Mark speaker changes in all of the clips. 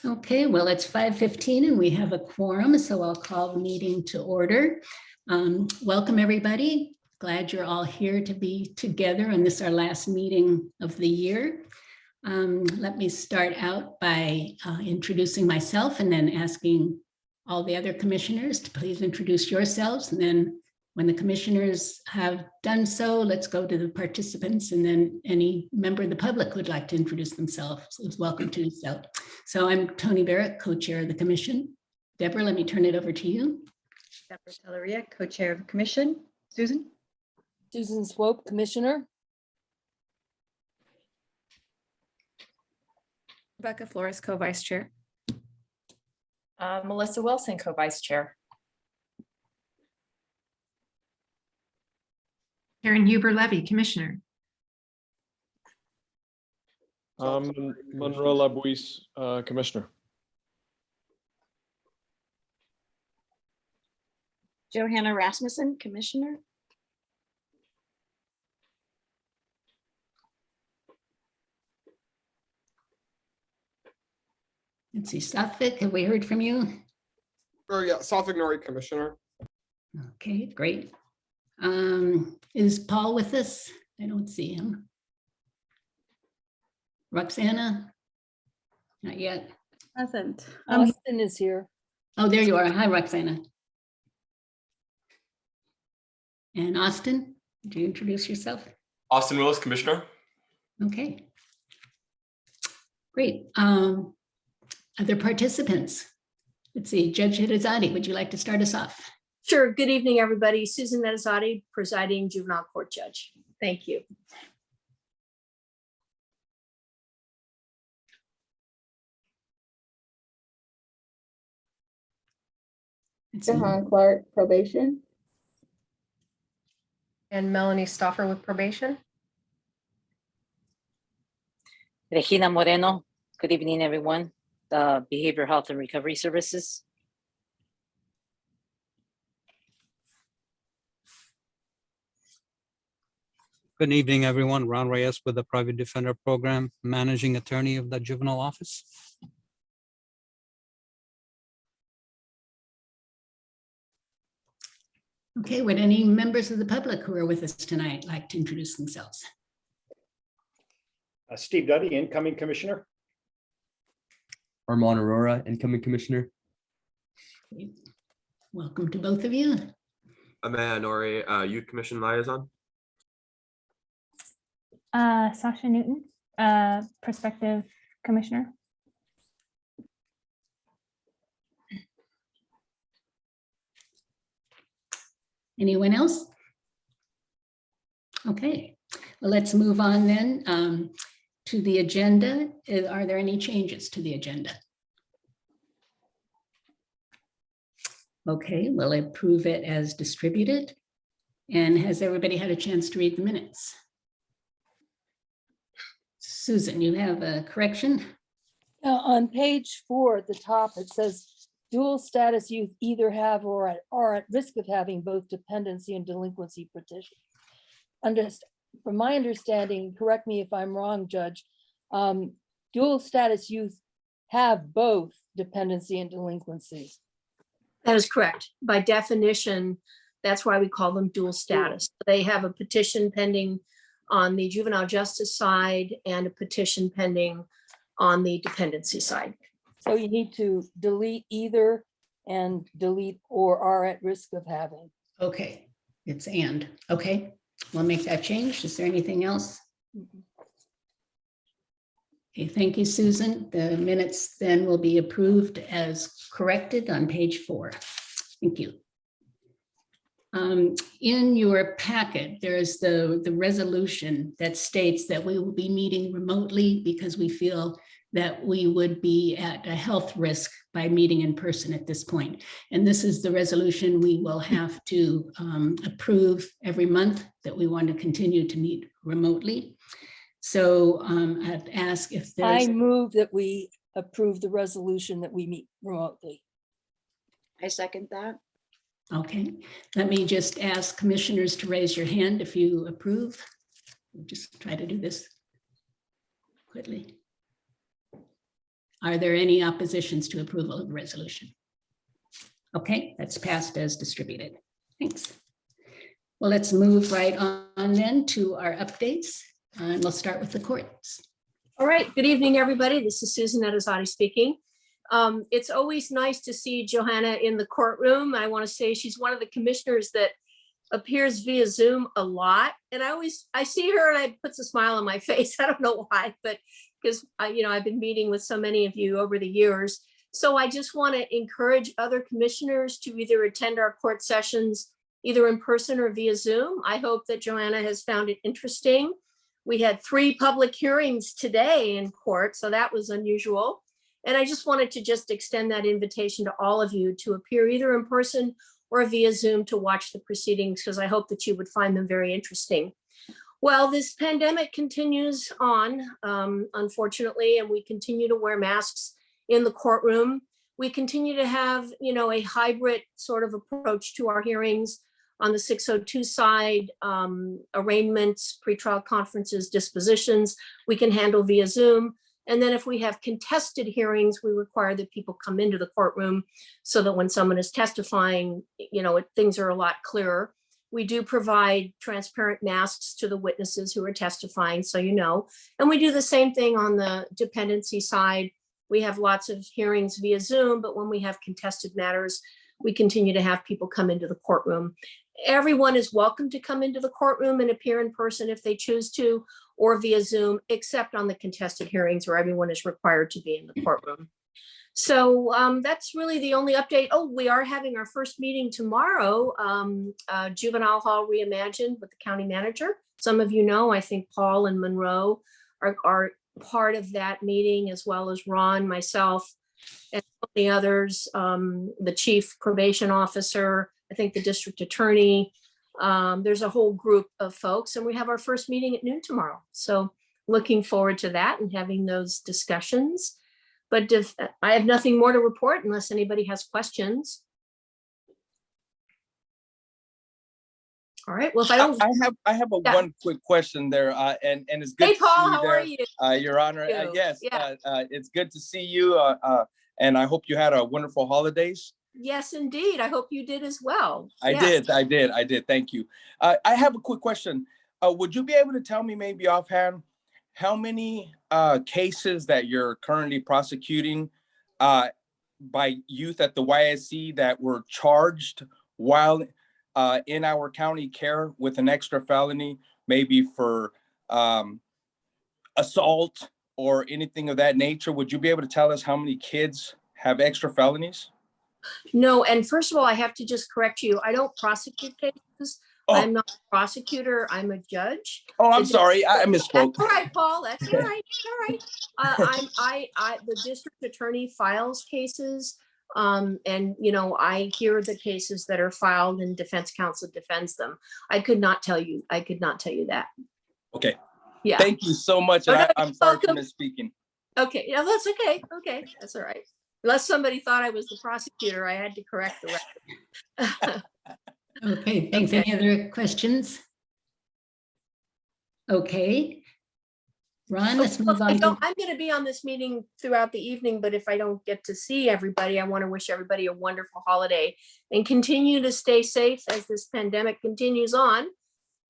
Speaker 1: Okay, well, it's 5:15 and we have a quorum, so I'll call the meeting to order. Welcome, everybody. Glad you're all here to be together on this, our last meeting of the year. Let me start out by introducing myself and then asking all the other commissioners to please introduce yourselves. And then when the commissioners have done so, let's go to the participants, and then any member of the public who would like to introduce themselves is welcome to do so. So I'm Tony Barrett, co-chair of the commission. Deborah, let me turn it over to you.
Speaker 2: Deborah Telleria, co-chair of the commission. Susan?
Speaker 3: Susan Swope, commissioner.
Speaker 4: Rebecca Flores, co-vice chair.
Speaker 5: Melissa Wilson, co-vice chair.
Speaker 4: Karen Huber-Levy, commissioner.
Speaker 6: Monroe Labuis, commissioner.
Speaker 7: Johanna Rasmussen, commissioner.
Speaker 1: Let's see, Suffolk, have we heard from you?
Speaker 8: Oh yeah, Suffolk Nori, commissioner.
Speaker 1: Okay, great. Is Paul with us? I don't see him. Roxana? Not yet.
Speaker 2: Present.
Speaker 3: Austin is here.
Speaker 1: Oh, there you are. Hi, Roxana. And Austin, do you introduce yourself?
Speaker 9: Austin Willis, commissioner.
Speaker 1: Okay. Great. Other participants? Let's see, Judge Hirazade, would you like to start us off?
Speaker 7: Sure. Good evening, everybody. Susan Metazadi, presiding juvenile court judge. Thank you.
Speaker 10: Clark, probation.
Speaker 2: And Melanie Stoffer with probation.
Speaker 11: Regina Moreno, good evening, everyone. The Behavioral Health and Recovery Services.
Speaker 12: Good evening, everyone. Ron Reyes with the Private Defender Program, Managing Attorney of the Juvenile Office.
Speaker 1: Okay, would any members of the public who are with us tonight like to introduce themselves?
Speaker 13: Steve Duddy, incoming commissioner.
Speaker 14: Armand Aurora, incoming commissioner.
Speaker 1: Welcome to both of you.
Speaker 9: Amaya Nori, youth commission liaison.
Speaker 4: Sasha Newton, prospective commissioner.
Speaker 1: Anyone else? Okay, well, let's move on then to the agenda. Are there any changes to the agenda? Okay, we'll approve it as distributed. And has everybody had a chance to read the minutes? Susan, you have a correction?
Speaker 3: On page 4 at the top, it says dual status youth either have or are at risk of having both dependency and delinquency petition. From my understanding, correct me if I'm wrong, Judge, dual status youth have both dependency and delinquency.
Speaker 7: That is correct. By definition, that's why we call them dual status. They have a petition pending on the juvenile justice side and a petition pending on the dependency side.
Speaker 3: So you need to delete either and delete or are at risk of having.
Speaker 1: Okay, it's and. Okay, we'll make that change. Is there anything else? Okay, thank you, Susan. The minutes then will be approved as corrected on page 4. Thank you. In your packet, there's the resolution that states that we will be meeting remotely because we feel that we would be at a health risk by meeting in person at this point. And this is the resolution we will have to approve every month, that we want to continue to meet remotely. So I'd ask if there's—
Speaker 3: I move that we approve the resolution that we meet remotely.
Speaker 10: I second that.
Speaker 1: Okay, let me just ask commissioners to raise your hand if you approve. We'll just try to do this quickly. Are there any oppositions to approval of the resolution? Okay, that's passed as distributed. Thanks. Well, let's move right on then to our updates. And we'll start with the courts.
Speaker 7: All right, good evening, everybody. This is Susan Edizati speaking. It's always nice to see Johanna in the courtroom. I want to say she's one of the commissioners that appears via Zoom a lot. And I see her and it puts a smile on my face. I don't know why, but because I've been meeting with so many of you over the years. So I just want to encourage other commissioners to either attend our court sessions, either in person or via Zoom. I hope that Johanna has found it interesting. We had 3 public hearings today in court, so that was unusual. And I just wanted to just extend that invitation to all of you to appear either in person or via Zoom to watch the proceedings, because I hope that you would find them very interesting. Well, this pandemic continues on, unfortunately, and we continue to wear masks in the courtroom. We continue to have, a hybrid sort of approach to our hearings. On the 602 side, arraignments, pretrial conferences, dispositions, we can handle via Zoom. And then if we have contested hearings, we require that people come into the courtroom so that when someone is testifying, things are a lot clearer. We do provide transparent masks to the witnesses who are testifying, so and we do the same thing on the dependency side. We have lots of hearings via Zoom, but when we have contested matters, we continue to have people come into the courtroom. Everyone is welcome to come into the courtroom and appear in person if they choose to, or via Zoom, except on the contested hearings where everyone is required to be in the courtroom. So that's really the only update. Oh, we are having our first meeting tomorrow, Juvenile Hall Reimagined with the county manager. Some of you know, I think Paul and Monroe are part of that meeting, as well as Ron, myself, and the others, the chief probation officer, I think the district attorney. There's a whole group of folks, and we have our first meeting at noon tomorrow. So looking forward to that and having those discussions. But I have nothing more to report unless anybody has questions. All right, well, if I don't.
Speaker 14: I have a one quick question there, and it's good.
Speaker 7: Hey,
Speaker 14: to
Speaker 7: Paul,
Speaker 14: see you
Speaker 7: how
Speaker 14: there,
Speaker 7: are you?
Speaker 14: Your Honor. Yes,
Speaker 7: Yeah.
Speaker 14: It's good to see you, and I hope you had a wonderful holidays.
Speaker 7: Yes, indeed. I hope you did as well.
Speaker 14: I did. Thank you. I have a quick question. Would you be able to tell me maybe offhand how many cases that you're currently prosecuting by youth at the YSC that were charged while in our county care with an extra felony, maybe for assault or anything of that nature? Would you be able to tell us how many kids have extra felonies?
Speaker 7: No, and first of all, I have to just correct you. I don't prosecute cases.
Speaker 14: Oh.
Speaker 7: I'm not a prosecutor. I'm a judge.
Speaker 14: Oh, I'm sorry. I misspoke.
Speaker 7: That's all right, Paul. That's all right. All right. The district attorney files cases, and I hear the cases that are filed, and defense counsel defends them. I could not tell you that.
Speaker 14: Okay.
Speaker 7: Yeah.
Speaker 14: Thank you so much. And I'm sorry for misspeaking.
Speaker 7: Okay. Yeah, that's okay. Okay, that's all right. Unless somebody thought I was the prosecutor, I had to correct the record.
Speaker 1: Okay, thanks. Any other questions? Okay. Ron, let's move on.
Speaker 7: I'm going to be on this meeting throughout the evening, but if I don't get to see everybody, I want to wish everybody a wonderful holiday and continue to stay safe as this pandemic continues on.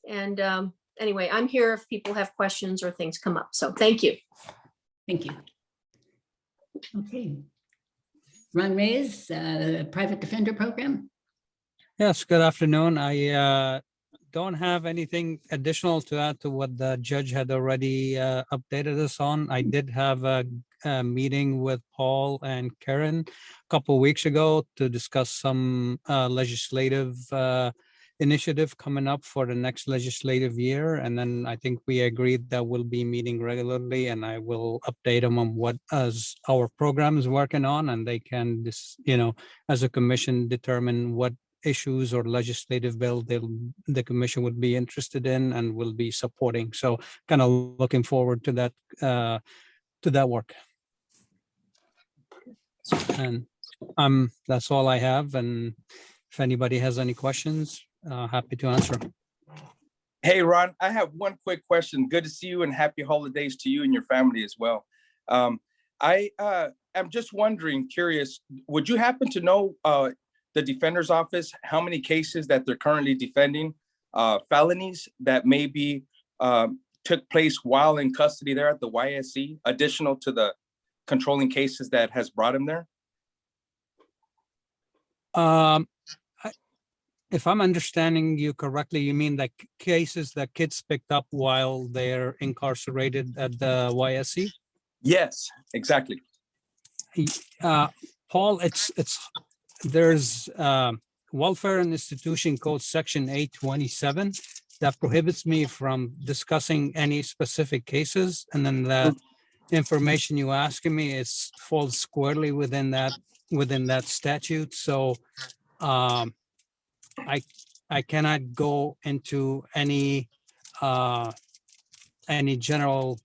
Speaker 7: And anyway, I'm here if people have questions or things come up. So thank you.
Speaker 1: Thank you. Okay. Ron Reyes, Private Defender Program.
Speaker 12: Yes, good afternoon. I don't have anything additional to add to what the judge had already updated us on. I did have a meeting with Paul and Karen a couple of weeks ago to discuss some legislative initiative coming up for the next legislative year. And then I think we agreed that we'll be meeting regularly, and I will update them on what as our program is working on, and they can, as a commission, determine what issues or legislative bill the commission would be interested in and will be supporting. So kind of looking forward to that work. And that's all I have. And if anybody has any questions, happy to answer.
Speaker 14: Hey, Ron, I have one quick question. Good to see you, and happy holidays to you and your family as well. I I'm just wondering, curious, would you happen to know the defender's office, how many cases that they're currently defending, felonies that maybe took place while in custody there at the YSC, additional to the controlling cases that has brought him there?
Speaker 12: If I'm understanding you correctly, you mean like cases that kids picked up while they're incarcerated at the YSC?
Speaker 14: Yes, exactly.
Speaker 12: Paul, there's Welfare and Institution Code Section 827 that prohibits me from discussing any specific cases. And then the information you asking me falls squarely within that statute. So I cannot go into any general,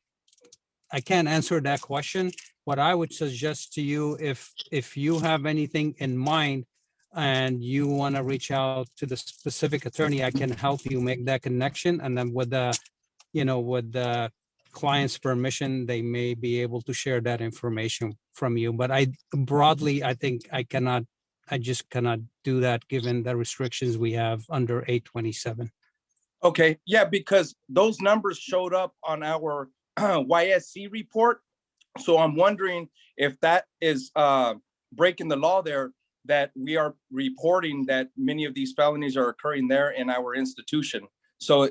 Speaker 12: I can't answer that question. What I would suggest to you, if you have anything in mind and you want to reach out to the specific attorney, I can help you make that connection. And then with the client's permission, they may be able to share that information from you. But I think I just cannot do that given the restrictions we have under 827.
Speaker 14: Okay, yeah, because those numbers showed up on our YSC report. So I'm wondering if that is breaking the law there, that we are reporting that many of these felonies are occurring there in our institution. So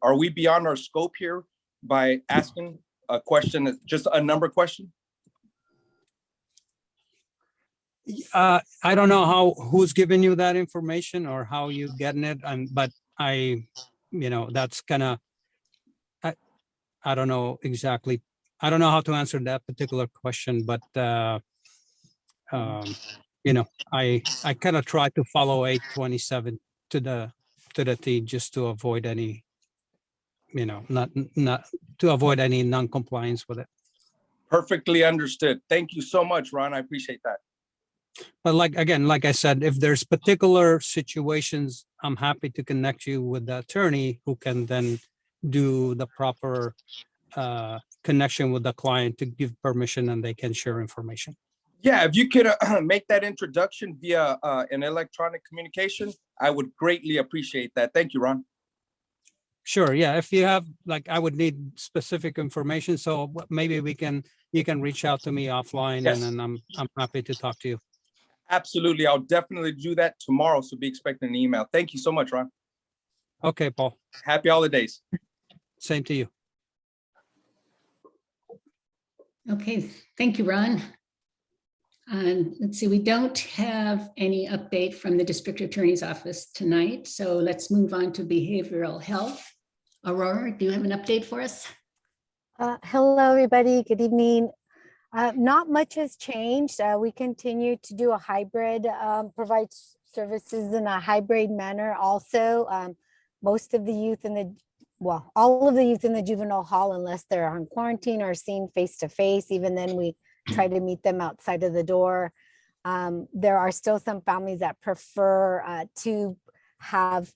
Speaker 14: are we beyond our scope here by asking a question, just a number question?
Speaker 12: I don't know who's giving you that information or how you getting it, but that's kind of, I don't know exactly. I don't know how to answer that particular question, but I kind of try to follow 827 to the T just to avoid any, not to avoid any non-compliance with it.
Speaker 14: Perfectly understood. Thank you so much, Ron. I appreciate that.
Speaker 12: But like I said, if there's particular situations, I'm happy to connect you with the attorney who can then do the proper connection with the client to give permission and they can share information.
Speaker 14: Yeah, if you could make that introduction via an electronic communication, I would greatly appreciate that. Thank you, Ron.
Speaker 12: Sure. Yeah. If you have, I would need specific information. So maybe you can reach out to me offline.
Speaker 14: Yes.
Speaker 12: And then I'm happy to talk to you.
Speaker 14: Absolutely. I'll definitely do that tomorrow. So be expecting an email. Thank you so much, Ron.
Speaker 12: Okay, Paul.
Speaker 14: Happy holidays.
Speaker 12: Same to you.
Speaker 1: Okay, thank you, Ron. Let's see, we don't have any update from the district attorney's office tonight. So let's move on to behavioral health. Aurora, do you have an update for us?
Speaker 15: Hello, everybody. Good evening. Not much has changed. We continue to do a hybrid, provide services in a hybrid manner also. Most of the youth all of the youth in the juvenile hall, unless they're on quarantine or seen face to face, even then we try to meet them outside of the door. There are still some families that prefer to have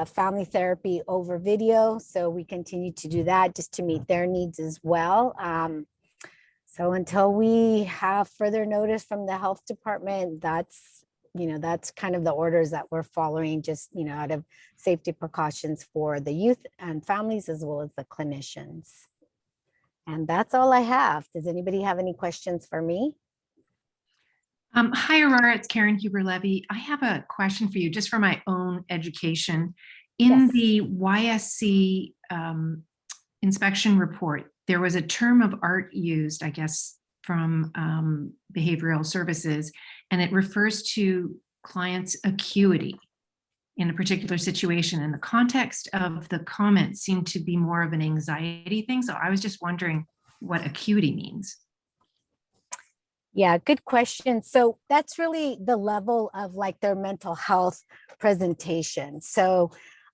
Speaker 15: family therapy over video. So we continue to do that just to meet their needs as well. So until we have further notice from the health department, that's kind of the orders that we're following, just, out of safety precautions for the youth and families as well as the clinicians. And that's all I have. Does anybody have any questions for me?
Speaker 4: Hi, Aurora. It's Karen Huber-Levy. I have a question for you, just for my own education. In
Speaker 15: Yes.
Speaker 4: the YSC inspection report, there was a term of art used, I guess, from behavioral services, and it refers to clients' acuity in a particular situation. And the context of the comment seemed to be more of an anxiety thing. So I was just wondering what acuity means.
Speaker 15: Yeah, good question. So that's really the level of their mental health presentation. So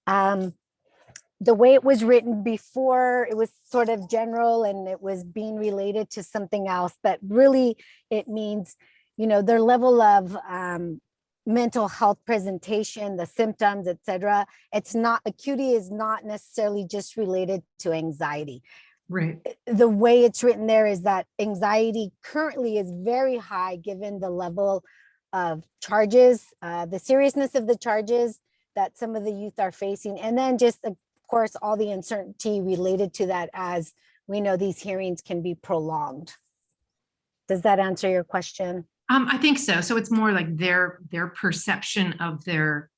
Speaker 15: the way it was written before, it was sort of general and it was being related to something else, but really it means, their level of mental health presentation, the symptoms, etc. Acuity is not necessarily just related to anxiety.
Speaker 4: Right.
Speaker 15: the way it's written there is that anxiety currently is very high given the level of charges, the seriousness of the charges that some of the youth are facing, and then just, of course, all the uncertainty related to that, as we know these hearings can be prolonged. Does that answer your question?
Speaker 4: I think so. So it's more like their perception of their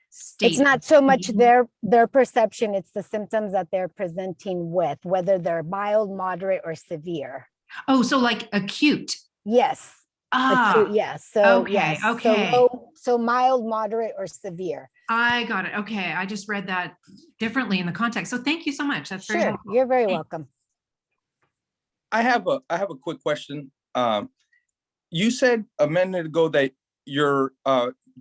Speaker 4: state.
Speaker 15: It's not so much their perception, it's the symptoms that they're presenting with, whether they're mild, moderate, or severe.
Speaker 4: Oh, so like acute.
Speaker 15: Yes.
Speaker 4: Ah,
Speaker 15: Acute, yes. So
Speaker 4: okay,
Speaker 15: yes.
Speaker 4: okay.
Speaker 15: So mild, moderate, or severe.
Speaker 4: I got it. Okay. I just read that differently in the context. So thank you so much. That's very
Speaker 15: Sure,
Speaker 4: helpful.
Speaker 15: you're very welcome.
Speaker 14: I have a quick question. You said a minute ago that you're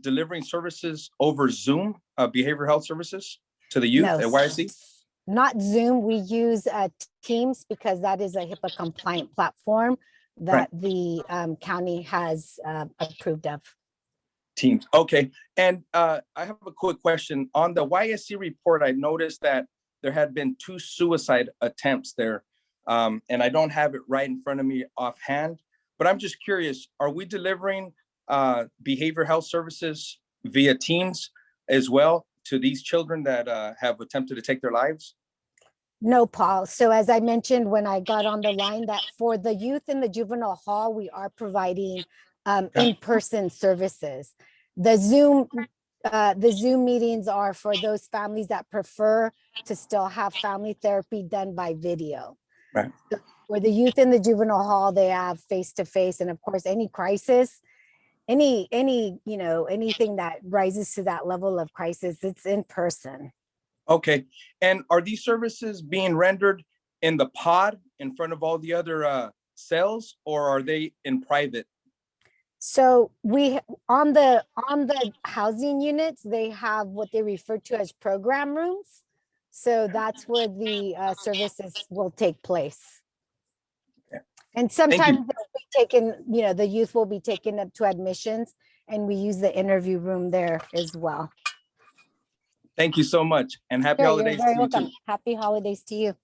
Speaker 14: delivering services over Zoom, behavioral health services to the youth
Speaker 15: No,
Speaker 14: at YSC?
Speaker 15: Not Zoom. We use Teams because that is a HIPAA compliant platform that the county has approved of.
Speaker 14: Teams. Okay. And I have a quick question. On the YSC report, I noticed that there had been 2 suicide attempts there. And I don't have it right in front of me offhand, but I'm just curious, are we delivering behavioral health services via Teams as well to these children that have attempted to take their lives?
Speaker 15: No, Paul. So as I mentioned when I got on the line, that for the youth in the juvenile hall, we are providing in-person services. The Zoom meetings are for those families that prefer to still have family therapy done by video.
Speaker 14: Right.
Speaker 15: For the youth in the juvenile hall, they have face-to-face, and of course, any crisis, anything that rises to that level of crisis, it's in person.
Speaker 14: Okay. And are these services being rendered in the pod in front of all the other cells, or are they in private?
Speaker 15: So we on the housing units, they have what they refer to as program rooms. So that's where the services will take place. And sometimes they'll be taken, the youth will be taken up to admissions, and we use the interview room there as well.
Speaker 14: Thank you so much, and happy
Speaker 15: Sure,
Speaker 14: holidays
Speaker 15: you're very
Speaker 14: to you
Speaker 15: welcome.
Speaker 14: too.
Speaker 15: Happy holidays to you.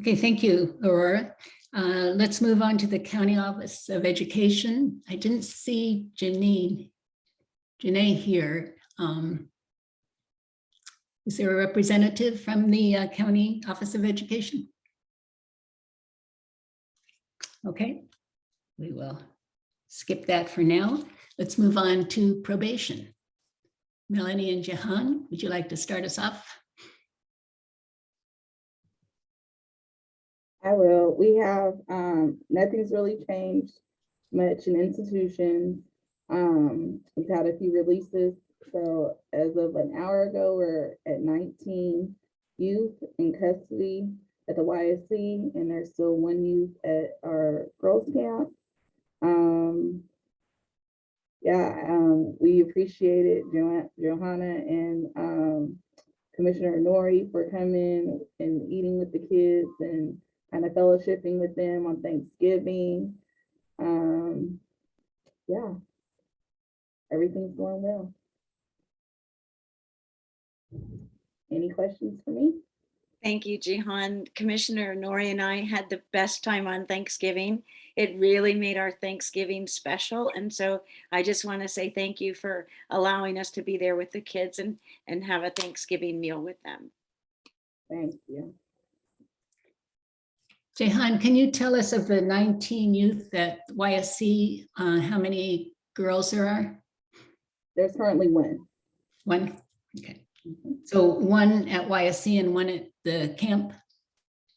Speaker 1: Okay, thank you, Aurora. Let's move on to the County Office of Education. I didn't see Janae here. Is there a representative from the County Office of Education? Okay, we will skip that for now. Let's move on to probation. Melanie and Jahan, would you like to start us off?
Speaker 16: I will. We have nothing's really changed much in institutions. We've had a few releases. So as of an hour ago, we're at 19 youth in custody at the YSC, and there's still 1 youth at our girls camp. We appreciate it, Johanna and Commissioner Nori, for coming and eating with the kids and kind of fellowshipping with them on Thanksgiving. Everything's going well. Any questions for me?
Speaker 10: Thank you, Jihan. Commissioner Nori and I had the best time on Thanksgiving. It really made our Thanksgiving special. And so I just want to say thank you for allowing us to be there with the kids and have a Thanksgiving meal with them.
Speaker 16: Thank you.
Speaker 1: Jehan, can you tell us of the 19 youth at YSC, how many girls there are?
Speaker 16: There's currently 1.
Speaker 1: 1? Okay. So 1 at YSC and 1 at the camp?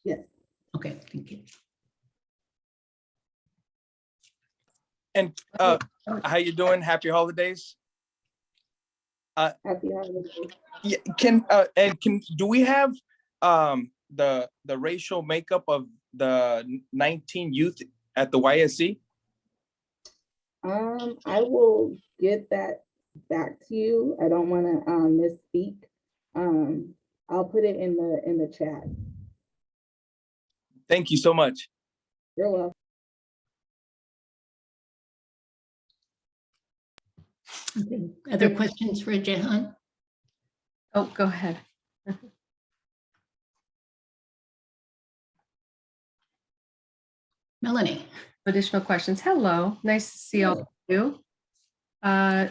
Speaker 16: Yes.
Speaker 1: Okay, thank you.
Speaker 14: And how you doing? Happy holidays.
Speaker 16: Happy holidays.
Speaker 14: Yeah, do we have the racial makeup of the 19 youth at the YSC?
Speaker 16: I will get that back to you. I don't want to misspeak. I'll put it in the chat.
Speaker 14: Thank you so much.
Speaker 16: You're welcome.
Speaker 1: Okay. Other questions for Jehan?
Speaker 5: Oh, go ahead.
Speaker 1: Melanie.
Speaker 17: Additional questions. Hello, nice to see all of you.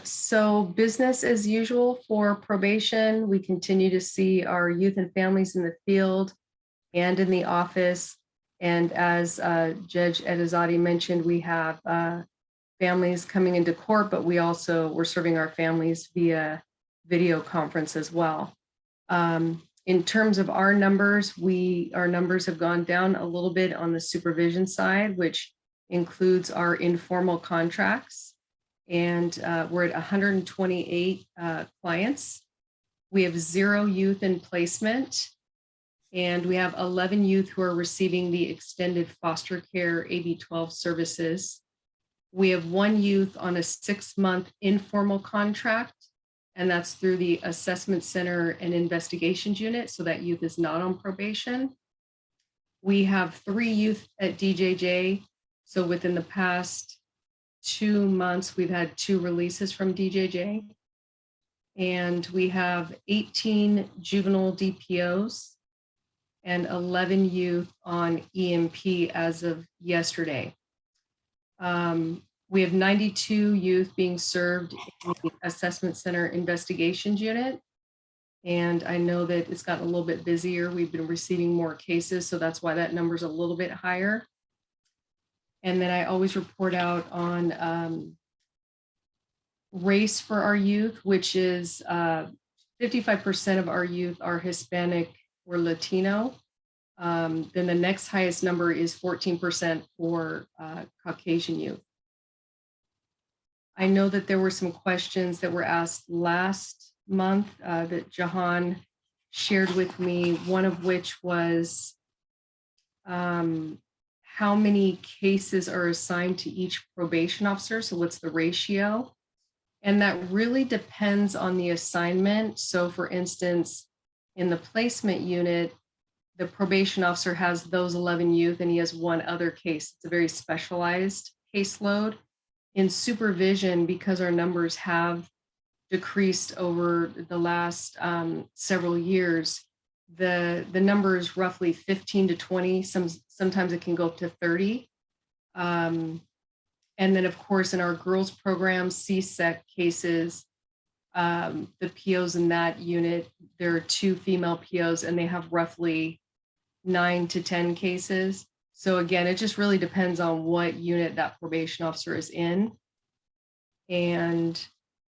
Speaker 17: So business as usual for probation. We continue to see our youth and families in the field and in the office. And as Judge Edizadi mentioned, we have families coming into court, but we're serving our families via video conference as well. In terms of our numbers have gone down a little bit on the supervision side, which includes our informal contracts. And we're at 128 clients. We have 0 youth in placement, and we have 11 youth who are receiving the extended foster care AB-12 services. We have 1 youth on a 6-month informal contract, and that's through the Assessment Center and Investigations Unit, so that youth is not on probation. We have 3 youth at DJJ, so within the past 2 months, we've had 2 releases from DJJ. And we have 18 juvenile DPOs and 11 youth on EMP as of yesterday. We have 92 youth being served in the Assessment Center Investigations Unit. And I know that it's gotten a little bit busier. We've been receiving more cases, so that's why that number's a little bit higher. And then I always report out on race for our youth, which is 55% of our youth are Hispanic or Latino. Then the next highest number is 14% for Caucasian youth. I know that there were some questions that were asked last month that Jahan shared with me, one of which was how many cases are assigned to each probation officer? So what's the ratio? And that really depends on the assignment. So for instance, in the placement unit, the probation officer has those 11 youth and he has 1 other case. It's a very specialized caseload. In supervision, because our numbers have decreased over the last several years, the number is roughly 15 to 20. Sometimes it can go up to 30. And then of course, in our girls program, CSEC cases, the POs in that unit, there are 2 female POs and they have roughly 9 to 10 cases. So again, it just really depends on what unit that probation officer is in. And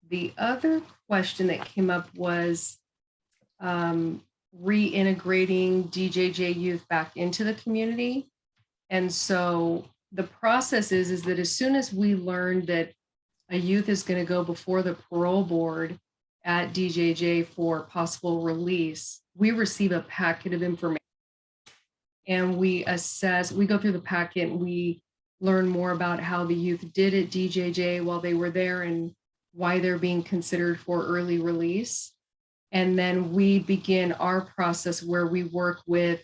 Speaker 17: the other question that came up was reintegrating DJJ youth back into the community. And so the process is that as soon as we learn that a youth is going to go before the parole board at DJJ for possible release, we receive a packet of information. And we go through the packet and we learn more about how the youth did at DJJ while they were there and why they're being considered for early release. And then we begin our process where we work with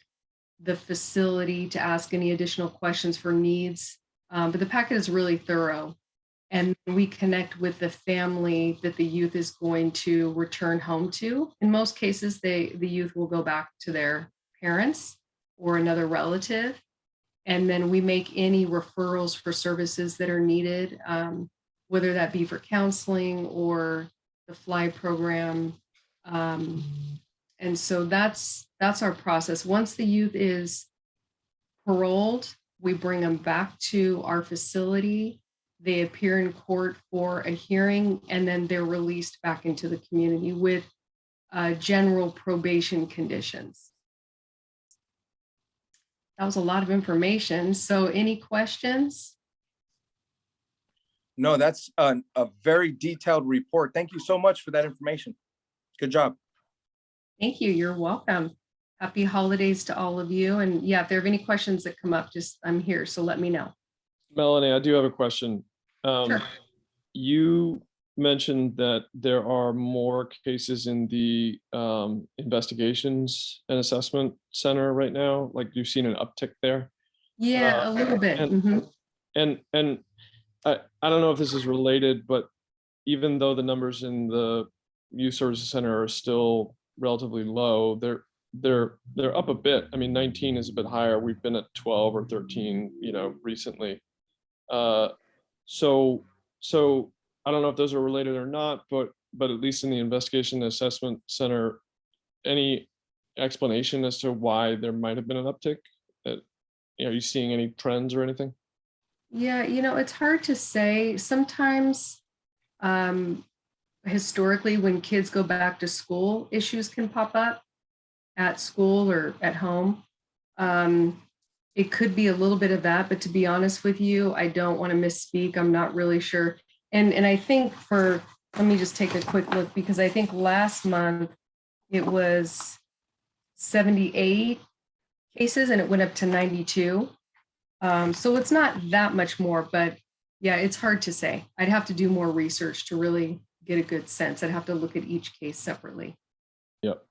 Speaker 17: the facility to ask any additional questions for needs. But the packet is really thorough. And we connect with the family that the youth is going to return home to. In most cases, the youth will go back to their parents or another relative. And then we make any referrals for services that are needed, whether that be for counseling or the FLY program. And so that's our process. Once the youth is paroled, we bring them back to our facility. They appear in court for a hearing, and then they're released back into the community with general probation conditions. That was a lot of information. So any questions?
Speaker 14: No, that's a very detailed report. Thank you so much for that information. Good job.
Speaker 1: Thank you. You're welcome. Happy holidays to all of you. And yeah, if there are any questions that come up, I'm here. So let me know.
Speaker 6: Melanie, I do have a question.
Speaker 1: Sure.
Speaker 6: You mentioned that there are more cases in the investigations and assessment center right now. Like you've seen an uptick there.
Speaker 1: Yeah, a little bit.
Speaker 6: And I don't know if this is related, but even though the numbers in the youth services center are still relatively low, they're up a bit. I mean, 19 is a bit higher. We've been at 12 or 13, recently. So I don't know if those are related or not, but at least in the investigation and assessment center, any explanation as to why there might have been an uptick? Are you seeing any trends or anything?
Speaker 17: Yeah, it's hard to say. Sometimes historically, when kids go back to school, issues can pop up at school or at home. It could be a little bit of that, but to be honest with you, I don't want to misspeak. I'm not really sure. And I think let me just take a quick look, because I think last month it was 78 cases and it went up to 92. So it's not that much more, but yeah, it's hard to say. I'd have to do more research to really get a good sense. I'd have to look at each case separately.
Speaker 6: Yep.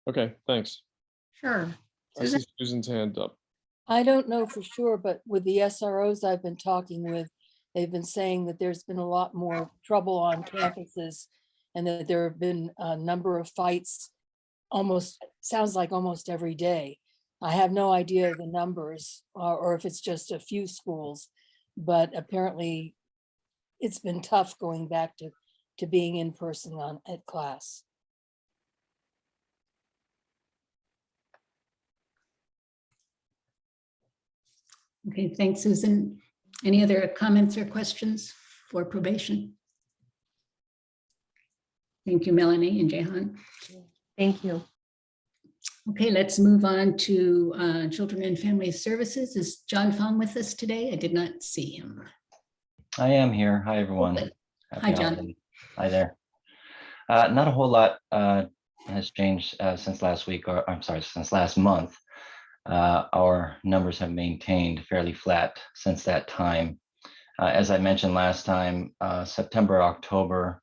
Speaker 6: Okay, thanks.
Speaker 17: Sure.
Speaker 6: I see Susan's hand up.
Speaker 3: I don't know for sure, but with the SROs I've been talking with, they've been saying that there's been a lot more trouble on campuses and that there have been a number of fights, sounds like almost every day. I have no idea the numbers or if it's just a few schools, but apparently it's been tough going back to being in person at class.
Speaker 1: Okay, thanks, Susan. Any other comments or questions for probation? Thank you, Melanie and Jehan.
Speaker 17: Thank you.
Speaker 1: Okay, let's move on to Children and Family Services. Is John Fong with us today? I did not see him.
Speaker 18: I am here. Hi, everyone.
Speaker 1: Okay.
Speaker 18: Happy
Speaker 1: Hi, John.
Speaker 18: holidays. Hi there. Not a whole lot has changed since last week, or I'm sorry, since last month. Our numbers have maintained fairly flat since that time. As I mentioned last time, September, October,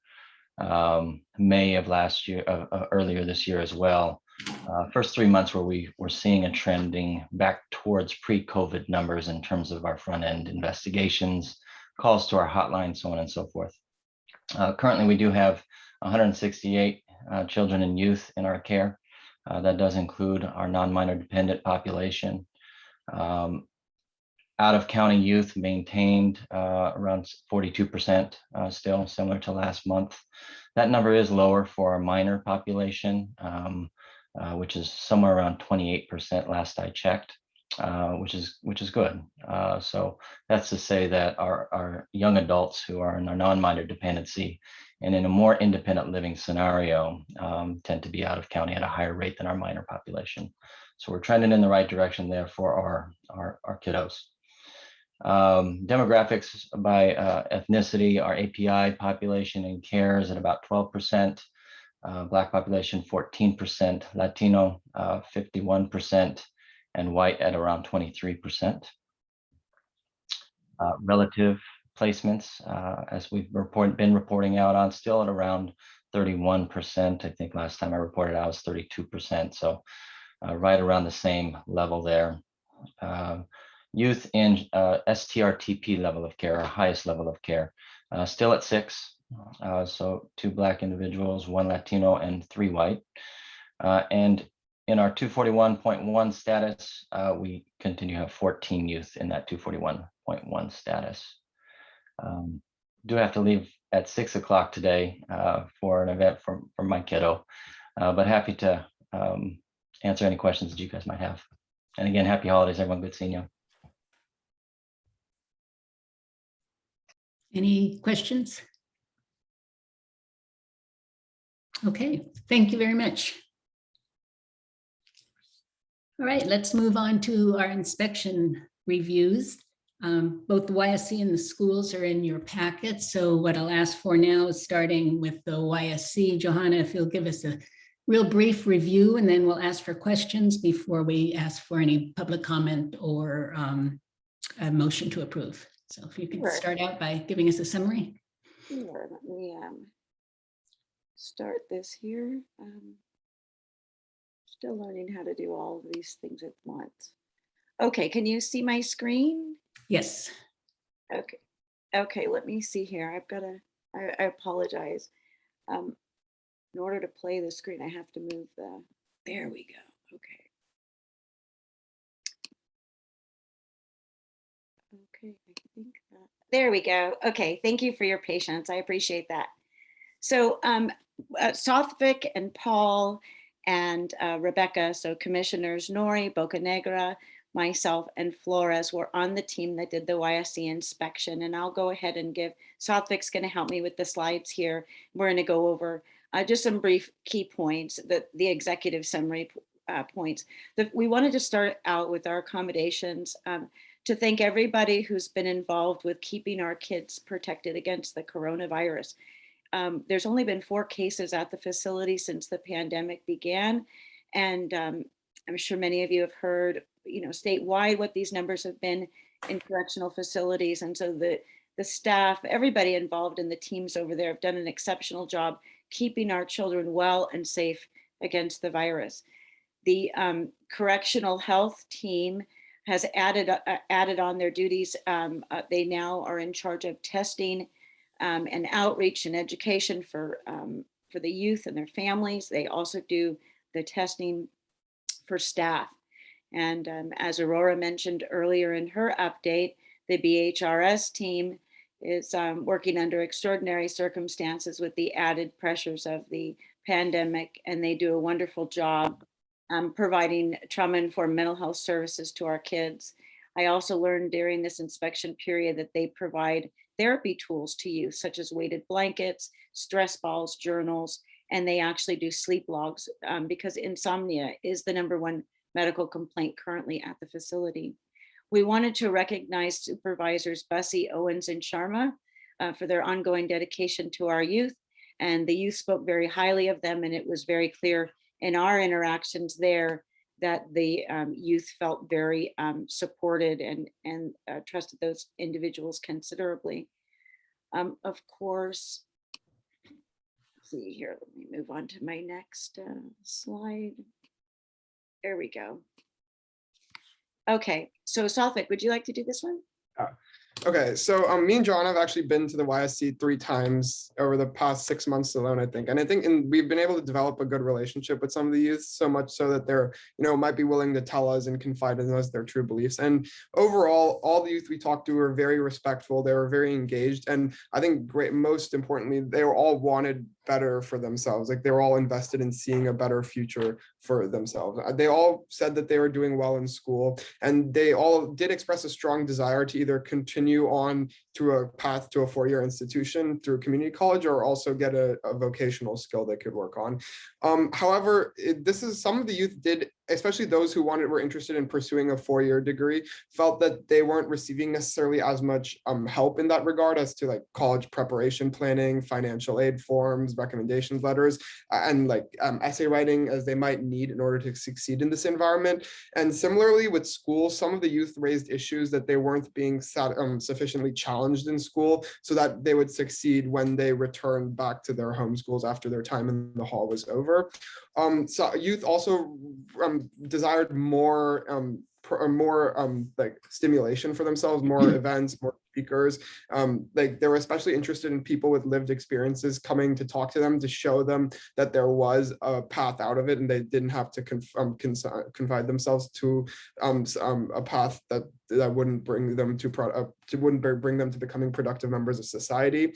Speaker 18: May of last year, earlier this year as well. First 3 months where we were seeing a trending back towards pre-COVID numbers in terms of our front end investigations, calls to our hotline, so on and so forth. Currently, we do have 168 children and youth in our care. That does include our non-minor dependent population. Out of county youth maintained around 42%, still similar to last month. That number is lower for our minor population, which is somewhere around 28% last I checked, which is good. So that's to say that our young adults who are in our non-minor dependency and in a more independent living scenario tend to be out of county at a higher rate than our minor population. So we're trending in the right direction there for our kiddos. Demographics by ethnicity, our API population in care is at about 12%, Black population 14%, Latino 51%, and white at around 23%. Relative placements, as we've been reporting out on, still at around 31%. I think last time I reported out was 32%, so right around the same level there. Youth in STRTP level of care, our highest level of care, still at 6. So 2 Black individuals, 1 Latino, and 3 white. And in our 241.1 status, we continue to have 14 youth in that 241.1 status. Do have to leave at 6 o'clock today for an event for my kiddo, but happy to answer any questions that you guys might have. And again, happy holidays, everyone. Good seeing you.
Speaker 1: Any questions? Okay, thank you very much. All right, let's move on to our inspection reviews. Both the YSC and the schools are in your packet. So what I'll ask for now is starting with the YSC. Johanna, if you'll give us a real brief review, and then we'll ask for questions before we ask for any public comment or a motion to approve. So if you could start out by giving us a summary.
Speaker 10: Sure, let me start this here. Still learning how to do all of these things at once. Okay, can you see my screen?
Speaker 1: Yes.
Speaker 10: Okay. Okay, let me see here. I've got to, I apologize. In order to play the screen, I have to move there we go. Okay. Okay, I think that, there we go. Okay, thank you for your patience. I appreciate that. So Southwick and Paul and Rebecca, so Commissioners Nori, Bocanegra, myself, and Flores were on the team that did the YSC inspection. And I'll go ahead and give, Southwick's going to help me with the slides here. We're going to go over just some brief key points, the executive summary points. We wanted to start out with our accommodations. To thank everybody who's been involved with keeping our kids protected against the coronavirus. There's only been 4 cases at the facility since the pandemic began. And I'm sure many of you have heard, statewide what these numbers have been in correctional facilities. And so the staff, everybody involved in the teams over there have done an exceptional job keeping our children well and safe against the virus. The correctional health team has added on their duties. They now are in charge of testing and outreach and education for the youth and their families. They also do the testing for staff. And as Aurora mentioned earlier in her update, the BHRS team is working under extraordinary circumstances with the added pressures of the pandemic, and they do a wonderful job providing trauma-informed mental health services to our kids. I also learned during this inspection period that they provide therapy tools to youth, such as weighted blankets, stress balls, journals, and they actually do sleep logs because insomnia is the #1 medical complaint currently at the facility. We wanted to recognize supervisors Bussey, Owens, and Sharma for their ongoing dedication to our youth. And the youth spoke very highly of them, and it was very clear in our interactions there that the youth felt very supported and trusted those individuals considerably. Of course, let's see here, let me move on to my next slide. There we go. Okay, so Southwick, would you like to do this one?
Speaker 8: Okay, so me and John have actually been to the YSC 3 times over the past 6 months alone, I think. And we've been able to develop a good relationship with some of the youth, so much so that they're, might be willing to tell us and confide in us their true beliefs. And overall, all the youth we talked to were very respectful. They were very engaged. And I think most importantly, they were all wanted better for themselves. Like they were all invested in seeing a better future for themselves. They all said that they were doing well in school, and they all did express a strong desire to either continue on to a path to a 4-year institution through community college, or also get a vocational skill they could work on. However, some of the youth did, especially those who were interested in pursuing a 4-year degree, felt that they weren't receiving necessarily as much help in that regard as to like college preparation planning, financial aid forms, recommendations letters, and like essay writing as they might need in order to succeed in this environment. And similarly with school, some of the youth raised issues that they weren't being sufficiently challenged in school so that they would succeed when they returned back to their home schools after their time in the hall was over. So youth also desired more like stimulation for themselves, more events, more speakers. Like they were especially interested in people with lived experiences coming to talk to them, to show them that there was a path out of it, and they didn't have to confide themselves to a path that wouldn't bring them bring them to becoming productive members of society.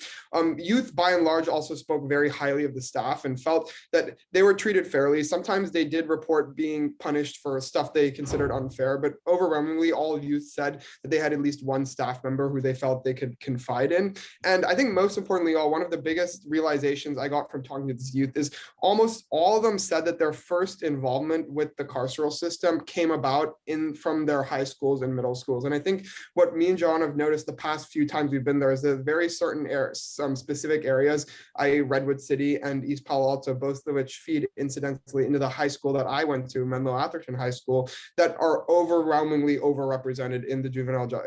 Speaker 8: Youth by and large also spoke very highly of the staff and felt that they were treated fairly. Sometimes they did report being punished for stuff they considered unfair, but overwhelmingly all youth said that they had at least one staff member who they felt they could confide in. And I think most importantly, one of the biggest realizations I got from talking to this youth is almost all of them said that their first involvement with the carceral system came about from their high schools and middle schools. And I think what me and John have noticed the past few times we've been there is that very certain some specific areas, i.e. Redwood City and East Palo Alto, both of which feed incidentally into the high school that I went to, Menlo Atherton High School, that are overwhelmingly overrepresented in the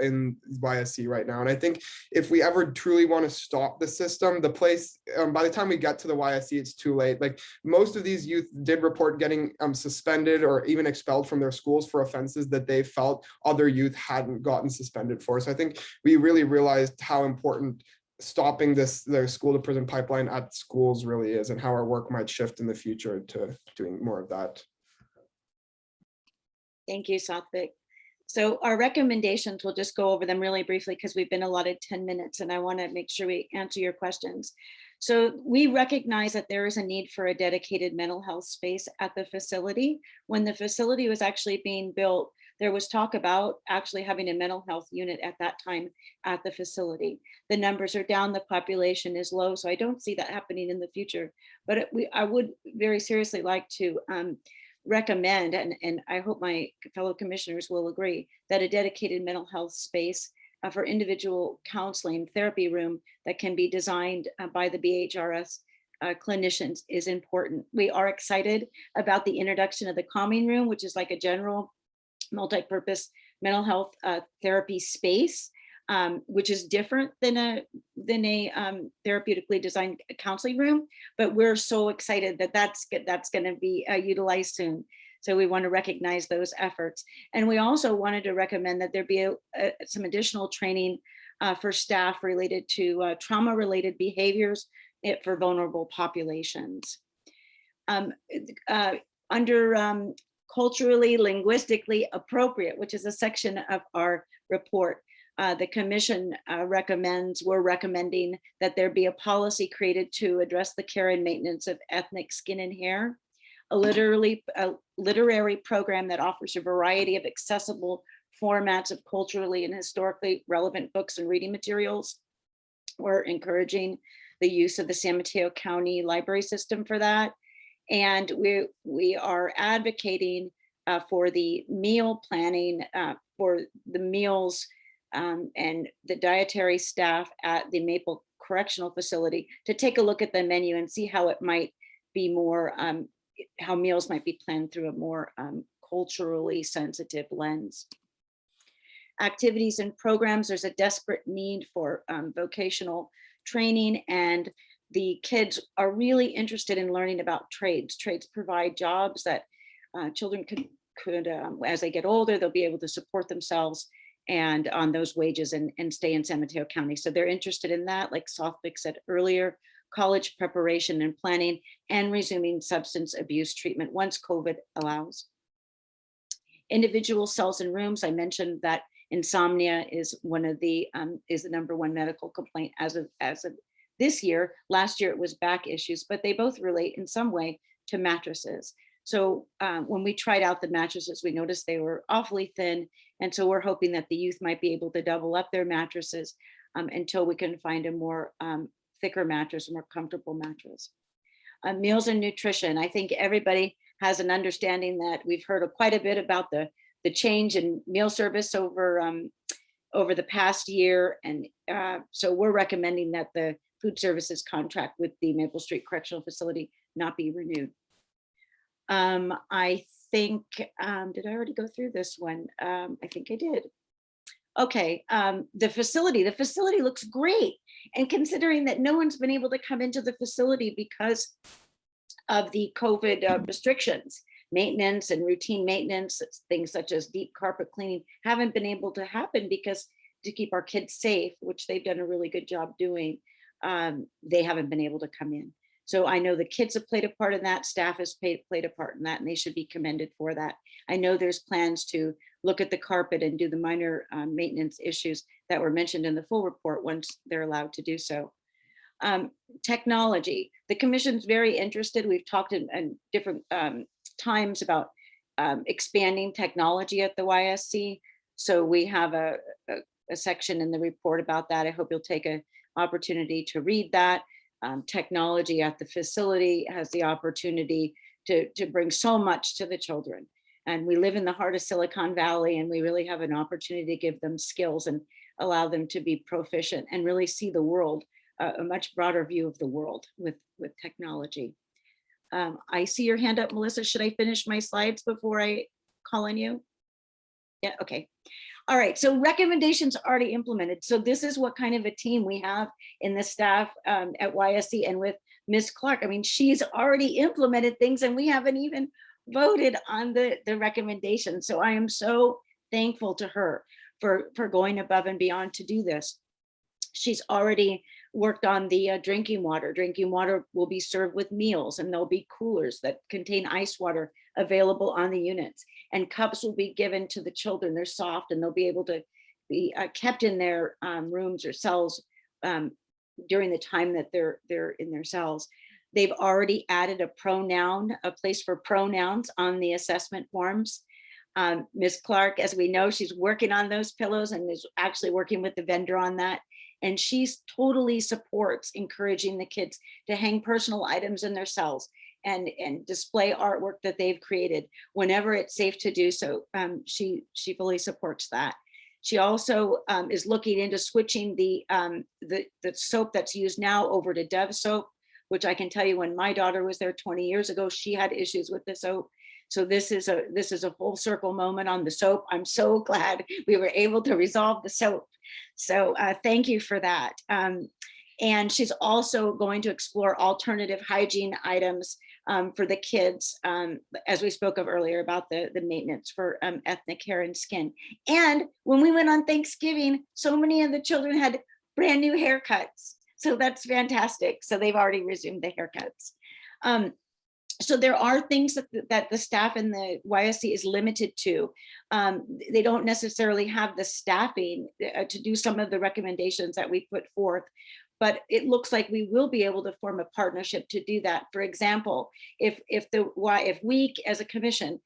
Speaker 8: in YSC right now. And I think if we ever truly want to stop the system, the place, by the time we get to the YSC, it's too late. Like most of these youth did report getting suspended or even expelled from their schools for offenses that they felt other youth hadn't gotten suspended for. So I think we really realized how important stopping the school to prison pipeline at schools really is, and how our work might shift in the future to doing more of that.
Speaker 10: Thank you, Satvik. So our recommendations, we'll just go over them really briefly because we've been allotted 10 minutes and I want to make sure we answer your questions. So we recognize that there is a need for a dedicated mental health space at the facility. When the facility was actually being built, there was talk about actually having a mental health unit at that time at the facility. The numbers are down, the population is low, so I don't see that happening in the future. But I would very seriously like to recommend, and I hope my fellow commissioners will agree, that a dedicated mental health space for individual counseling therapy room that can be designed by the BHRS clinicians is important. We are excited about the introduction of the calming room, which is like a general multi-purpose mental health therapy space, which is different than a therapeutically designed counseling room. But we're so excited that that's going to be utilized soon. So we want to recognize those efforts. And we also wanted to recommend that there be some additional training for staff related to trauma-related behaviors for vulnerable populations. Under culturally, linguistically appropriate, which is a section of our report, the commission we're recommending that there be a policy created to address the care and maintenance of ethnic skin and hair, a literary program that offers a variety of accessible formats of culturally and historically relevant books and reading materials. We're encouraging the use of the San Mateo County library system for that. And we are advocating for the meal planning for the meals and the dietary staff at the Maple Correctional Facility to take a look at the menu and see how it might be more, how meals might be planned through a more culturally sensitive lens. Activities and programs, there's a desperate need for vocational training, and the kids are really interested in learning about trades. Trades provide jobs that children could as they get older, they'll be able to support themselves and on those wages and stay in San Mateo County. So they're interested in that, like Softvic said earlier, college preparation and planning, and resuming substance abuse treatment once COVID allows. Individual cells and rooms, I mentioned that insomnia is one of the is the #1 medical complaint as of this year. Last year it was back issues, but they both relate in some way to mattresses. So when we tried out the mattresses, we noticed they were awfully thin. And so we're hoping that the youth might be able to double up their mattresses until we can find a more thicker mattress, a more comfortable mattress. Meals and nutrition. I think everybody has an understanding that we've heard quite a bit about the change in meal service over the past year. And so we're recommending that the food services contract with the Maple Street Correctional Facility not be renewed. I think, did I already go through this one? I think I did. Okay, the facility looks great. And considering that no one's been able to come into the facility because of the COVID restrictions, maintenance and routine maintenance, things such as deep carpet cleaning haven't been able to happen because to keep our kids safe, which they've done a really good job doing, they haven't been able to come in. So I know the kids have played a part in that, staff has played a part in that, and they should be commended for that. I know there's plans to look at the carpet and do the minor maintenance issues that were mentioned in the full report once they're allowed to do so. Technology, the commission's very interested. We've talked in different times about expanding technology at the YSC. So we have a section in the report about that. I hope you'll take an opportunity to read that. Technology at the facility has the opportunity to bring so much to the children. And we live in the heart of Silicon Valley, and we really have an opportunity to give them skills and allow them to be proficient and really see the world, a much broader view of the world with technology. I see your hand up, Melissa. Should I finish my slides before I call on you? Yeah, okay. All right, so recommendations already implemented. So this is what kind of a team we have in the staff at YSC, and with Ms. Clark. I mean, she's already implemented things and we haven't even voted on the recommendations. So I am so thankful to her for going above and beyond to do this. She's already worked on the drinking water. Drinking water will be served with meals, and there'll be coolers that contain ice water available on the units. And cups will be given to the children. They're soft and they'll be able to be kept in their rooms or cells during the time that they're in their cells. They've already added a place for pronouns on the assessment forms. Ms. Clark, as we know, she's working on those pillows and is actually working with the vendor on that. And she's totally supports encouraging the kids to hang personal items in their cells and display artwork that they've created whenever it's safe to do so. She fully supports that. She also is looking into switching the soap that's used now over to Dove soap, which I can tell you when my daughter was there 20 years ago, she had issues with the soap. So this is a full circle moment on the soap. I'm so glad we were able to resolve the soap. So thank you for that. And she's also going to explore alternative hygiene items for the kids, as we spoke of earlier about the maintenance for ethnic hair and skin. And when we went on Thanksgiving, so many of the children had brand new haircuts. So that's fantastic. So they've already resumed the haircuts. So there are things that the staff in the YSC is limited to. They don't necessarily have the staffing to do some of the recommendations that we put forth, but it looks like we will be able to form a partnership to do that. For example, if we as a commission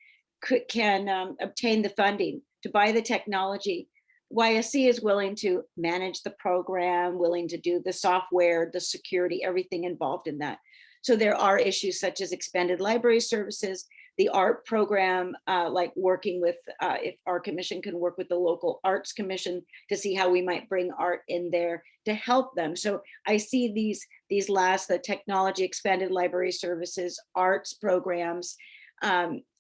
Speaker 10: can obtain the funding to buy the technology, YSC is willing to manage the program, willing to do the software, the security, everything involved in that. So there are issues such as expanded library services, the art program, like working with, if our commission can work with the local arts commission to see how we might bring art in there to help them. So I see these last, the technology, expanded library services, arts programs,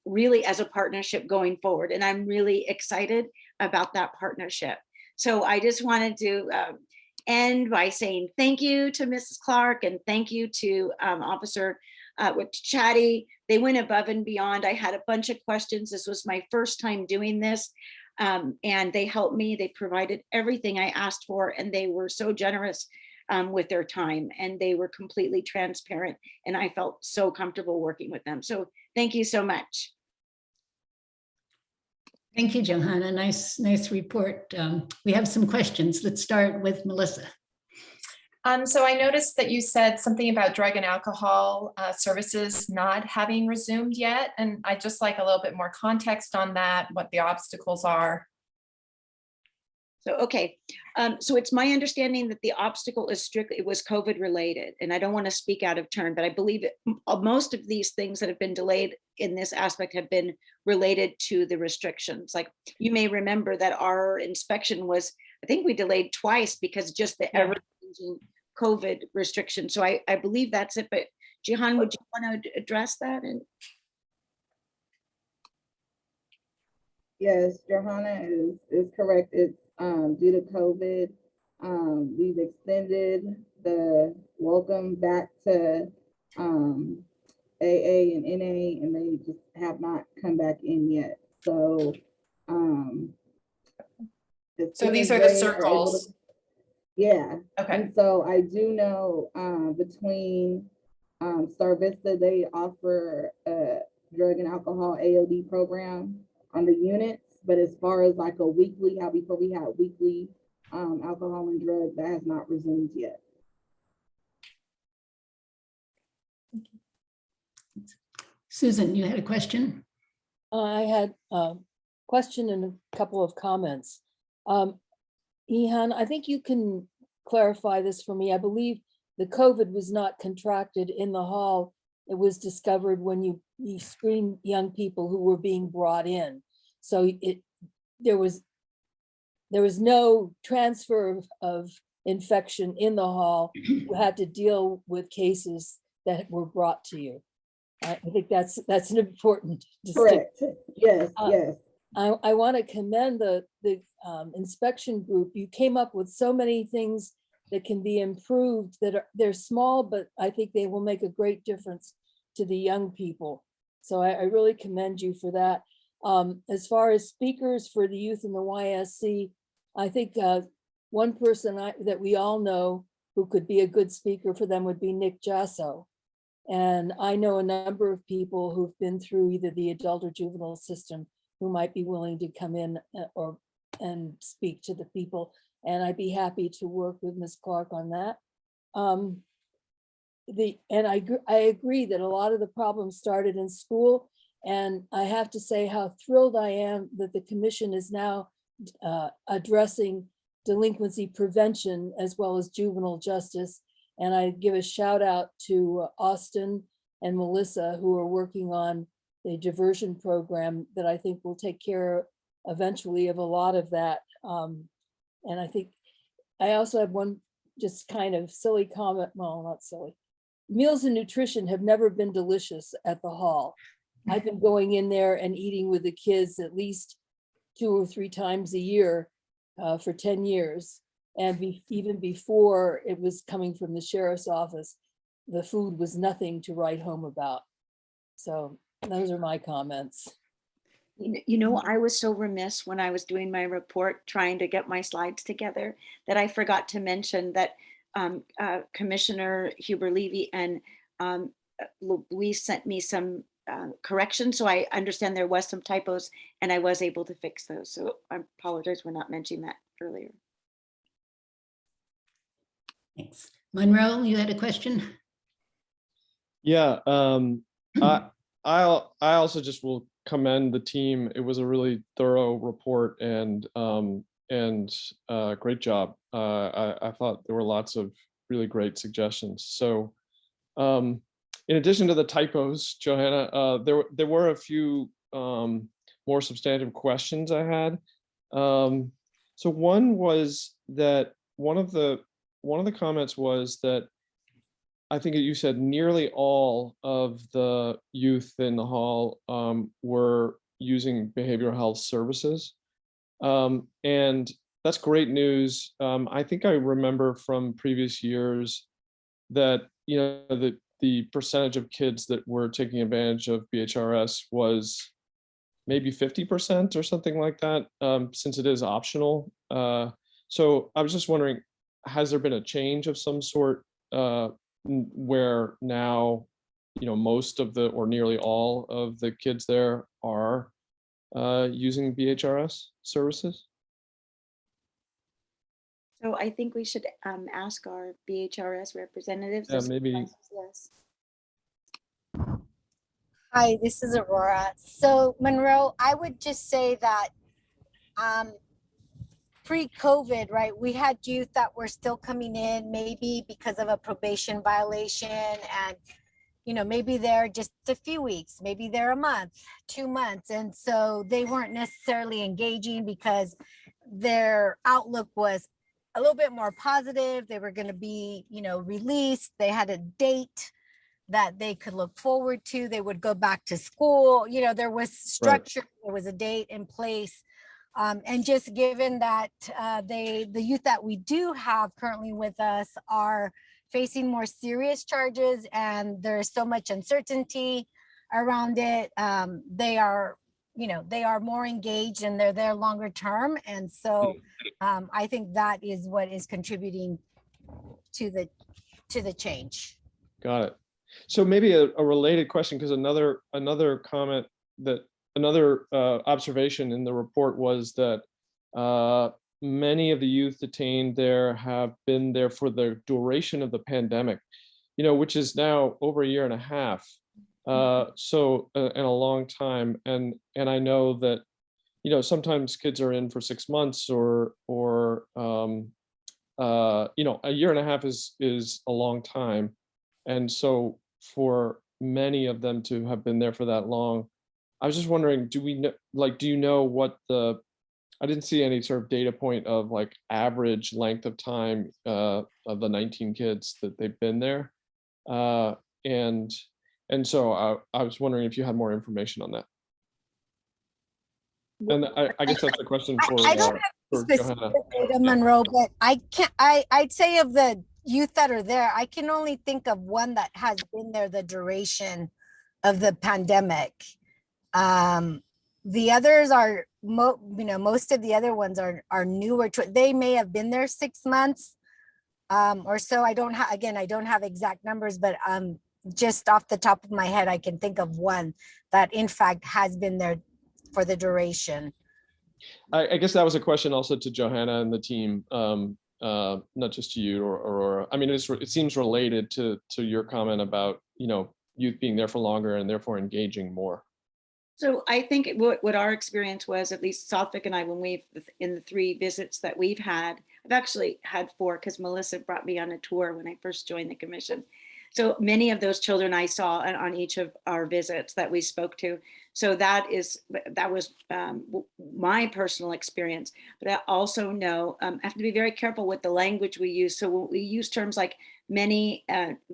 Speaker 10: really as a partnership going forward. And I'm really excited about that partnership. So I just wanted to end by saying thank you to Mrs. Clark and thank you to Officer Chatty. They went above and beyond. I had a bunch of questions. This was my first time doing this, and they helped me. They provided everything I asked for, and they were so generous with their time, and they were completely transparent, and I felt so comfortable working with them. So thank you so much.
Speaker 1: Thank you, Johanna. Nice report. We have some questions. Let's start with Melissa.
Speaker 5: So I noticed that you said something about drug and alcohol services not having resumed yet. And I'd just like a little bit more context on that, what the obstacles are.
Speaker 10: So, okay. So it's my understanding that the obstacle is strictly, it was COVID related, and I don't want to speak out of turn, but I believe most of these things that have been delayed in this aspect have been related to the restrictions. Like you may remember that our inspection was, I think we delayed twice because just the ever-changing COVID restrictions. So I believe that's it, but Jihan, would you want to address that? And
Speaker 16: yes, Johanna is correct. It's due to COVID. We've extended the welcome back to AA and NA, and they just have not come back in yet. So
Speaker 5: these are the circles.
Speaker 16: Yeah.
Speaker 5: Okay.
Speaker 16: And so I do know between Star Vista, they offer a drug and alcohol AOD program on the units, but as far as like a weekly, how before we had weekly alcohol and drug, that has not resumed yet.
Speaker 1: Susan, you had a question?
Speaker 3: I had a question and a couple of comments. Ihan, I think you can clarify this for me. I believe the COVID was not contracted in the hall. It was discovered when you screened young people who were being brought in. So there was no transfer of infection in the hall. You had to deal with cases that were brought to you. I think that's an important distinction.
Speaker 16: Correct. Yes, yes.
Speaker 3: I want to commend the inspection group. You came up with so many things that can be improved they're small, but I think they will make a great difference to the young people. So I really commend you for that. As far as speakers for the youth in the YSC, I think one person that we all know who could be a good speaker for them would be Nick Jasso. And I know a number of people who've been through either the adult or juvenile system who might be willing to come in and speak to the people. And I'd be happy to work with Ms. Clark on that. I agree that a lot of the problems started in school. And I have to say how thrilled I am that the commission is now addressing delinquency prevention as well as juvenile justice. And I give a shout out to Austin and Melissa, who are working on a diversion program that I think will take care eventually of a lot of that. And I think I also have one just kind of silly comment. Well, not silly. Meals and nutrition have never been delicious at the hall. I've been going in there and eating with the kids at least 2 or 3 times a year for 10 years. And even before it was coming from the sheriff's office, the food was nothing to write home about. So those are my comments.
Speaker 10: You know, I was so remiss when I was doing my report, trying to get my slides together, that I forgot to mention that Commissioner Huber Levy and Louise sent me some corrections. So I understand there was some typos and I was able to fix those. So I apologize for not mentioning that earlier.
Speaker 1: Thanks. Monroe, you had a question?
Speaker 6: Yeah, I also just will commend the team. It was a really thorough report and great job. I thought there were lots of really great suggestions. So in addition to the typos, Johanna, there were a few more substantive questions I had. So one was that one of the comments was that I think you said nearly all of the youth in the hall were using behavioral health services. And that's great news. I think I remember from previous years that, you know, the percentage of kids that were taking advantage of BHRS was maybe 50% or something like that, since it is optional. So I was just wondering, has there been a change of some sort where now, you know, most of the, or nearly all of the kids there are using BHRS services?
Speaker 10: So I think we should ask our BHRS representatives.
Speaker 6: Yeah, maybe.
Speaker 10: Yes.
Speaker 15: Hi, this is Aurora. So Monroe, I would just say that pre-COVID, right, we had youth that were still coming in, maybe because of a probation violation, and you know, maybe they're just a few weeks, maybe they're a month, 2 months, and so they weren't necessarily engaging because their outlook was a little bit more positive. They were going to be, you know, released. They had a date that they could look forward to. They would go back to school. You know, there was structure, right. There was a date in place. And just given that the youth that we do have currently with us are facing more serious charges and there's so much uncertainty around it, they are, you know, they are more engaged and they're there longer term. And so I think that is what is contributing to the change.
Speaker 6: Got it. So maybe a related question, because another comment that another observation in the report was that many of the youth detained there have been there for the duration of the pandemic, you know, which is now over 1.5 years. So in a long time. And I know that, you know, sometimes kids are in for 6 months or you know, 1.5 years is a long time. And so for many of them to have been there for that long, I was just wondering, do we know, like, do you know what I didn't see any sort of data point of like average length of time of the 19 kids that they've been there. And so I was wondering if you had more information on that. And I guess that's a question for
Speaker 15: I don't have specific data, Monroe, but I'd say of the youth that are there, I can only think of one that has been there the duration of the pandemic. The others are, you know, most of the other ones are newer. They may have been there 6 months, or so. I don't have, again, I don't have exact numbers, but just off the top of my head, I can think of one that in fact has been there for the duration.
Speaker 6: I guess that was a question also to Johanna and the team, not just to you or I mean, it seems related to your comment about, youth being there for longer and therefore engaging more.
Speaker 10: So I think what our experience was, at least Southwick and I, when in the 3 visits that we've had, I've actually had 4 because Melissa brought me on a tour when I first joined the commission. So many of those children I saw on each of our visits that we spoke to. So that was my personal experience. But I also know I have to be very careful with the language we use. So when we use terms like many,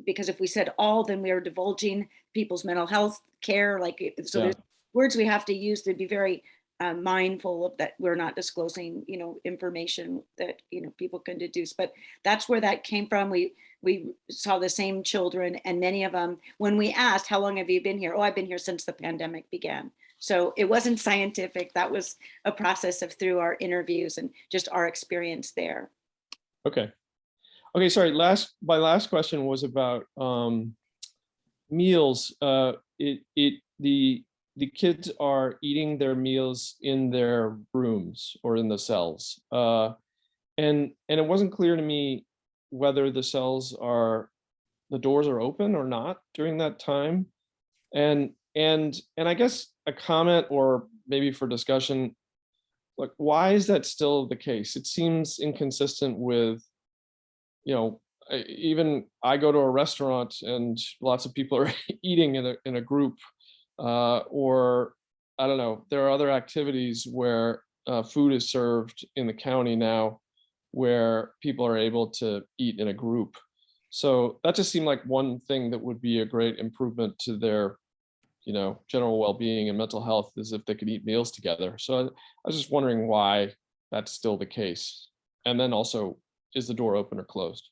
Speaker 10: because if we said all, then we are divulging people's mental health care. There's words we have to use to be very mindful of that we're not disclosing, information that, people can deduce. But that's where that came from. We saw the same children, and many of them, when we asked, how long have you been here? Oh, I've been here since the pandemic began. So it wasn't scientific. That was a process of through our interviews and just our experience there.
Speaker 6: Okay. Sorry. My last question was about meals. The kids are eating their meals in their rooms or in the cells, and it wasn't clear to me whether the cells the doors are open or not during that time, and I guess a comment or maybe for discussion, like, why is that still the case? It seems inconsistent with, even I go to a restaurant and lots of people are eating in a group, or I don't know, there are other activities where food is served in the county now where people are able to eat in a group. So that just seemed like one thing that would be a great improvement to their, general well-being and mental health, is if they could eat meals together. So I was just wondering why that's still the case. And then also, is the door open or closed?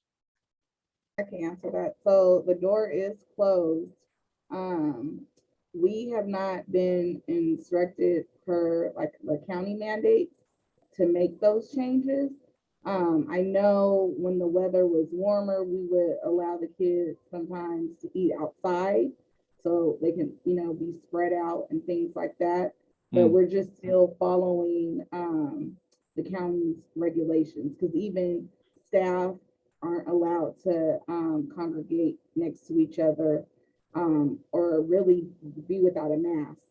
Speaker 16: I can answer that. So the door is closed. We have not been instructed per the county mandates to make those changes. I know when the weather was warmer, we would allow the kids sometimes to eat outside so they can, be spread out and things like that. But we're just still following the county's regulations, because even staff aren't allowed to congregate next to each other or really be without a mask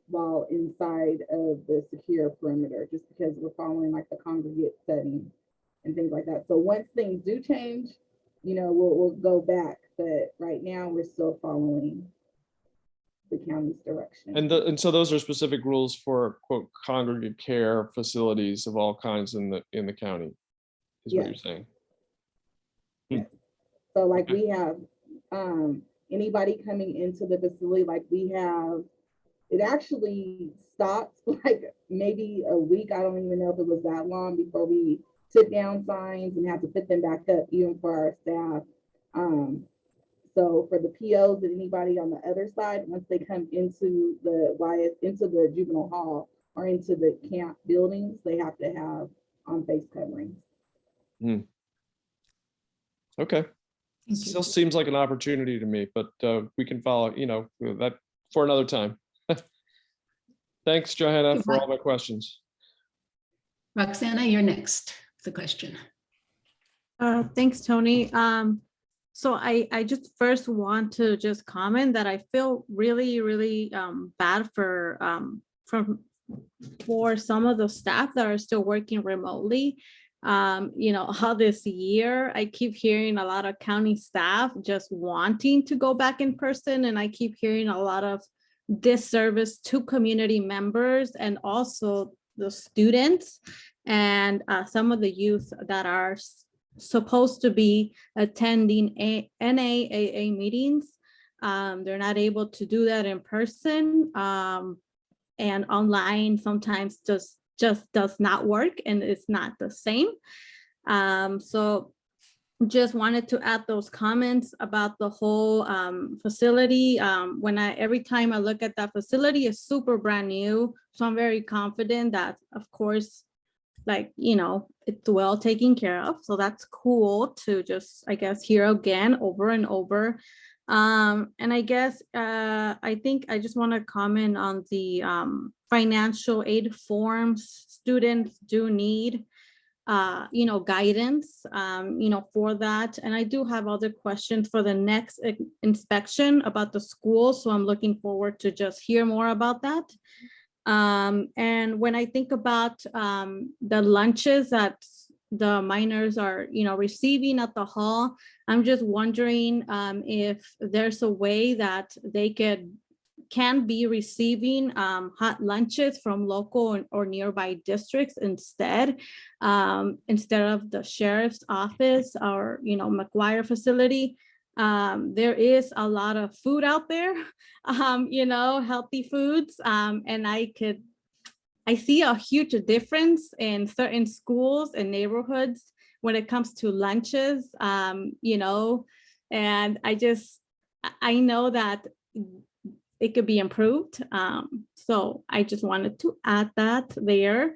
Speaker 16: while inside of the secure perimeter, just because we're following the congregate setting and things like that. So once things do change, we'll go back. But right now we're still following the county's direction.
Speaker 6: And so those are specific rules for, quote, congregate care facilities of all kinds in the county, is what you're saying.
Speaker 16: Yes. So we have anybody coming into the facility, it actually stopped maybe a week. I don't even know if it was that long before we took down signs and had to put them back up, even for our staff. So for the POs and anybody on the other side, once they come into the juvenile hall or into the camp buildings, they have to have face coverings.
Speaker 6: Okay. Still seems like an opportunity to me, but we can follow, that for another time. Thanks, Johanna, for all my questions.
Speaker 1: Roxana, you're next. The question.
Speaker 19: Thanks, Tony. So I just first want to just comment that I feel really, really bad for some of the staff that are still working remotely. How this year I keep hearing a lot of county staff just wanting to go back in person, and I keep hearing a lot of disservice to community members and also the students and some of the youth that are supposed to be attending NAAA meetings. They're not able to do that in person, and online sometimes just does not work, and it's not the same. So just wanted to add those comments about the whole facility. Every time I look at that facility, it's super brand new. So I'm very confident that, of course, like, it's well taken care of. So that's cool to just, I guess, hear again over and over. And I guess, I think I just want to comment on the financial aid forms students do need, guidance, for that. And I do have other questions for the next inspection about the school. So I'm looking forward to just hear more about that. And when I think about the lunches that the minors are, receiving at the hall, I'm just wondering if there's a way that they can be receiving hot lunches from local or nearby districts instead of the sheriff's office or, McGuire facility. There is a lot of food out there, healthy foods. And I see a huge difference in certain schools and neighborhoods when it comes to lunches, and I know that it could be improved. So I just wanted to add that there.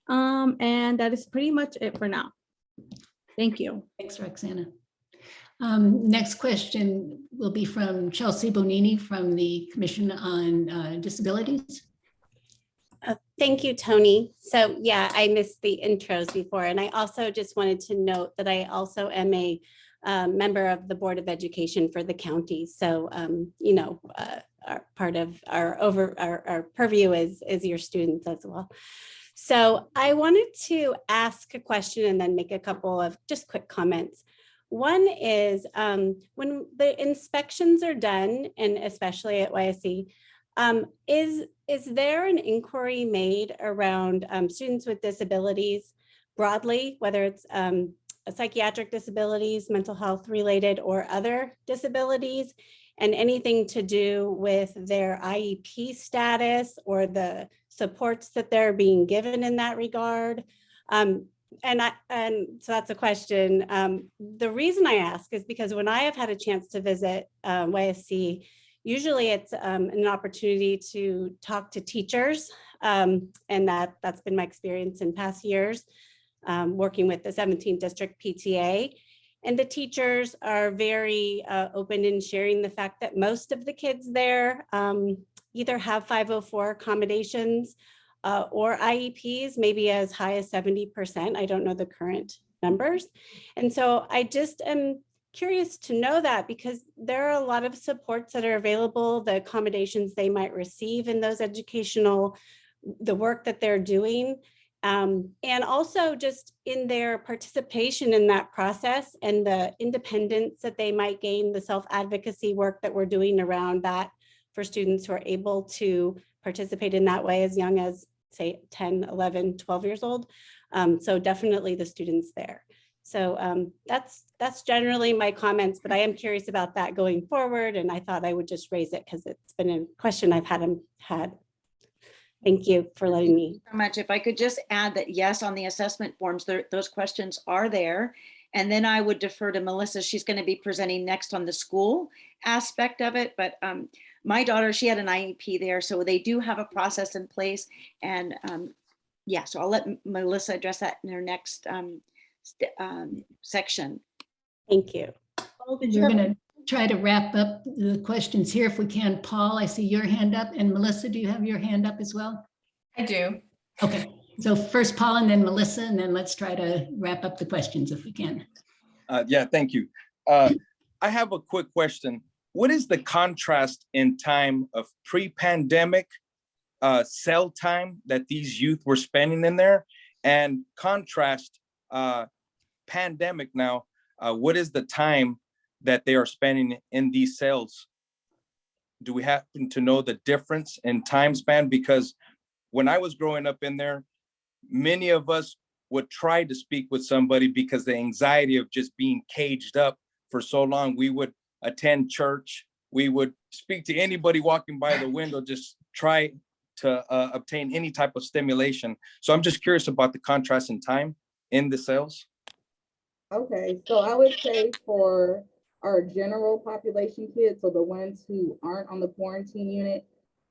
Speaker 19: And that is pretty much it for now. Thank you.
Speaker 1: Thanks, Roxana. Next question will be from Chelsea Bonini from the Commission on Disabilities.
Speaker 20: Thank you, Tony. So yeah, I missed the intros before. And I also just wanted to note that I also am a member of the Board of Education for the county. So, our part of our purview is your students as well. So I wanted to ask a question and then make a couple of just quick comments. One is when the inspections are done, and especially at YSC, is there an inquiry made around students with disabilities broadly, whether it's psychiatric disabilities, mental health related, or other disabilities, and anything to do with their IEP status or the supports that they're being given in that regard? And so that's a question. The reason I ask is because when I have had a chance to visit YSC, usually it's an opportunity to talk to teachers, and that's been my experience in past years, working with the 17th District PTA. And the teachers are very open in sharing the fact that most of the kids there either have 504 accommodations or IEPs, maybe as high as 70%. I don't know the current numbers. And so I just am curious to know that, because there are a lot of supports that are available, the accommodations they might receive in those the work that they're doing. And also just in their participation in that process and the independence that they might gain, the self-advocacy work that we're doing around that for students who are able to participate in that way as young as, say, 10, 11, 12 years old. So definitely the students there. So that's generally my comments, but I am curious about that going forward. And I thought I would just raise it because it's been a question I've had. Thank you for letting me.
Speaker 10: So much. If I could just add that, yes, on the assessment forms, those questions are there. And then I would defer to Melissa. She's going to be presenting next on the school aspect of it. But my daughter, she had an IEP there. So they do have a process in place. And yeah, so I'll let Melissa address that in her next section.
Speaker 20: Thank you.
Speaker 1: We're going to try to wrap up the questions here if we can. Paul, I see your hand up, and Melissa, do you have your hand up as well?
Speaker 5: I do.
Speaker 1: Okay, so first Paul and then Melissa, and then let's try to wrap up the questions if we can.
Speaker 14: Yeah, thank you. I have a quick question. What is the contrast in time of pre-pandemic cell time that these youth were spending in there, and contrast pandemic now? What is the time that they are spending in these cells? Do we happen to know the difference in time span? Because when I was growing up in there, many of us would try to speak with somebody because the anxiety of just being caged up for so long. We would attend church. We would speak to anybody walking by the window, just try to obtain any type of stimulation. So I'm just curious about the contrast in time in the cells.
Speaker 16: Okay, so I would say for our general population kids, so the ones who aren't on the quarantine unit,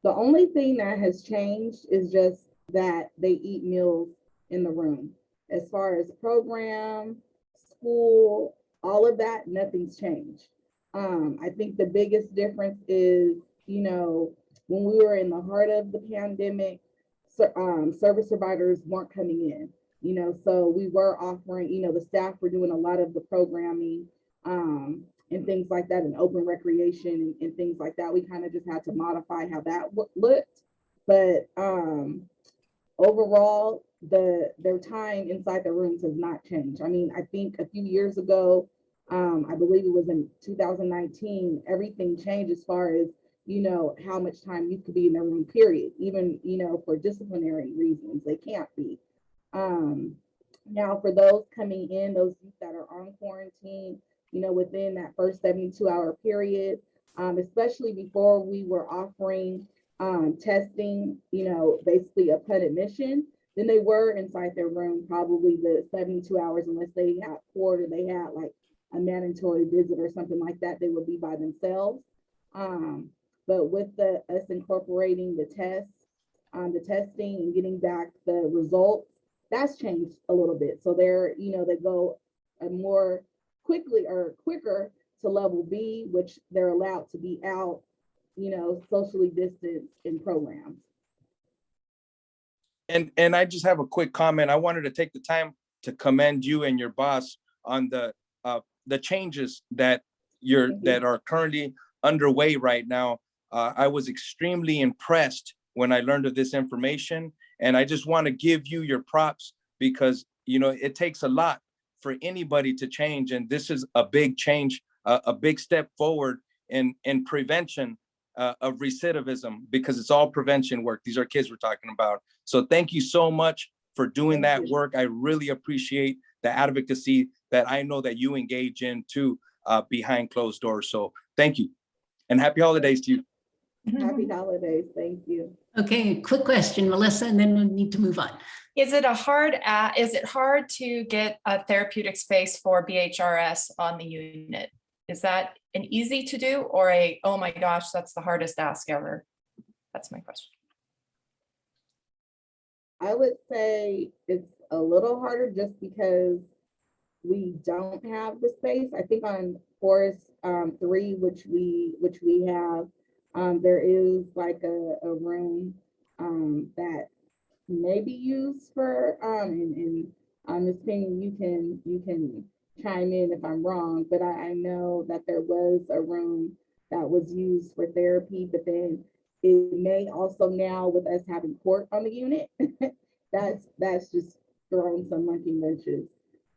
Speaker 16: the only thing that has changed is just that they eat meals in the room. as far as program, school, all of that, nothing's changed. I think the biggest difference is, you know, when we were in the heart of the pandemic, service providers weren't coming in, you know, so we were offering, you know, the staff were doing a lot of the programming and things like that, and open recreation and things like that. We kind of just had to modify how that looked. But overall, their time inside the rooms has not changed. I mean, I think a few years ago, I believe it was in 2019, everything changed as far as, you know, how much time you could be in the room, period. Even, you know, for disciplinary reasons, they can't be. Now for those coming in, those youth that are on quarantine, you know, within that first 72-hour period, especially before we were offering testing, you know, basically upon admission, then they were inside their room probably the 72 hours, unless they had court or they had like a mandatory visit or something like that, they would be by themselves. But with us incorporating the tests, the testing and getting back the results, that's changed a little bit. So they're, you know, they go more quickly or quicker to level B, which they're allowed to be out, you know, socially distanced in programs.
Speaker 14: And I just have a quick comment. I wanted to take the time to commend you and your boss on the changes that are currently underway right now. I was extremely impressed when I learned of this information, and I just want to give you your props because, you know, it takes a lot for anybody to change, and this is a big change, a big step forward in prevention of recidivism, because it's all prevention work. These are kids we're talking about. So thank you so much for doing that work. I really appreciate the advocacy that I know that you engage in too, behind closed doors. So thank you, and happy holidays to you.
Speaker 16: Happy holidays. Thank you.
Speaker 1: Okay, quick question, Melissa, and then we need to move on.
Speaker 5: Is it hard to get a therapeutic space for BHRS on the unit? Is that an easy to do or a, oh my gosh, that's the hardest ask ever? That's my question.
Speaker 16: I would say it's a little harder just because we don't have the space. I think on Forest 3, which we have, there is like a room that may be used for and Ms. Penny, you can chime in if I'm wrong, but I know that there was a room that was used for therapy, but then it may also now, with us having court on the unit, that's just throwing some monkey wrenches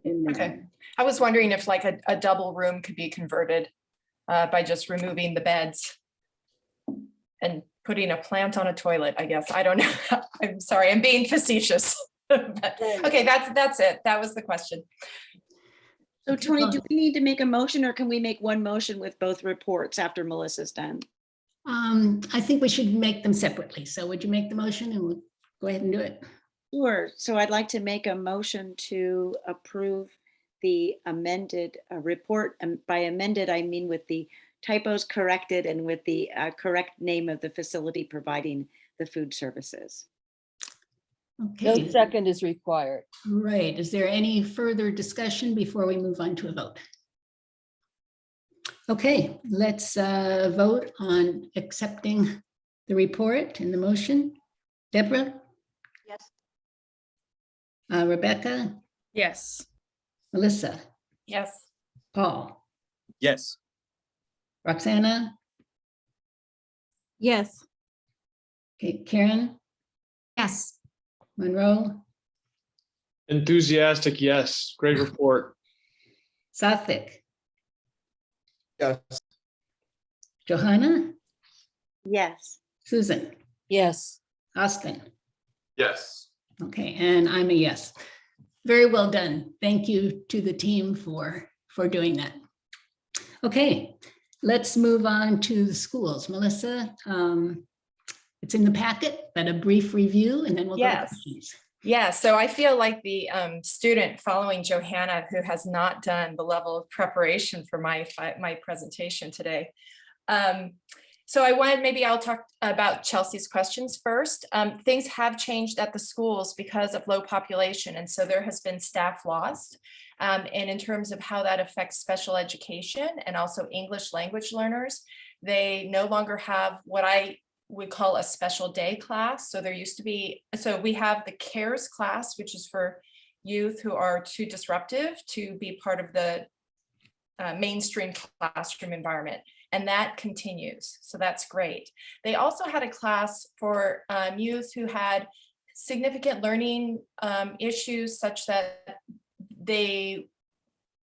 Speaker 16: in there.
Speaker 5: Okay, I was wondering if like a double room could be converted by just removing the beds and putting a plant on a toilet, I guess. I don't know. I'm sorry, I'm being facetious. Okay, that's it. That was the question.
Speaker 10: So Tony, do we need to make a motion, or can we make one motion with both reports after Melissa's done?
Speaker 1: I think we should make them separately. So would you make the motion and we'll go ahead and do it?
Speaker 10: Sure. So I'd like to make a motion to approve the amended report. And by amended, I mean with the typos corrected and with the correct name of the facility providing the food services.
Speaker 1: Okay.
Speaker 3: No second is required.
Speaker 1: Right. Is there any further discussion before we move on to a vote? Okay, let's vote on accepting the report and the motion. Deborah?
Speaker 7: Yes.
Speaker 1: Rebecca?
Speaker 5: Yes.
Speaker 1: Melissa?
Speaker 5: Yes.
Speaker 1: Paul?
Speaker 14: Yes.
Speaker 1: Roxana?
Speaker 19: Yes.
Speaker 1: Okay, Karen?
Speaker 4: Yes.
Speaker 1: Monroe?
Speaker 6: Enthusiastic, yes. Great report.
Speaker 1: Sathvik?
Speaker 8: Yes.
Speaker 1: Johanna?
Speaker 10: Yes.
Speaker 1: Susan?
Speaker 3: Yes.
Speaker 1: Austin?
Speaker 9: Yes.
Speaker 1: Okay, and I'm a yes. Very well done. Thank you to the team for doing that. Okay, let's move on to the schools. Melissa, it's in the packet, but a brief review and then we'll go to questions.
Speaker 5: Yeah, so I feel like the student following Johanna who has not done the level of preparation for my presentation today. So maybe I'll talk about Chelsea's questions first. Things have changed at the schools because of low population. And so there has been staff lost. And in terms of how that affects special education and also English language learners, they no longer have what I would call a special day class. So there used to be, so we have the CARES class, which is for youth who are too disruptive to be part of the mainstream classroom environment. And that continues. So that's great. They also had a class for youth who had significant learning issues such that they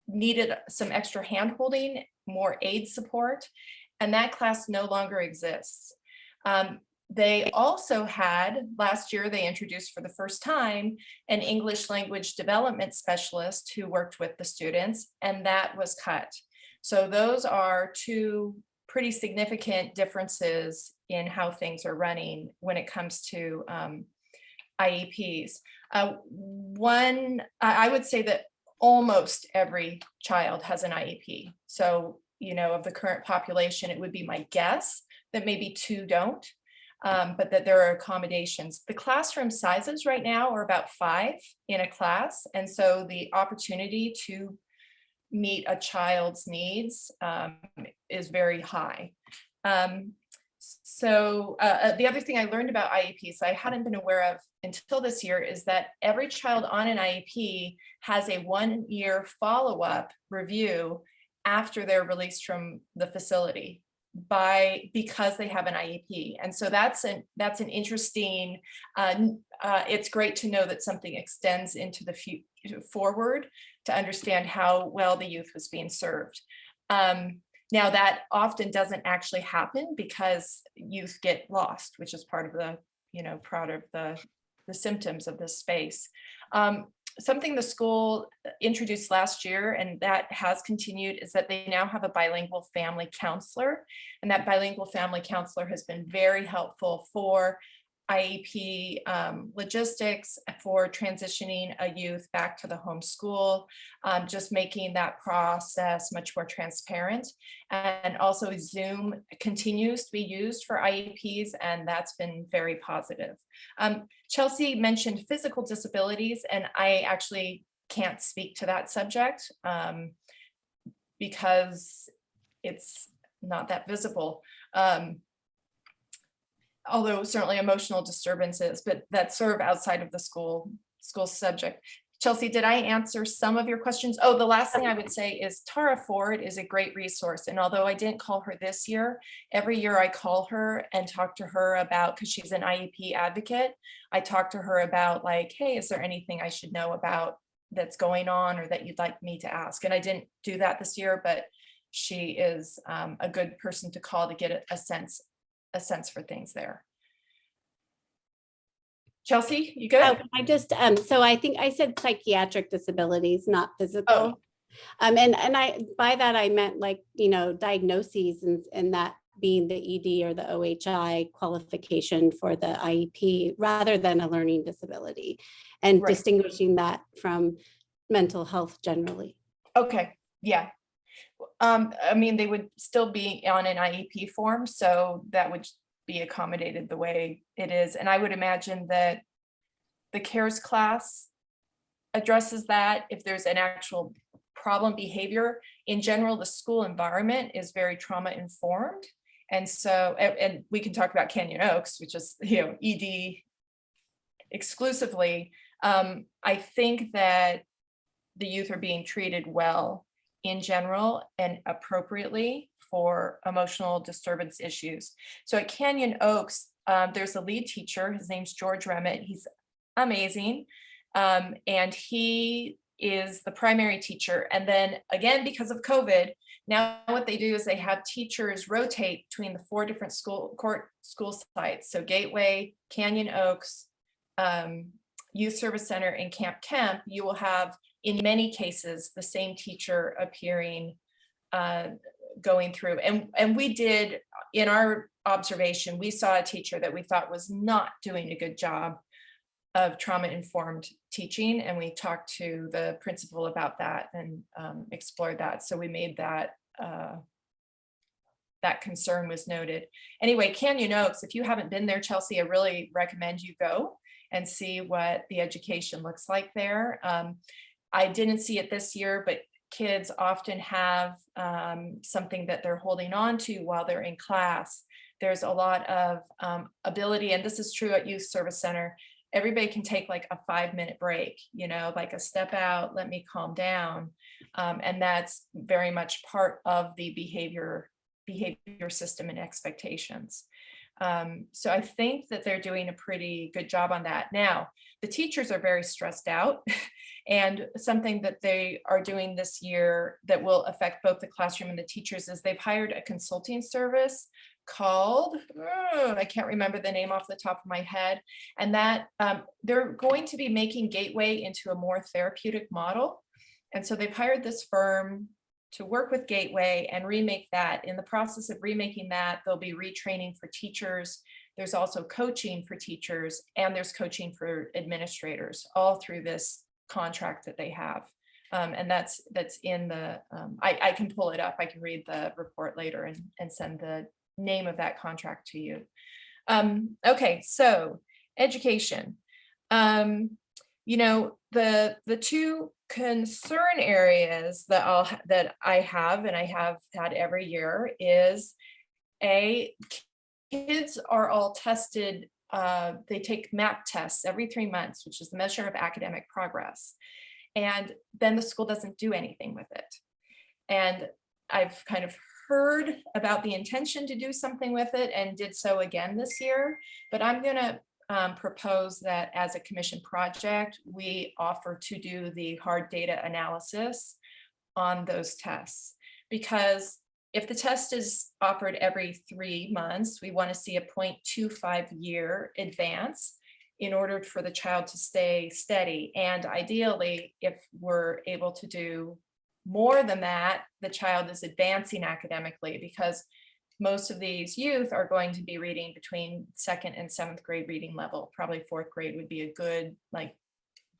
Speaker 5: needed some extra hand-holding, more aid support, and that class no longer exists. They also had, last year, they introduced for the first time an English language development specialist who worked with the students, and that was cut. So those are two pretty significant differences in how things are running when it comes to IEPs. I would say that almost every child has an IEP. So, of the current population, it would be my guess that maybe 2 don't, but that there are accommodations. The classroom sizes right now are about 5 in a class. And so the opportunity to meet a child's needs is very high. So the other thing I learned about IEPs I hadn't been aware of until this year is that every child on an IEP has a 1-year follow-up review after they're released from the facility because they have an IEP. And so that's an interesting, it's great to know that something extends into the forward to understand how well the youth was being served. Now that often doesn't actually happen because youth get lost, which is part of the symptoms of this space. Something the school introduced last year, and that has continued, is that they now have a bilingual family counselor. And that bilingual family counselor has been very helpful for IEP logistics, for transitioning a youth back to the home school, just making that process much more transparent. And also Zoom continues to be used for IEPs, and that's been very positive. Chelsea mentioned physical disabilities, and I actually can't speak to that subject because it's not that visible. Although certainly emotional disturbances, but that's sort of outside of the school subject. Chelsea, did I answer some of your questions? Oh, the last thing I would say is Tara Ford is a great resource. And although I didn't call her this year, every year I call her and talk to her about, because she's an IEP advocate, I talk to her about like, hey, is there anything I should know about that's going on or that you'd like me to ask? And I didn't do that this year, but she is a good person to call to get a sense for things there. Chelsea, you good?
Speaker 20: Oh, I just, so I think I said psychiatric disabilities, not physical. And I, by that I meant like, diagnoses and that being the ED or the OHI qualification for the IEP rather than a learning disability, and distinguishing that from mental health generally.
Speaker 5: Okay, yeah. I mean, they would still be on an IEP form, so that would be accommodated the way it is. And I would imagine that the CARES class addresses that. If there's an actual problem behavior, in general, the school environment is very trauma informed. And so, and we can talk about Canyon Oaks, which is, ED exclusively. I think that the youth are being treated well in general and appropriately for emotional disturbance issues. So at Canyon Oaks, there's a lead teacher. His name's George Remmett. He's amazing. And he is the primary teacher. And then again, because of COVID, now what they do is they have teachers rotate between the 4 different school sites. So Gateway, Canyon Oaks, Youth Service Center, and Camp Kemp. You will have, in many cases, the same teacher appearing, going through. And we did, in our observation, we saw a teacher that we thought was not doing a good job of trauma-informed teaching. And we talked to the principal about that and explored that. So we made that that concern was noted. Anyway, Canyon Oaks, if you haven't been there, Chelsea, I really recommend you go and see what the education looks like there. I didn't see it this year, but kids often have something that they're holding on to while they're in class. There's a lot of ability, and this is true at Youth Service Center. Everybody can take like a 5-minute break, you know, like a step out, let me calm down. And that's very much part of the behavior system and expectations. So I think that they're doing a pretty good job on that. Now, the teachers are very stressed out, and something that they are doing this year that will affect both the classroom and the teachers is they've hired a consulting service called, I can't remember the name off the top of my head, and that they're going to be making Gateway into a more therapeutic model. And so they've hired this firm to work with Gateway and remake that. In the process of remaking that, there'll be retraining for teachers. There's also coaching for teachers, and there's coaching for administrators, all through this contract that they have. And that's in the, I can pull it up. I can read the report later and send the name of that contract to you. Okay, so education. You know, the two concern areas that I have had every year is kids are all tested. They take MAP tests every 3 months, which is the measure of academic progress. And then the school doesn't do anything with it. And I've kind of heard about the intention to do something with it and did so again this year, but I'm gonna propose that as a commission project, we offer to do the hard data analysis on those tests. Because if the test is offered every 3 months, we want to see a 0.25-year advance in order for the child to stay steady. And ideally, if we're able to do more than that, the child is advancing academically, because most of these youth are going to be reading between 2nd and 7th grade reading level. Probably 4th grade would be a good like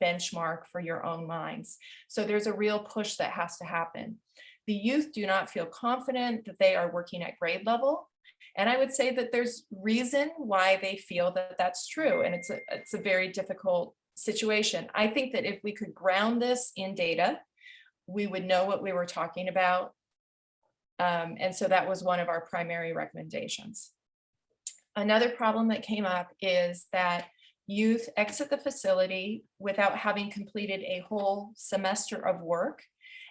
Speaker 5: benchmark for your own minds. So there's a real push that has to happen. The youth do not feel confident that they are working at grade level. And I would say that there's reason why they feel that that's true. And it's a very difficult situation. I think that if we could ground this in data, we would know what we were talking about. And so that was one of our primary recommendations. Another problem that came up is that youth exit the facility without having completed a whole semester of work.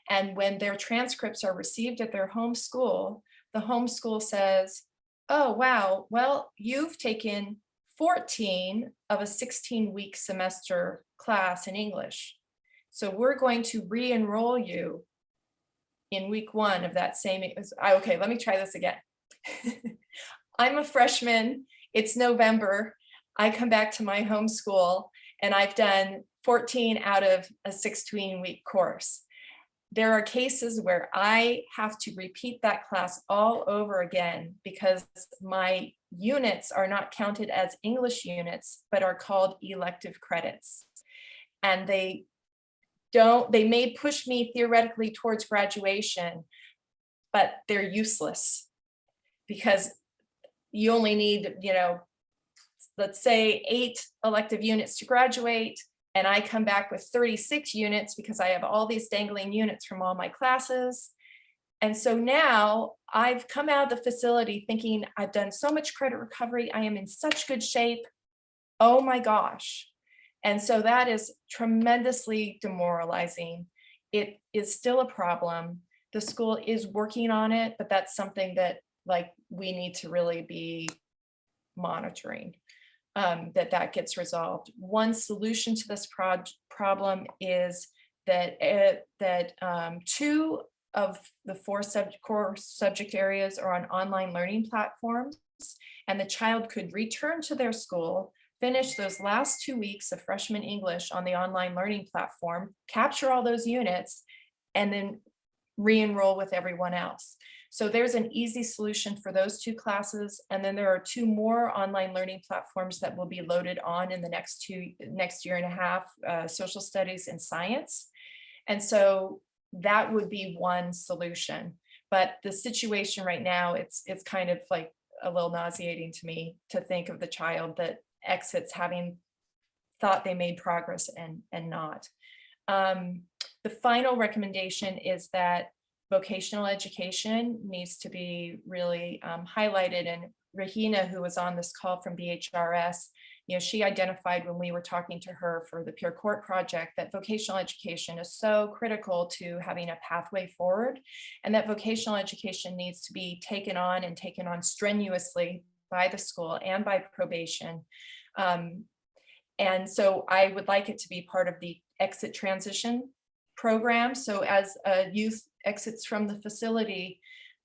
Speaker 5: And when their transcripts are received at their home school, the home school says, oh, wow, well, you've taken 14 of a 16-week semester class in English. So we're going to re-enroll you in week 1 of that same, okay, let me try this again. I'm a freshman, it's November, I come back to my home school and I've done 14 out of a 16-week course. There are cases where I have to repeat that class all over again because my units are not counted as English units, but are called elective credits. And they may push me theoretically towards graduation, but they're useless because you only need, let's say 8 elective units to graduate, and I come back with 36 units because I have all these dangling units from all my classes. And so now I've come out of the facility thinking I've done so much credit recovery, I am in such good shape. Oh my gosh. And so that is tremendously demoralizing. It is still a problem. The school is working on it, but that's something that we need to really be monitoring, that gets resolved. One solution to this problem is that 2 of the 4 core subject areas are on online learning platforms, and the child could return to their school, finish those last 2 weeks of freshman English on the online learning platform, capture all those units, and then re-enroll with everyone else. So there's an easy solution for those 2 classes. And then there are 2 more online learning platforms that will be loaded on in the next year and a half, social studies and science. And so that would be one solution. But the situation right now, it's kind of like a little nauseating to me to think of the child that exits having thought they made progress and not. The final recommendation is that vocational education needs to be really highlighted. And Regina, who was on this call from BHRS, she identified when we were talking to her for the Peer Court project that vocational education is so critical to having a pathway forward, and that vocational education needs to be taken on strenuously by the school and by probation. And so I would like it to be part of the exit transition program. So as a youth exits from the facility,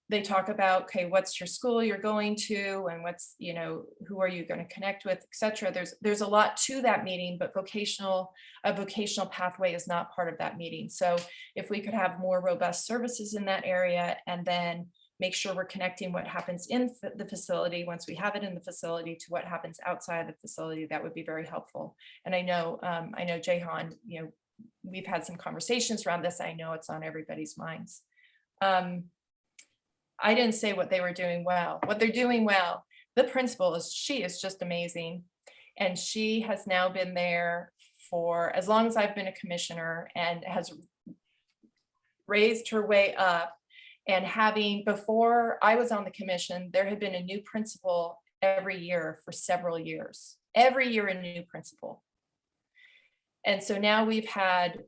Speaker 5: they talk about, okay, what's your school you're going to, and what's, who are you going to connect with, etc. There's a lot to that meeting, but a vocational pathway is not part of that meeting. So if we could have more robust services in that area, and then make sure we're connecting what happens in the facility once we have it in the facility to what happens outside the facility, that would be very helpful. And I know Jehan, we've had some conversations around this. I know it's on everybody's minds. I didn't say what they were doing well. What they're doing well, the principal she is just amazing. And she has now been there for as long as I've been a commissioner, and has raised her way up. And before I was on the commission, there had been a new principal every year for several years. Every year a new principal. And so now we had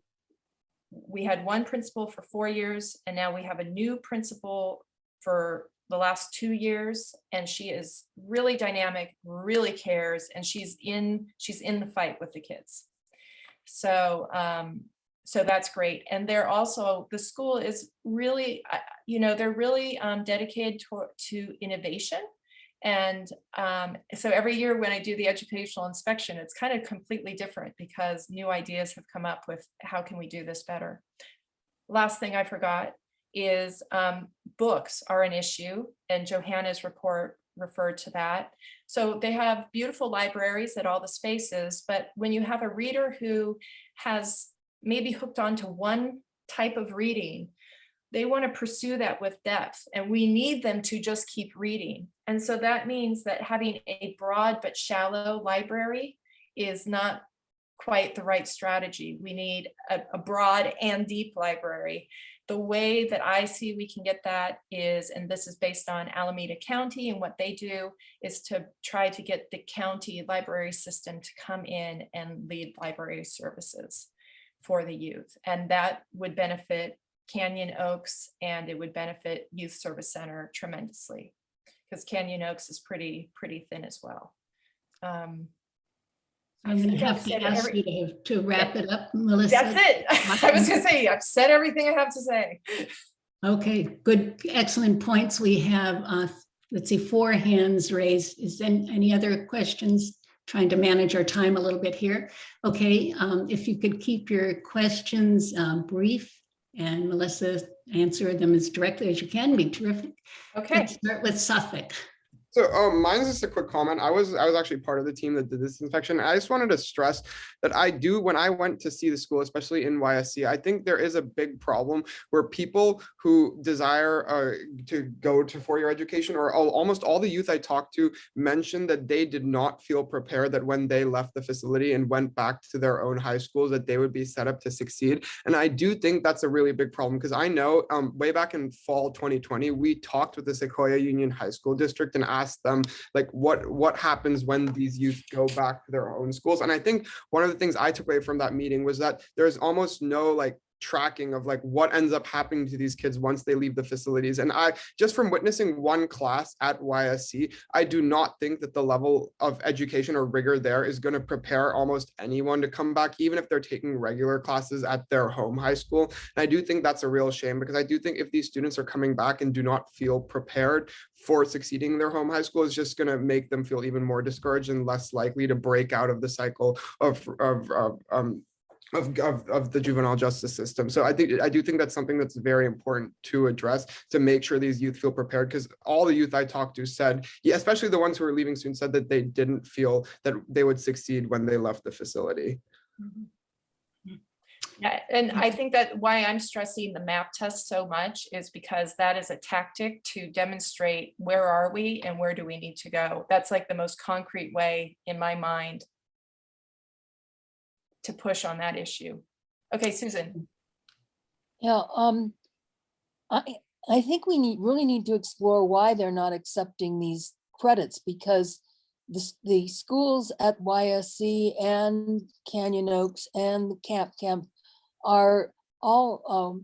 Speaker 5: one principal for 4 years, and now we have a new principal for the last 2 years, and she is really dynamic, really cares, and she's in the fight with the kids. So so that's great. And the school is really, they're really dedicated to innovation. And so every year when I do the educational inspection, it's kind of completely different, because new ideas have come up with how can we do this better. Last thing I forgot is books are an issue, and Johanna's report referred to that. So they have beautiful libraries at all the spaces, but when you have a reader who has maybe hooked onto one type of reading, they want to pursue that with depth, and we need them to just keep reading. And so that means that having a broad but shallow library is not quite the right strategy. We need a broad and deep library. The way that I see we can get that is, and this is based on Alameda County, and what they do is to try to get the county library system to come in and lead library services for the youth. And that would benefit Canyon Oaks, and it would benefit Youth Service Center tremendously, because Canyon Oaks is pretty thin as well.
Speaker 1: I'm going to have to ask you to wrap it up, Melissa.
Speaker 5: That's it. I was going to say, I've said everything I have to say.
Speaker 1: Okay, good, excellent points. We have, let's see, 4 hands raised. Is there any other questions? Trying to manage our time a little bit here. Okay, if you could keep your questions brief, and Melissa, answer them as directly as you can, be terrific.
Speaker 5: Okay.
Speaker 1: Let's start with Suffolk.
Speaker 8: So mine's just a quick comment. I was actually part of the team that did this inspection. I just wanted to stress that when I went to see the school, especially in YSC, I think there is a big problem where people who desire to go to 4-year education, or almost all the youth I talked to, mentioned that they did not feel prepared that when they left the facility and went back to their own high schools, that they would be set up to succeed. And I do think that's a really big problem, because I know way back in fall 2020, we talked with the Sequoia Union High School District and asked them like what happens when these youth go back to their own schools. And I think one of the things I took away from that meeting was that there's almost no tracking of what ends up happening to these kids once they leave the facilities. And I just from witnessing one class at YSC, I do not think that the level of education or rigor there is going to prepare almost anyone to come back, even if they're taking regular classes at their home high school. And I do think that's a real shame, because I do think if these students are coming back and do not feel prepared for succeeding in their home high school, it's just going to make them feel even more discouraged and less likely to break out of the cycle of the juvenile justice system. So I do think that's something that's very important to address, to make sure these youth feel prepared, because all the youth I talked to said, yeah, especially the ones who are leaving soon, said that they didn't feel that they would succeed when they left the facility.
Speaker 5: Yeah, and I think that why I'm stressing the MAP test so much is because that is a tactic to demonstrate where are we and where do we need to go. That's like the most concrete way in my mind to push on that issue. Okay, Susan.
Speaker 3: Yeah, I think we really need to explore why they're not accepting these credits, because the schools at YSC and Canyon Oaks and the Camp are all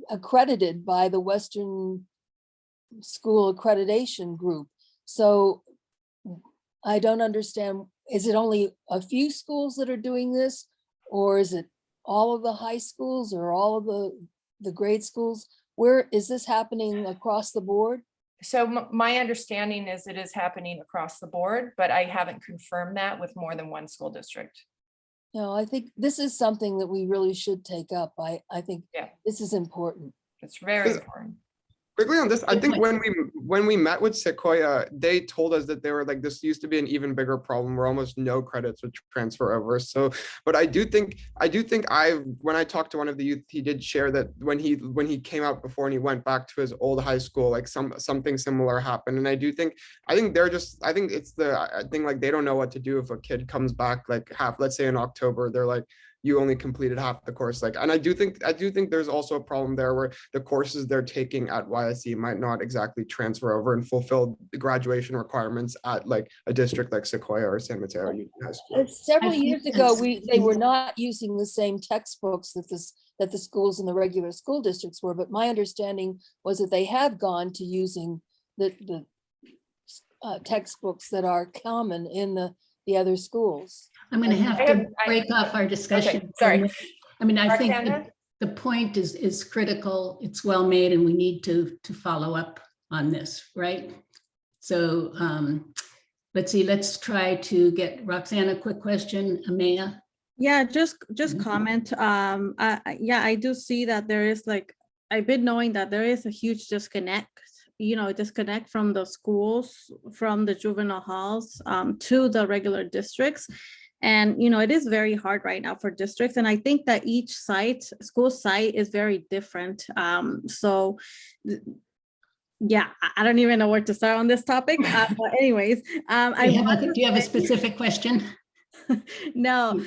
Speaker 3: accredited by the Western School Accreditation Group. So I don't understand, is it only a few schools that are doing this? Or is it all of the high schools or all of the grade schools? Where is this happening across the board?
Speaker 5: So my understanding is it is happening across the board, but I haven't confirmed that with more than one school district.
Speaker 3: No, I think this is something that we really should take up. I think this is important.
Speaker 5: It's very important.
Speaker 8: Quickly on this, I think when we met with Sequoia, they told us that they were like, this used to be an even bigger problem where almost no credits would transfer over. So, but I do think when I talked to one of the youth, he did share that when he came out before and he went back to his old high school, like something similar happened. And I think it's the thing, like they don't know what to do if a kid comes back like let's say in October, they're like, you only completed half the course. Like, and I do think there's also a problem there where the courses they're taking at YSC might not exactly transfer over and fulfill the graduation requirements at like a district like Sequoia or San Mateo High School.
Speaker 3: Several years ago, they were not using the same textbooks that the schools in the regular school districts were, but my understanding was that they have gone to using the textbooks that are common in the other schools.
Speaker 1: I'm going to have to break off our discussion.
Speaker 5: Okay, sorry.
Speaker 1: I mean, I think
Speaker 5: Roxana?
Speaker 1: the point is critical. It's well made, and we need to follow up on this, right? So let's see. Let's try to get Roxana a quick question. Amaya.
Speaker 19: Yeah, just comment. Yeah, I do see that there is like, I've been knowing that there is a huge disconnect from the schools, from the juvenile halls to the regular districts. And, it is very hard right now for districts. And I think that each school site is very different. So yeah, I don't even know where to start on this topic. But anyways,
Speaker 1: do you have a specific question?
Speaker 19: No.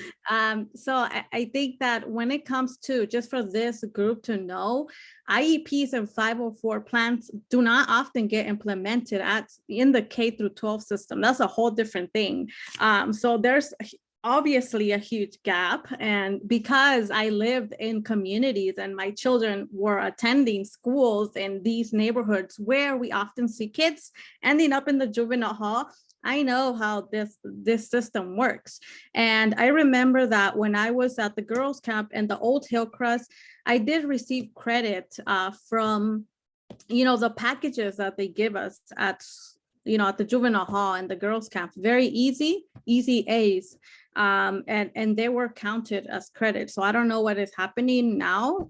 Speaker 19: So I think that when it comes to, just for this group to know, IEPs and 504 plans do not often get implemented in the K through 12 system. That's a whole different thing. So there's obviously a huge gap. And because I lived in communities and my children were attending schools in these neighborhoods where we often see kids ending up in the juvenile hall, I know how this system works. And I remember that when I was at the girls' camp in the old Hillcrest, I did receive credit from, the packages that they give us at the juvenile hall and the girls' camp. Very easy A's. And they were counted as credit. So I don't know what is happening now.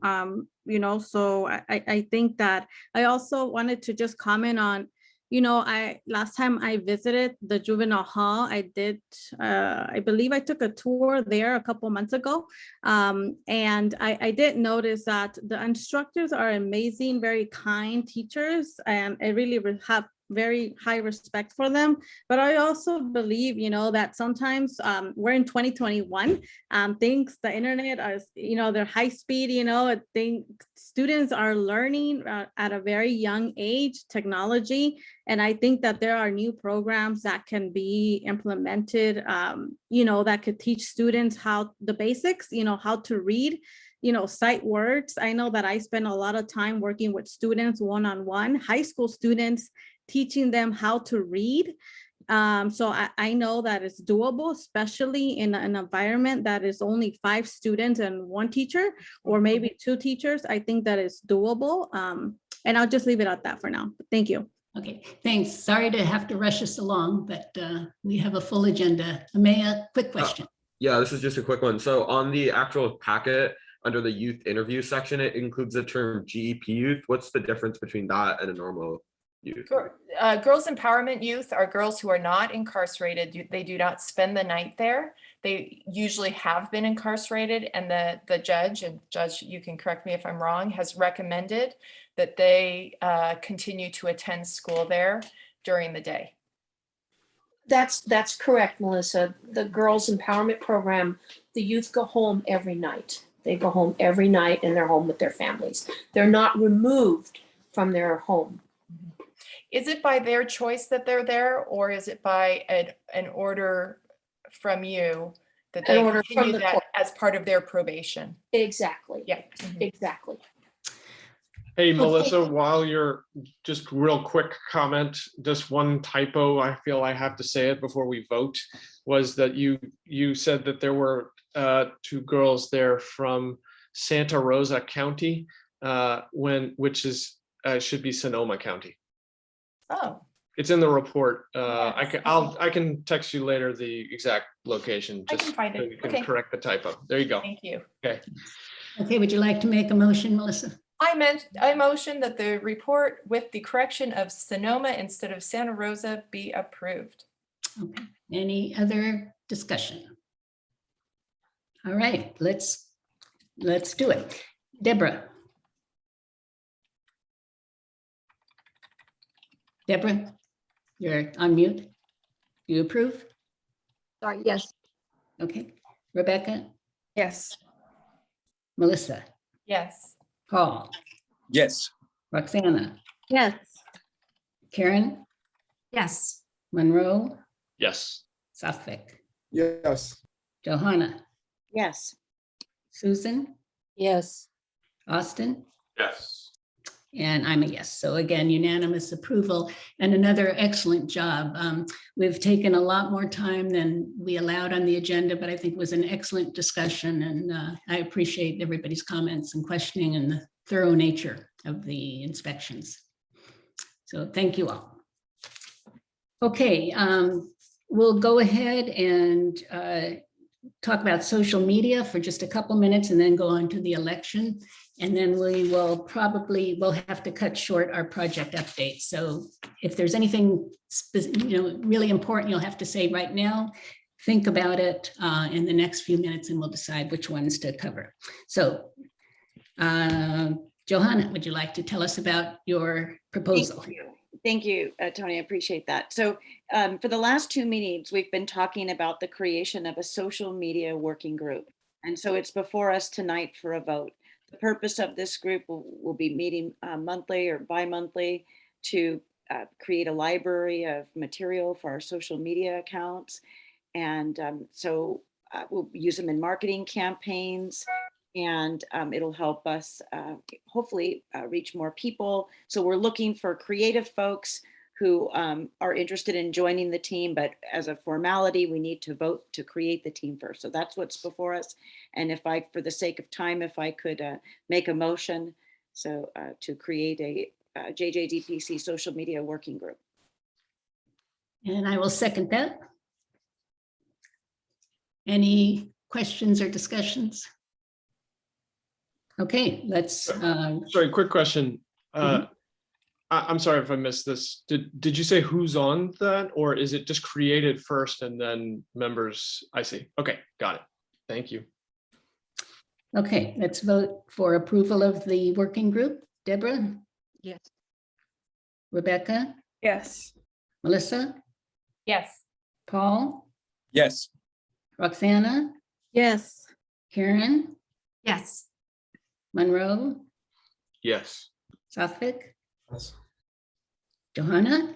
Speaker 19: So I think that I also wanted to just comment on, last time I visited the juvenile hall, I believe I took a tour there a couple months ago. And I did notice that the instructors are amazing, very kind teachers, and I really have very high respect for them. But I also believe, that sometimes we're in 2021, things, the internet is, they're high speed, I think students are learning at a very young age, technology. And I think that there are new programs that can be implemented, that could teach students the basics, how to read, sight words. I know that I spend a lot of time working with students one-on-one, high school students, teaching them how to read. So I know that it's doable, especially in an environment that is only 5 students and 1 teacher, or maybe 2 teachers. I think that is doable. And I'll just leave it at that for now. Thank you.
Speaker 1: Okay, thanks. Sorry to have to rush us along, but we have a full agenda. Amaya, quick question.
Speaker 9: Yeah, this is just a quick one. So on the actual packet, under the youth interview section, it includes the term GEP youth. What's the difference between that and a normal youth?
Speaker 5: Girls Empowerment Youth are girls who are not incarcerated. They do not spend the night there. they usually have been incarcerated, and the judge, and Judge, you can correct me if I'm wrong, has recommended that they continue to attend school there during the day.
Speaker 7: That's correct, Melissa. The Girls Empowerment Program, the youth go home every night. They go home every night and they're home with their families. They're not removed from their home.
Speaker 5: Is it by their choice that they're there, or is it by an order from you that
Speaker 7: An
Speaker 5: they
Speaker 7: order from
Speaker 5: continue
Speaker 7: the
Speaker 5: that
Speaker 7: court.
Speaker 5: as part of their probation?
Speaker 7: Exactly.
Speaker 5: Yeah.
Speaker 7: Exactly.
Speaker 6: Hey, Melissa, while you're just real quick comment, just one typo, I feel I have to say it before we vote, was that you said that there were 2 girls there from Santa Rosa County, which is should be Sonoma County.
Speaker 5: Oh.
Speaker 6: It's in the report. I
Speaker 5: Yes.
Speaker 6: can text you later the exact location.
Speaker 5: I
Speaker 6: Just
Speaker 5: can find
Speaker 6: so
Speaker 5: it.
Speaker 6: you can
Speaker 5: Okay.
Speaker 6: correct the typo. There you go.
Speaker 5: Thank you.
Speaker 6: Okay.
Speaker 1: Okay, would you like to make a motion, Melissa?
Speaker 5: I motion that the report with the correction of Sonoma instead of Santa Rosa be approved.
Speaker 1: Okay, any other discussion? All right, let's do it. Deborah. Deborah, you're on mute. Do you approve?
Speaker 7: Sorry, yes.
Speaker 1: Okay. Rebecca,
Speaker 5: Yes.
Speaker 1: Melissa,
Speaker 5: Yes.
Speaker 1: Paul,
Speaker 14: Yes.
Speaker 1: Roxana,
Speaker 19: Yes.
Speaker 1: Karen,
Speaker 4: Yes.
Speaker 1: Monroe,
Speaker 6: Yes.
Speaker 1: Suffolk,
Speaker 8: Yes.
Speaker 1: Johanna,
Speaker 10: Yes.
Speaker 1: Susan,
Speaker 3: Yes.
Speaker 1: Austin,
Speaker 6: Yes.
Speaker 1: and I'm a yes. So again, unanimous approval and another excellent job. We've taken a lot more time than we allowed on the agenda, but I think it was an excellent discussion, and I appreciate everybody's comments and questioning and the thorough nature of the inspections. So thank you all. Okay, we'll go ahead and talk about social media for just a couple minutes and then go on to the election. And then we'll have to cut short our project update. So if there's anything really important you'll have to say right now, think about it in the next few minutes and we'll decide which ones to cover. So Johanna, would you like to tell us about your proposal?
Speaker 10: Thank you, Tony. I appreciate that. So for the last 2 meetings, we've been talking about the creation of a social media working group. And so it's before us tonight for a vote. The purpose of this group will be meeting monthly or bi-monthly to create a library of material for our social media accounts. And so we'll use them in marketing campaigns, and it'll help us hopefully reach more people. So we're looking for creative folks who are interested in joining the team, but as a formality, we need to vote to create the team first. So that's what's before us. And for the sake of time, if I could make a motion, so to create a JJDPC social media working group.
Speaker 1: And I will second that. Any questions or discussions? Okay, let's.
Speaker 6: Sorry, quick question. I'm sorry if I missed this. Did you say who's on that, or is it just created first and then members? I see. Okay, got it. Thank you.
Speaker 1: Okay, let's vote for approval of the working group. Deborah?
Speaker 7: Yes.
Speaker 1: Rebecca?
Speaker 5: Yes.
Speaker 1: Melissa?
Speaker 5: Yes.
Speaker 1: Paul?
Speaker 14: Yes.
Speaker 1: Roxana?
Speaker 19: Yes.
Speaker 1: Karen?
Speaker 4: Yes.
Speaker 1: Monroe?
Speaker 6: Yes.
Speaker 1: Suffolk?
Speaker 8: Yes.
Speaker 1: Johanna?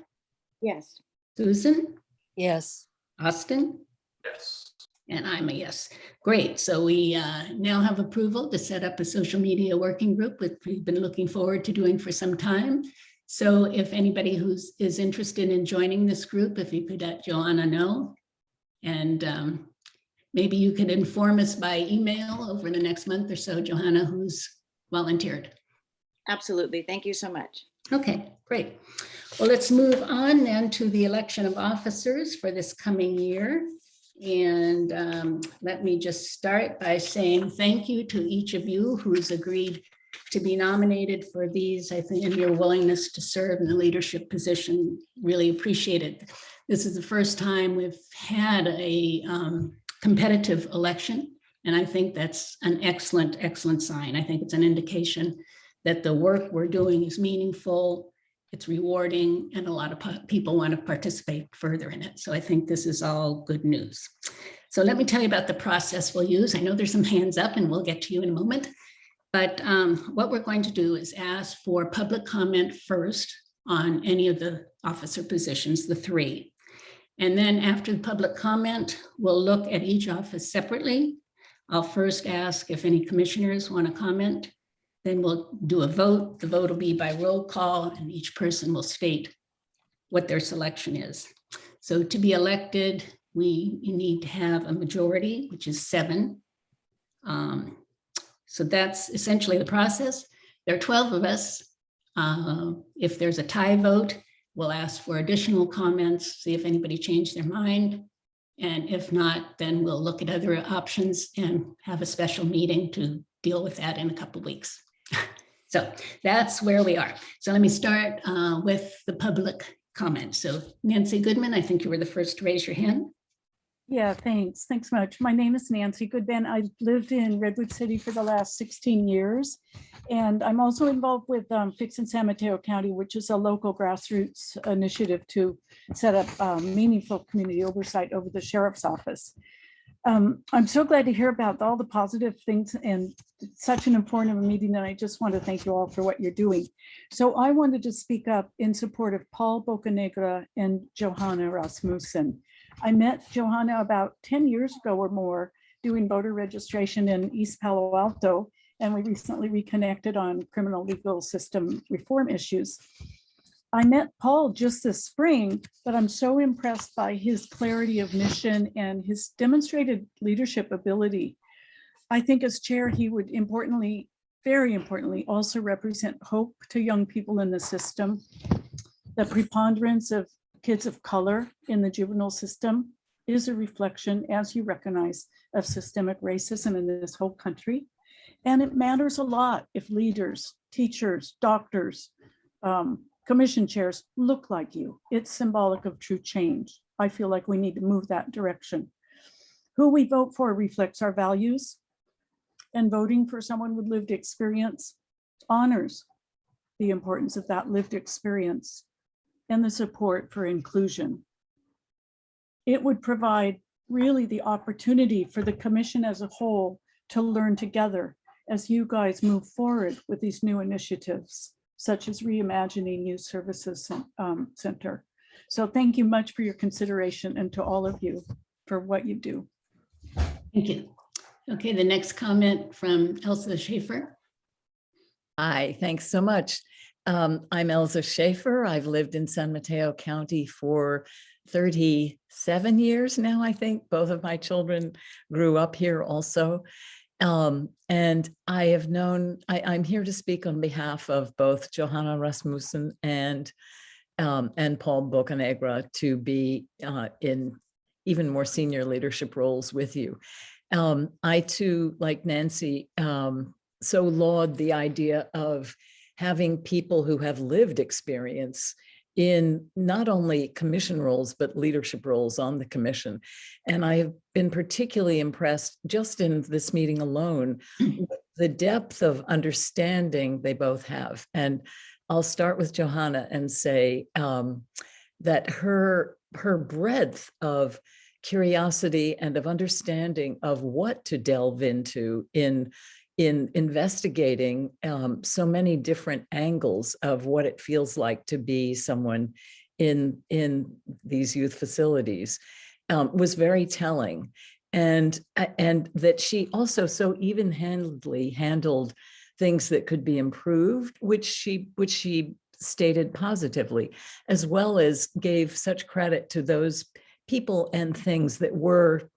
Speaker 10: Yes.
Speaker 1: Susan?
Speaker 3: Yes.
Speaker 1: Austin?
Speaker 6: Yes.
Speaker 1: And I'm a yes. Great. So we now have approval to set up a social media working group, which we've been looking forward to doing for some time. So if anybody is interested in joining this group, if you could let Joanna know, and maybe you could inform us by email over the next month or so, Johanna, who's volunteered.
Speaker 10: Absolutely. Thank you so much.
Speaker 1: Okay, great. Well, let's move on then to the election of officers for this coming year. And let me just start by saying thank you to each of you who's agreed to be nominated for these. I think, and your willingness to serve in the leadership position, really appreciate it. This is the first time we've had a competitive election. And I think that's an excellent, excellent sign. I think it's an indication that the work we're doing is meaningful, it's rewarding, and a lot of people want to participate further in it. So I think this is all good news. So let me tell you about the process we'll use. I know there's some hands up and we'll get to you in a moment. But what we're going to do is ask for public comment first on any of the officer positions, the 3. And then after the public comment, we'll look at each office separately. I'll first ask if any commissioners want to comment. Then we'll do a vote. The vote will be by roll call, and each person will state what their selection is. So to be elected, we need to have a majority, which is 7. So that's essentially the process. There are 12 of us. If there's a tie vote, we'll ask for additional comments, see if anybody changed their mind. And if not, then we'll look at other options and have a special meeting to deal with that in a couple of weeks. So that's where we are. So let me start with the public comment. So Nancy Goodman, I think you were the first to raise your hand.
Speaker 21: Yeah, thanks. Thanks much. My name is Nancy Goodman. I've lived in Redwood City for the last 16 years. And I'm also involved with Fix in San Mateo County, which is a local grassroots initiative to set up meaningful community oversight over the sheriff's office. I'm so glad to hear about all the positive things and such an informative meeting, and I just want to thank you all for what you're doing. So I wanted to speak up in support of Paul Bocanegra and Johanna Rasmussen. I met Johanna about 10 years ago or more doing voter registration in East Palo Alto, and we recently reconnected on criminal legal system reform issues. I met Paul just this spring, but I'm so impressed by his clarity of mission and his demonstrated leadership ability. I think as chair, he would importantly, very importantly, also represent hope to young people in the system. The preponderance of kids of color in the juvenile system is a reflection, as you recognize, of systemic racism in this whole country. And it matters a lot if leaders, teachers, doctors, commission chairs look like you. It's symbolic of true change. I feel like we need to move that direction. Who we vote for reflects our values, and voting for someone with lived experience honors the importance of that lived experience and the support for inclusion. It would provide really the opportunity for the commission as a whole to learn together as you guys move forward with these new initiatives, such as Reimagining Youth Services Center. So thank you much for your consideration, and to all of you for what you do.
Speaker 1: Thank you. Okay, the next comment from Elsa Schaefer.
Speaker 22: Hi, thanks so much. I'm Elsa Schaefer. I've lived in San Mateo County for 37 years now, I think. Both of my children grew up here also. And I have known, I'm here to speak on behalf of both Johanna Rasmussen and Paul Bocanegra to be in even more senior leadership roles with you. I too, like Nancy, so laud the idea of having people who have lived experience in not only commission roles, but leadership roles on the commission. And I have been particularly impressed just in this meeting alone, with the depth of understanding they both have. And I'll start with Johanna and say that her breadth of curiosity and of understanding of what to delve into in investigating so many different angles of what it feels like to be someone in these youth facilities was very telling. And that she also so even-handedly handled things that could be improved, which she stated positively, as well as gave such credit to those people and things that were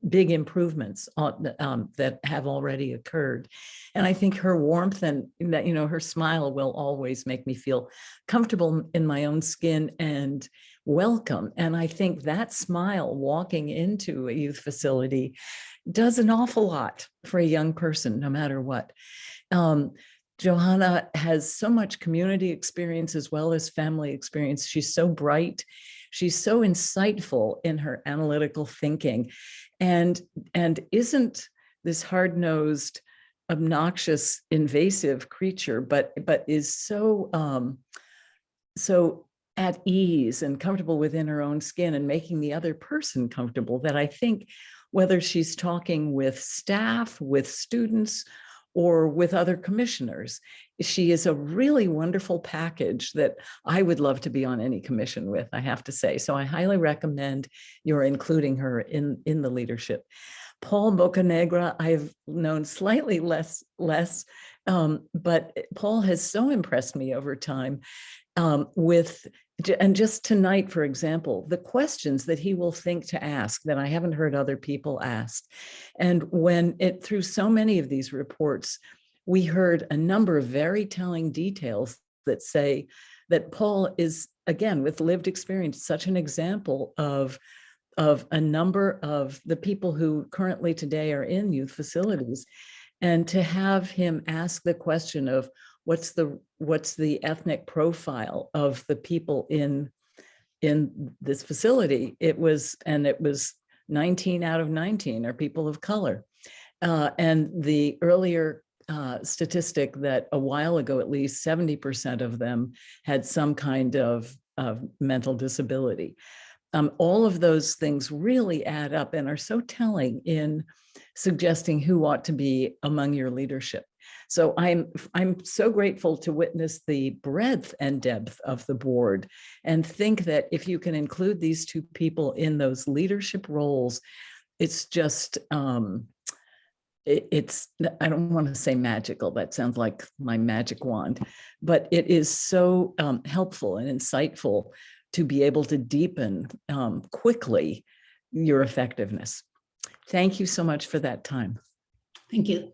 Speaker 22: big improvements that have already occurred. And I think her warmth and that, her smile will always make me feel comfortable in my own skin and welcome. And I think that smile walking into a youth facility does an awful lot for a young person, no matter what. Johanna has so much community experience as well as family experience. She's so bright. She's so insightful in her analytical thinking, and isn't this hard-nosed, obnoxious, invasive creature, but is so so at ease and comfortable within her own skin and making the other person comfortable, that I think whether she's talking with staff, with students, or with other commissioners, she is a really wonderful package that I would love to be on any commission with, I have to say. So I highly recommend your including her in the leadership. Paul Bocanegra, I've known slightly less, but Paul has so impressed me over time and just tonight, for example, the questions that he will think to ask that I haven't heard other people ask. And through so many of these reports, we heard a number of very telling details that say that Paul is, again, with lived experience, such an example of a number of the people who currently today are in youth facilities. And to have him ask the question of what's the ethnic profile of the people in this facility, it was 19 out of 19 are people of color. And the earlier statistic that a while ago, at least 70% of them had some kind of mental disability. All of those things really add up and are so telling in suggesting who ought to be among your leadership. So I'm so grateful to witness the breadth and depth of the board, and think that if you can include these two people in those leadership roles, it's just, it's, I don't want to say magical, that sounds like my magic wand, but it is so helpful and insightful to be able to deepen quickly your effectiveness. Thank you so much for that time.
Speaker 1: Thank you.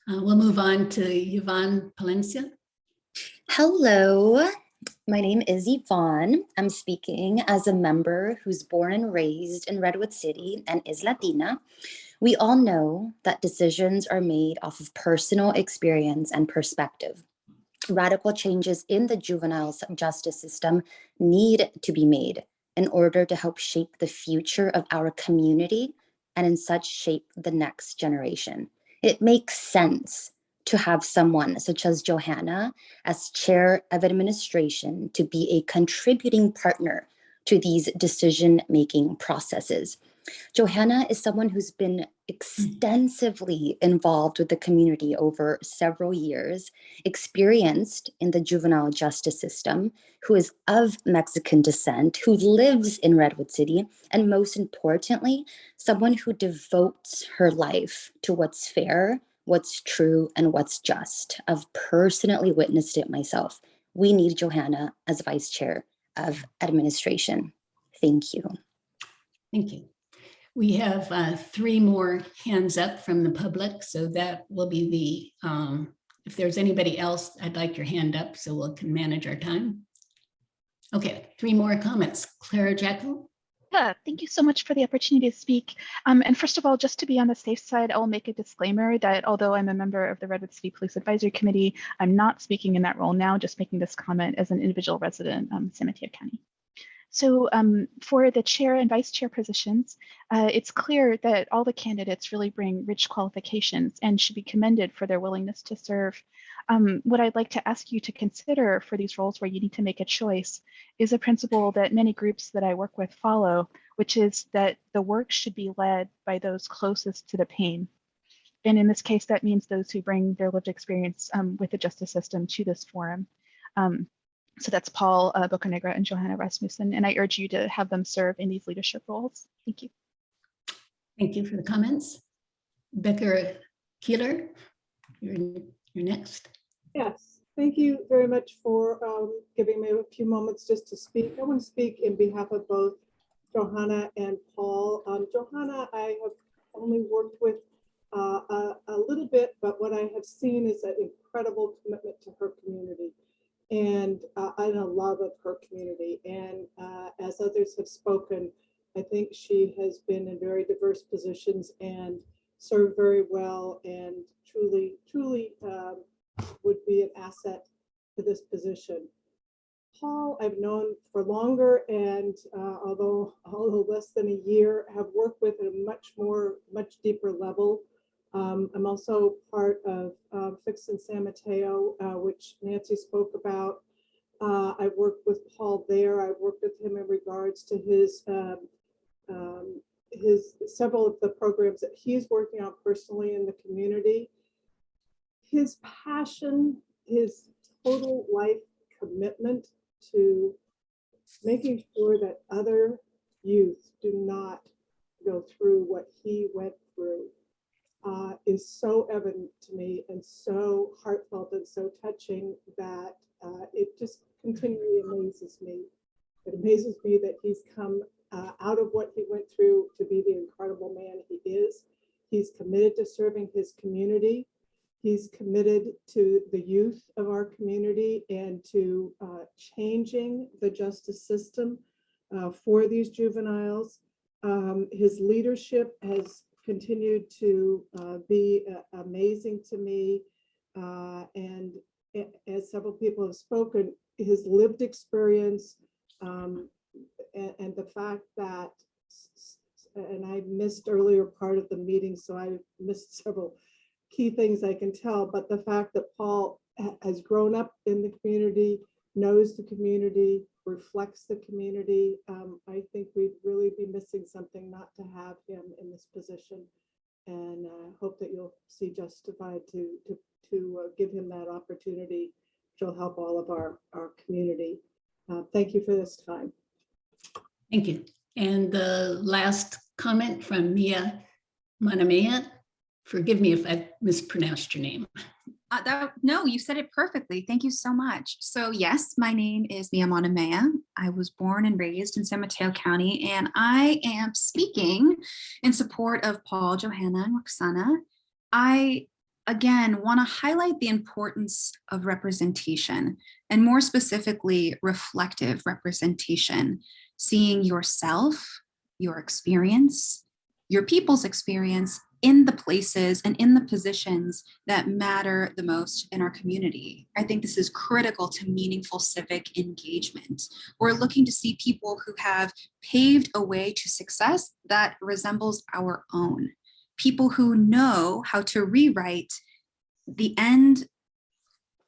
Speaker 1: We'll move on to Yvonne Palencia.
Speaker 2: Hello, my name is Yvonne. I'm speaking as a member who's born and raised in Redwood City and is Latina. We all know that decisions are made off of personal experience and perspective. Radical changes in the juvenile justice system need to be made in order to help shape the future of our community and in such shape the next generation. It makes sense to have someone such as Johanna as chair of administration to be a contributing partner to these decision-making processes. Johanna is someone who's been extensively involved with the community over several years, experienced in the juvenile justice system, who is of Mexican descent, who lives in Redwood City, and most importantly, someone who devotes her life to what's fair, what's true, and what's just. I've personally witnessed it myself. We need Johanna as vice chair of administration. Thank you.
Speaker 1: Thank you. We have 3 more hands up from the public, so that will be the, if there's anybody else, I'd like your hand up so we can manage our time. Okay, 3 more comments. Clara Jekyll.
Speaker 11: Yeah, thank you so much for the opportunity to speak. And first of all, just to be on the safe side, I will make a disclaimer that although I'm a member of the Redwood City Police Advisory Committee, I'm not speaking in that role now, just making this comment as an individual resident of San Mateo County. So for the chair and vice chair positions, it's clear that all the candidates really bring rich qualifications and should be commended for their willingness to serve. What I'd like to ask you to consider for these roles where you need to make a choice is a principle that many groups that I work with follow, which is that the work should be led by those closest to the pain. And in this case, that means those who bring their lived experience with the justice system to this forum. So that's Paul Bocanegra and Johanna Rasmussen, and I urge you to have them serve in these leadership roles. Thank you.
Speaker 1: Thank you for the comments. Becker Keeler, you're next.
Speaker 23: Yes, thank you very much for giving me a few moments just to speak. I want to speak in behalf of both Johanna and Paul. Johanna, I have only worked with a little bit, but what I have seen is an incredible commitment to her community and a love of her community. And as others have spoken, I think she has been in very diverse positions and served very well, and truly would be an asset to this position. Paul, I've known for longer, and although less than a year, have worked with at a much deeper level. I'm also part of Fix in San Mateo, which Nancy spoke about. I've worked with Paul there. I've worked with him in regards to his several of the programs that he's working on personally in the community. His passion, his total life commitment to making sure that other youth do not go through what he went through is so evident to me and so heartfelt and so touching that it just continually amazes me. It amazes me that he's come out of what he went through to be the incredible man he is. He's committed to serving his community. He's committed to the youth of our community and to changing the justice system for these juveniles. His leadership has continued to be amazing to me. And as several people have spoken, his lived experience and the fact that, and I missed earlier part of the meeting, so I missed several key things I can tell, but the fact that Paul has grown up in the community, knows the community, reflects the community. I think we'd really be missing something not to have him in this position. And I hope that you'll see justified to give him that opportunity, which will help all of our community. Thank you for this time.
Speaker 1: Thank you. And the last comment from Mia Manamea. Forgive me if I mispronounced your name.
Speaker 12: No, you said it perfectly. Thank you so much. So yes, my name is Mia Manamea. I was born and raised in San Mateo County, and I am speaking in support of Paul, Johanna, and Roxana. I, again, want to highlight the importance of representation, and more specifically, reflective representation, seeing yourself, your experience, your people's experience in the places and in the positions that matter the most in our community. I think this is critical to meaningful civic engagement. We're looking to see people who have paved a way to success that resembles our own. People who know how to rewrite the end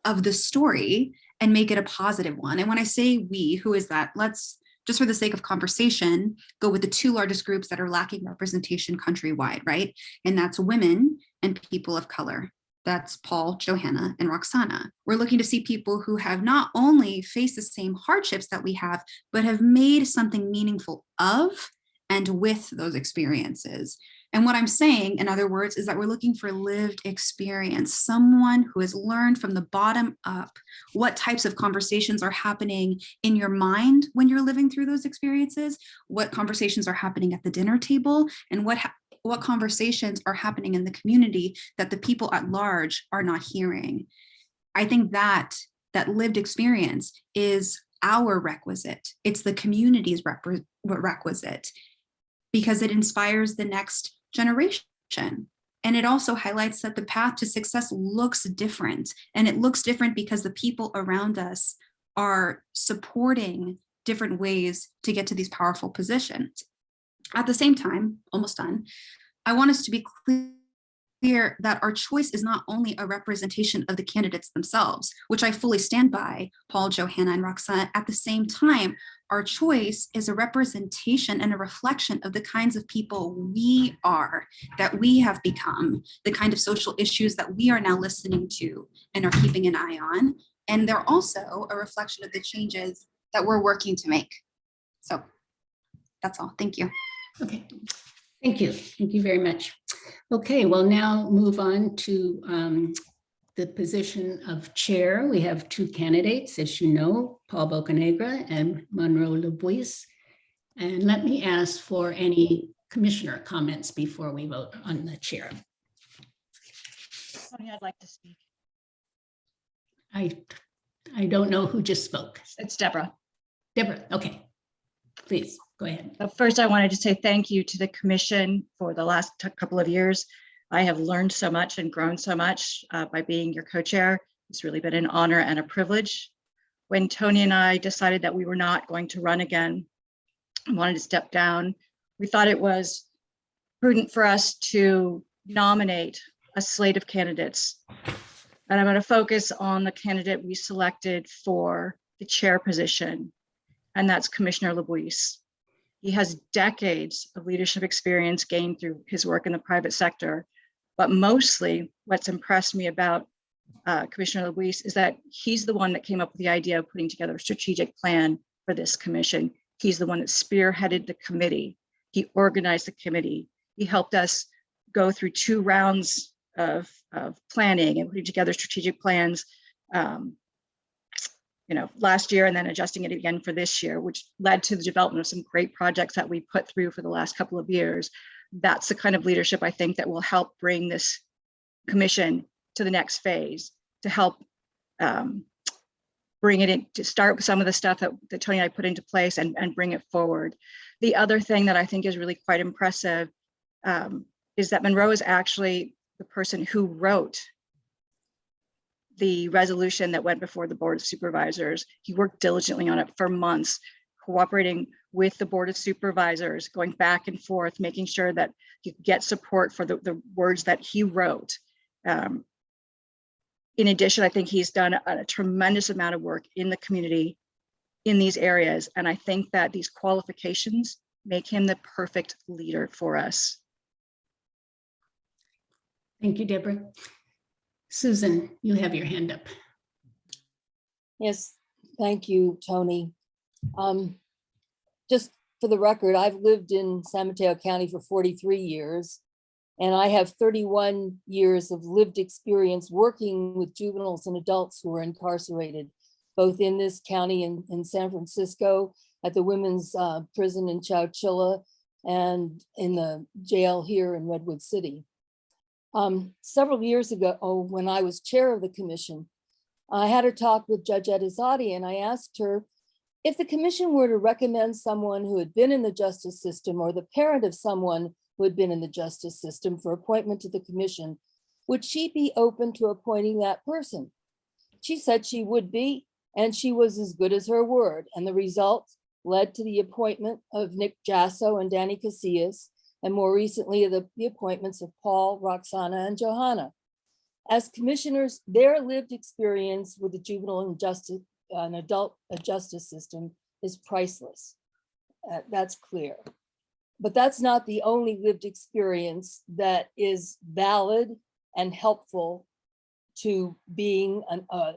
Speaker 12: of the story and make it a positive one. And when I say we, who is that? Let's, just for the sake of conversation, go with the two largest groups that are lacking representation countrywide, right? And that's women and people of color. That's Paul, Johanna, and Roxana. We're looking to see people who have not only faced the same hardships that we have, but have made something meaningful of and with those experiences. And what I'm saying, in other words, is that we're looking for lived experience, someone who has learned from the bottom up what types of conversations are happening in your mind when you're living through those experiences, what conversations are happening at the dinner table, and what conversations are happening in the community that the people at large are not hearing. I think that lived experience is our requisite. It's the community's requisite, because it inspires the next generation. And it also highlights that the path to success looks different. And it looks different because the people around us are supporting different ways to get to these powerful positions. At the same time, almost done, I want us to be clear that our choice is not only a representation of the candidates themselves, which I fully stand by, Paul, Johanna, and Roxana. At the same time, our choice is a representation and a reflection of the kinds of people we are, that we have become, the kind of social issues that we are now listening to and are keeping an eye on. And they're also a reflection of the changes that we're working to make. So that's all. Thank you.
Speaker 1: Okay. Thank you. Thank you very much. Okay, we'll now move on to the position of chair. We have two candidates, as you know, Paul Bocanegra and Monroe LeBuis. And let me ask for any commissioner comments before we vote on the chair.
Speaker 13: Tony, I'd like to speak.
Speaker 1: I don't know who just spoke.
Speaker 13: It's Deborah.
Speaker 1: Deborah, okay. Please, go ahead.
Speaker 13: First, I wanted to say thank you to the commission for the last couple of years. I have learned so much and grown so much by being your co-chair. It's really been an honor and a privilege. when Tony and I decided that we were not going to run again, wanted to step down, we thought it was prudent for us to nominate a slate of candidates. And I'm going to focus on the candidate we selected for the chair position, and that's Commissioner LeBuise. He has decades of leadership experience gained through his work in the private sector, but mostly what's impressed me about Commissioner LeBuise is that he's the one that came up with the idea of putting together a strategic plan for this commission. He's the one that spearheaded the committee. He organized the committee. He helped us go through 2 rounds of planning and putting together strategic plans, last year, and then adjusting it again for this year, which led to the development of some great projects that we put through for the last couple of years. That's the kind of leadership I think that will help bring this commission to the next phase, to help bring it in, to start with some of the stuff that Tony and I put into place and bring it forward. The other thing that I think is really quite impressive is that Monroe is actually the person who wrote the resolution that went before the Board of Supervisors. He worked diligently on it for months, cooperating with the Board of Supervisors, going back and forth, making sure that you get support for the words that he wrote. In addition, I think he's done a tremendous amount of work in the community in these areas. And I think that these qualifications make him the perfect leader for us.
Speaker 1: Thank you, Deborah. Susan, you have your hand up.
Speaker 3: Yes, thank you, Tony. Just for the record, I've lived in San Mateo County for 43 years, and I have 31 years of lived experience working with juveniles and adults who are incarcerated, both in this county and in San Francisco, at the women's prison in Chowchilla, and in the jail here in Redwood City. Several years ago, when I was chair of the commission, I had a talk with Judge Edizadi, and I asked her if the commission were to recommend someone who had been in the justice system or the parent of someone who had been in the justice system for appointment to the commission, would she be open to appointing that person? She said she would be, and she was as good as her word. And the result led to the appointment of Nick Jasso and Danny Casillas, and more recently the appointments of Paul, Roxana, and Johanna. As commissioners, their lived experience with the juvenile and adult justice system is priceless. That's clear. But that's not the only lived experience that is valid and helpful to being a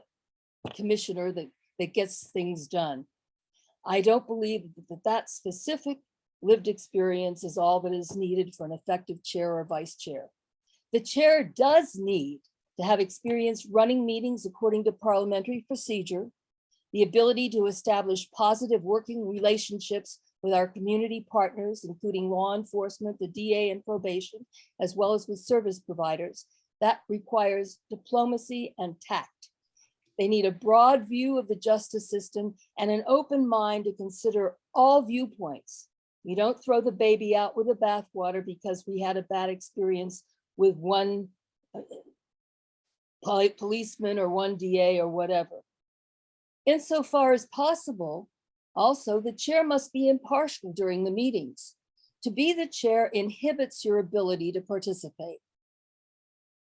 Speaker 3: commissioner that gets things done. I don't believe that specific lived experience is all that is needed for an effective chair or vice chair. The chair does need to have experience running meetings according to parliamentary procedure, the ability to establish positive working relationships with our community partners, including law enforcement, the DA, and probation, as well as with service providers. That requires diplomacy and tact. They need a broad view of the justice system and an open mind to consider all viewpoints. You don't throw the baby out with the bathwater because we had a bad experience with one policeman or one DA or whatever. Insofar as possible, also, the chair must be impartial during the meetings. To be the chair inhibits your ability to participate.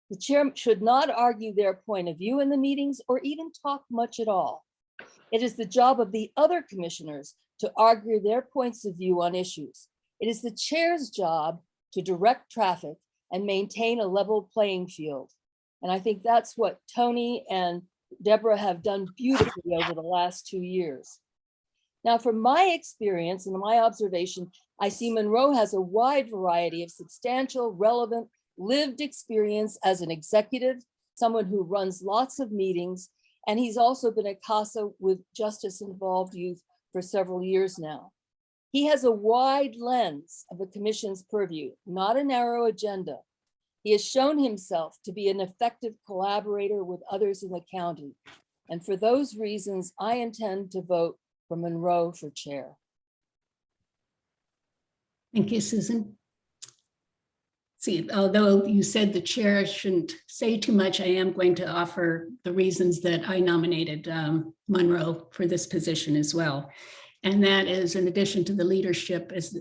Speaker 3: The chair should not argue their point of view in the meetings or even talk much at all. It is the job of the other commissioners to argue their points of view on issues. It is the chair's job to direct traffic and maintain a level playing field. And I think that's what Tony and Deborah have done beautifully over the last 2 years. Now, from my experience and my observation, I see Monroe has a wide variety of substantial, relevant, lived experience as an executive, someone who runs lots of meetings, and he's also been at CASA with justice-involved youth for several years now. He has a wide lens of the commission's purview, not a narrow agenda. He has shown himself to be an effective collaborator with others in the county. And for those reasons, I intend to vote for Monroe for chair.
Speaker 1: Thank you, Susan. see, although you said the chair shouldn't say too much, I am going to offer the reasons that I nominated Monroe for this position as well. And that is, in addition to the leadership, is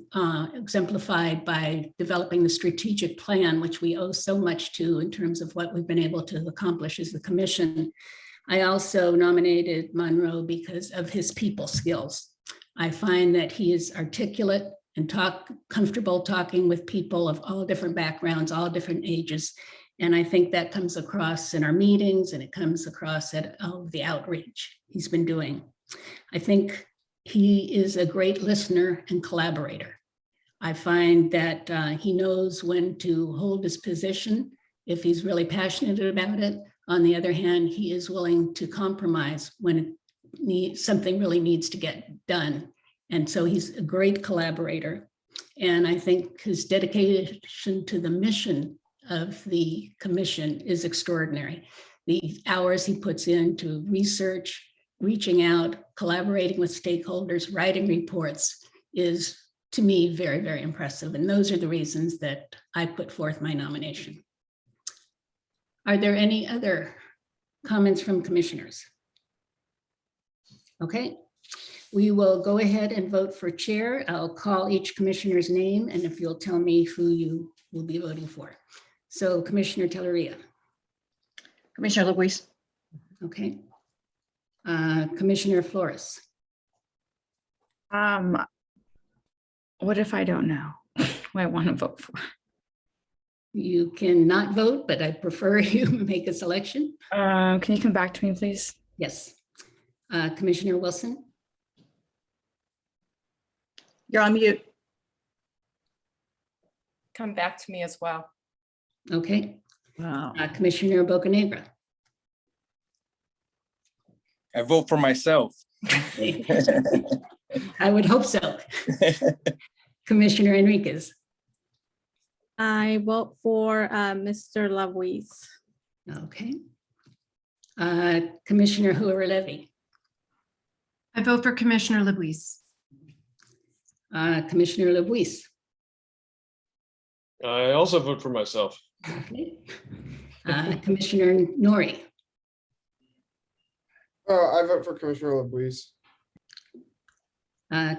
Speaker 1: exemplified by developing the strategic plan, which we owe so much to in terms of what we've been able to accomplish as the commission. I also nominated Monroe because of his people skills. I find that he is articulate and comfortable talking with people of all different backgrounds, all different ages. And I think that comes across in our meetings, and it comes across at all of the outreach he's been doing. I think he is a great listener and collaborator. I find that he knows when to hold his position if he's really passionate about it. On the other hand, he is willing to compromise when something really needs to get done. And so he's a great collaborator. And I think his dedication to the mission of the commission is extraordinary. The hours he puts into research, reaching out, collaborating with stakeholders, writing reports is, to me, very, very impressive. And those are the reasons that I put forth my nomination. Are there any other comments from commissioners? Okay, we will go ahead and vote for chair. I'll call each commissioner's name, and if you'll tell me who you will be voting for. So Commissioner Telleria.
Speaker 13: Commissioner Luis.
Speaker 1: Okay. Commissioner Flores.
Speaker 15: What if I don't know who I want to vote for?
Speaker 1: You cannot vote, but I prefer you make a selection.
Speaker 15: Can you come back to me, please?
Speaker 1: Yes. Commissioner Wilson.
Speaker 13: You're on mute.
Speaker 5: Come back to me as well.
Speaker 1: Okay.
Speaker 15: Wow.
Speaker 1: Commissioner Bocanegra.
Speaker 14: I vote for myself.
Speaker 1: I would hope so. Commissioner Enriquez.
Speaker 19: I vote for Mr. Labuis.
Speaker 1: Okay. Commissioner Hoover-Levy.
Speaker 4: I vote for Commissioner Luis.
Speaker 1: Commissioner Luis.
Speaker 6: I also vote for myself.
Speaker 1: Okay. Commissioner Nori.
Speaker 8: I vote for Commissioner LeBuise.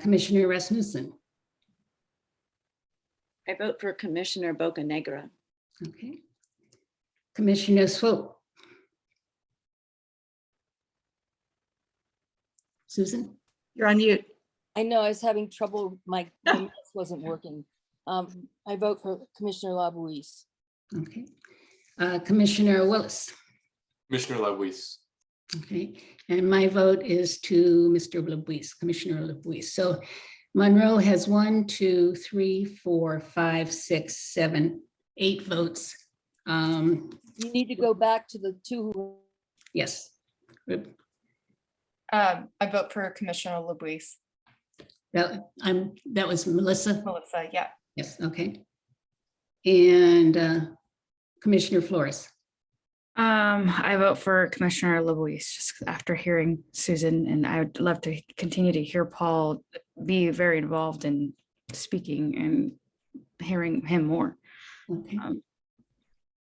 Speaker 1: Commissioner Rasmussen.
Speaker 10: I vote for Commissioner Bocanegra.
Speaker 1: Okay. Commissioner Swope. Susan.
Speaker 13: You're on mute.
Speaker 3: I know I was having trouble, my mouse wasn't working. I vote for Commissioner Labuis.
Speaker 1: Okay. Commissioner Willis.
Speaker 17: Commissioner Labuis.
Speaker 1: Okay, and my vote is to Mr. LeBuise, Commissioner LeBuise. So Monroe has 1, 2, 3, 4, 5, 6, 7, 8 votes.
Speaker 3: You need to go back to the two.
Speaker 1: Yes.
Speaker 5: I vote for Commissioner Luis.
Speaker 1: That was Melissa.
Speaker 5: Melissa, yeah.
Speaker 1: Yes, okay. And Commissioner Flores.
Speaker 15: I vote for Commissioner Luis just after hearing Susan, and I would love to continue to hear Paul be very involved in speaking and hearing him more.
Speaker 1: Okay.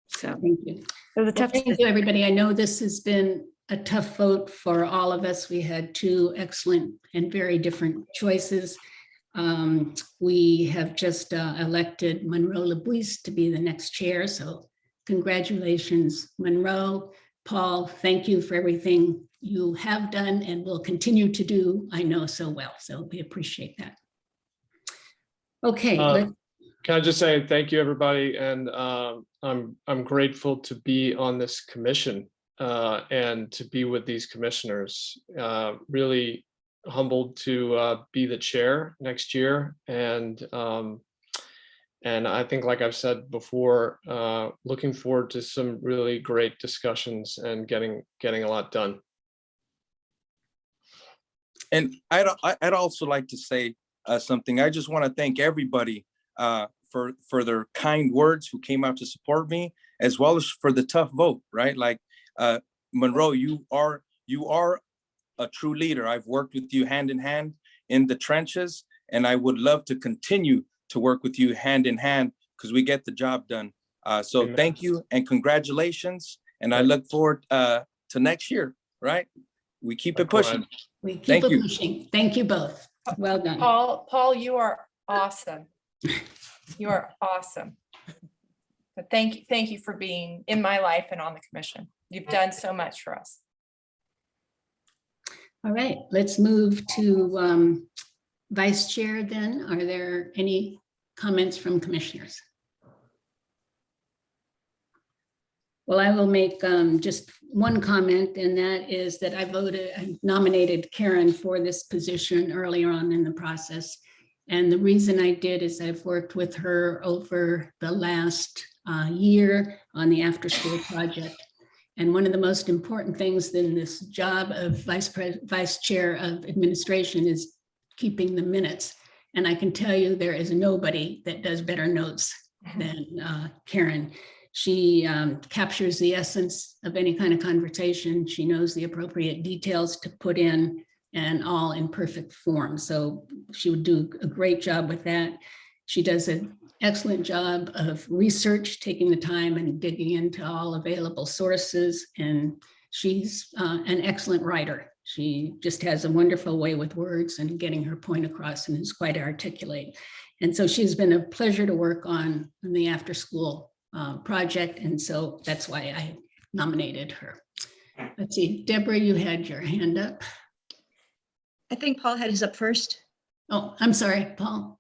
Speaker 15: So
Speaker 1: thank you.
Speaker 15: So the tough
Speaker 1: thank you, everybody. I know this has been a tough vote for all of us. We had 2 excellent and very different choices. We have just elected Monroe LeBuise to be the next chair. So congratulations, Monroe. Paul, thank you for everything you have done and will continue to do, I know so well. So we appreciate that. Okay.
Speaker 6: Can I just say thank you, everybody, and I'm grateful to be on this commission and to be with these commissioners. Really humbled to be the chair next year, and I think, like I've said before, looking forward to some really great discussions and getting a lot done.
Speaker 14: And I'd also like to say something. I just want to thank everybody for their kind words who came out to support me, as well as for the tough vote, right? Like Monroe, you are a true leader. I've worked with you hand in hand in the trenches, and I would love to continue to work with you hand in hand because we get the job done. So thank you and congratulations. And I look forward to next year, right? We keep it pushing.
Speaker 1: We keep
Speaker 14: Thank
Speaker 1: it
Speaker 14: you.
Speaker 1: pushing. Thank you both. Well done.
Speaker 5: Paul, you are awesome. You are awesome. But thank you for being in my life and on the commission. You've done so much for us.
Speaker 1: All right, let's move to Vice Chair then. Are there any comments from commissioners? Well, I will make just one comment, and that is that I nominated Karen for this position earlier on in the process. And the reason I did is I've worked with her over the last year on the after school project. And one of the most important things in this job of Vice Chair of Administration is keeping the minutes. And I can tell you there is nobody that does better notes than Karen. She captures the essence of any kind of conversation. She knows the appropriate details to put in, and all in perfect form. So she would do a great job with that. She does an excellent job of research, taking the time and digging into all available sources. And she's an excellent writer. She just has a wonderful way with words and getting her point across, and is quite articulate. And so she's been a pleasure to work on the after school project. And so that's why I nominated her. Let's see, Deborah, you had your hand up.
Speaker 13: I think Paul had his up first.
Speaker 1: Oh, I'm sorry, Paul.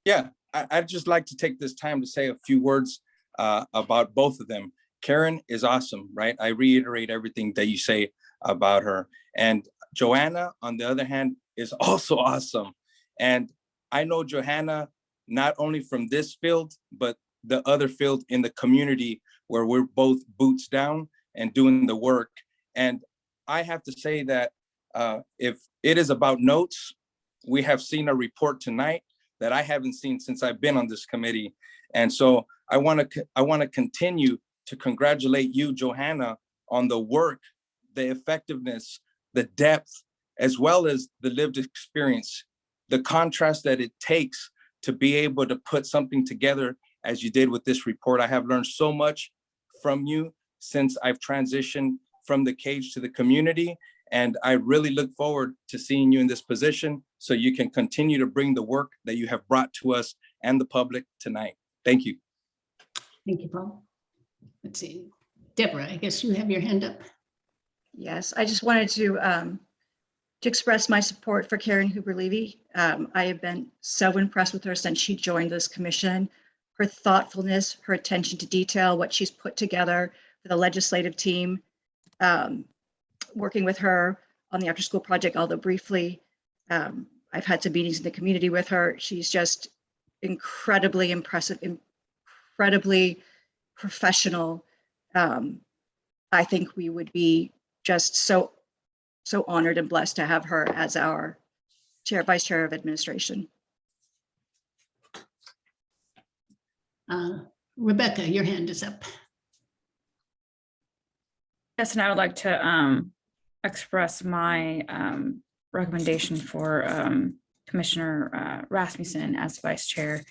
Speaker 14: Yeah, I'd just like to take this time to say a few words about both of them. Karen is awesome, right? I reiterate everything that you say about her. And Joanna, on the other hand, is also awesome. And I know Johanna not only from this field, but the other field in the community where we're both boots down and doing the work. And I have to say that if it is about notes, we have seen a report tonight that I haven't seen since I've been on this committee. And so I want to continue to congratulate you, Johanna, on the work, the effectiveness, the depth, as well as the lived experience, the contrast that it takes to be able to put something together as you did with this report. I have learned so much from you since I've transitioned from the cage to the community. And I really look forward to seeing you in this position so you can continue to bring the work that you have brought to us and the public tonight. Thank you.
Speaker 1: Thank you, Paul. Let's see, Deborah, I guess you have your hand up.
Speaker 13: Yes, I just wanted to express my support for Karen Huber-Levy. I have been so impressed with her since she joined this commission. Her thoughtfulness, her attention to detail, what she's put together for the legislative team, working with her on the after school project, although briefly, I've had some meetings in the community with her. She's just incredibly impressive, incredibly professional. I think we would be just so honored and blessed to have her as our vice chair of administration.
Speaker 1: Rebecca, your hand is up.
Speaker 15: Yes, and I would like to express my recommendation for Commissioner Rasmussen as vice chair,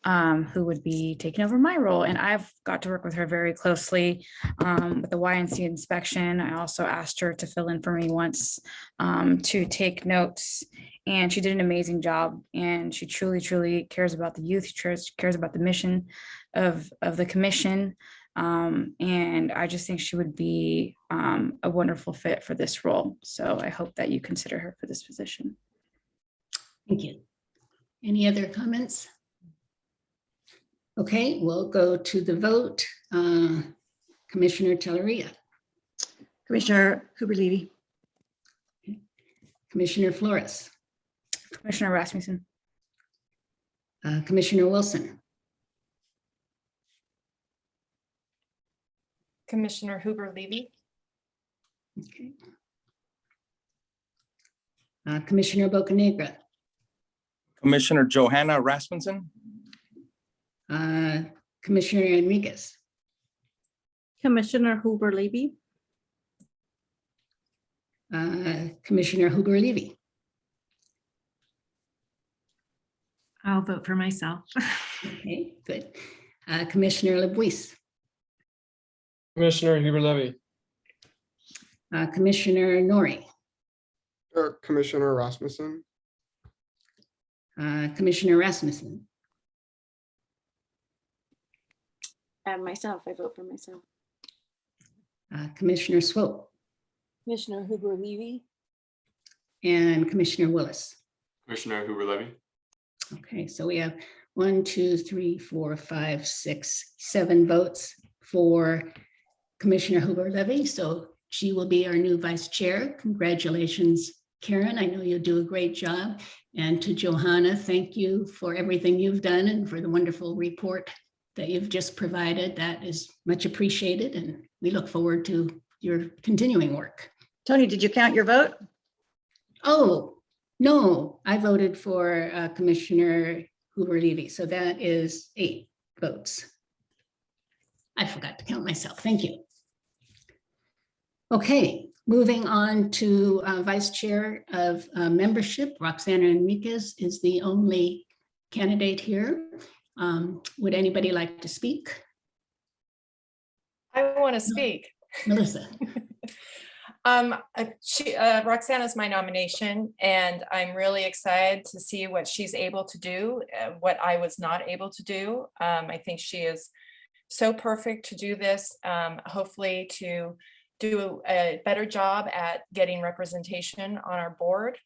Speaker 15: who would be taking over my role. And I've got to work with her very closely with the YNC inspection. I also asked her to fill in for me once to take notes, and she did an amazing job. And she truly, truly cares about the youth, cares about the mission of the commission. And I just think she would be a wonderful fit for this role. So I hope that you consider her for this position.
Speaker 1: Thank you. Any other comments? Okay, we'll go to the vote. Commissioner Telleria.
Speaker 13: Commissioner Huber-Levy.
Speaker 1: Okay. Commissioner Flores.
Speaker 15: Commissioner Rasmussen.
Speaker 1: Commissioner Wilson.
Speaker 5: Commissioner Huber-Levy.
Speaker 1: Okay. Commissioner Bocanegra.
Speaker 14: Commissioner Johanna Rasmussen.
Speaker 1: Commissioner Enriquez.
Speaker 19: Commissioner Huber-Levy.
Speaker 1: Commissioner Huber-Levy.
Speaker 4: I'll vote for myself.
Speaker 1: Okay, good. Commissioner LeBuise,
Speaker 6: Commissioner Huber-Levy,
Speaker 1: Commissioner Nori,
Speaker 8: Commissioner Rasmussen.
Speaker 1: Commissioner Rasmussen,
Speaker 10: Myself, I vote for myself.
Speaker 1: Commissioner Swope,
Speaker 3: Commissioner Huber Levy,
Speaker 1: and Commissioner Willis.
Speaker 17: Commissioner Huber-Levy.
Speaker 1: Okay, so we have 1, 2, 3, 4, 5, 6, 7 votes for Commissioner Huber-Levy. So she will be our new vice chair. Congratulations, Karen. I know you'll do a great job. And to Johanna, thank you for everything you've done and for the wonderful report that you've just provided. That is much appreciated, and we look forward to your continuing work.
Speaker 13: Tony, did you count your vote?
Speaker 1: Oh, no, I voted for Commissioner Huber-Levy, so that is 8 votes. I forgot to count myself. Thank you. Okay, moving on to Vice Chair of Membership. Roxana Enriquez is the only candidate here. Would anybody like to speak?
Speaker 5: I want to speak.
Speaker 1: Melissa.
Speaker 5: Roxana's my nomination, and I'm really excited to see what she's able to do, what I was not able to do. I think she is so perfect to do this, hopefully to do a better job at getting representation on our board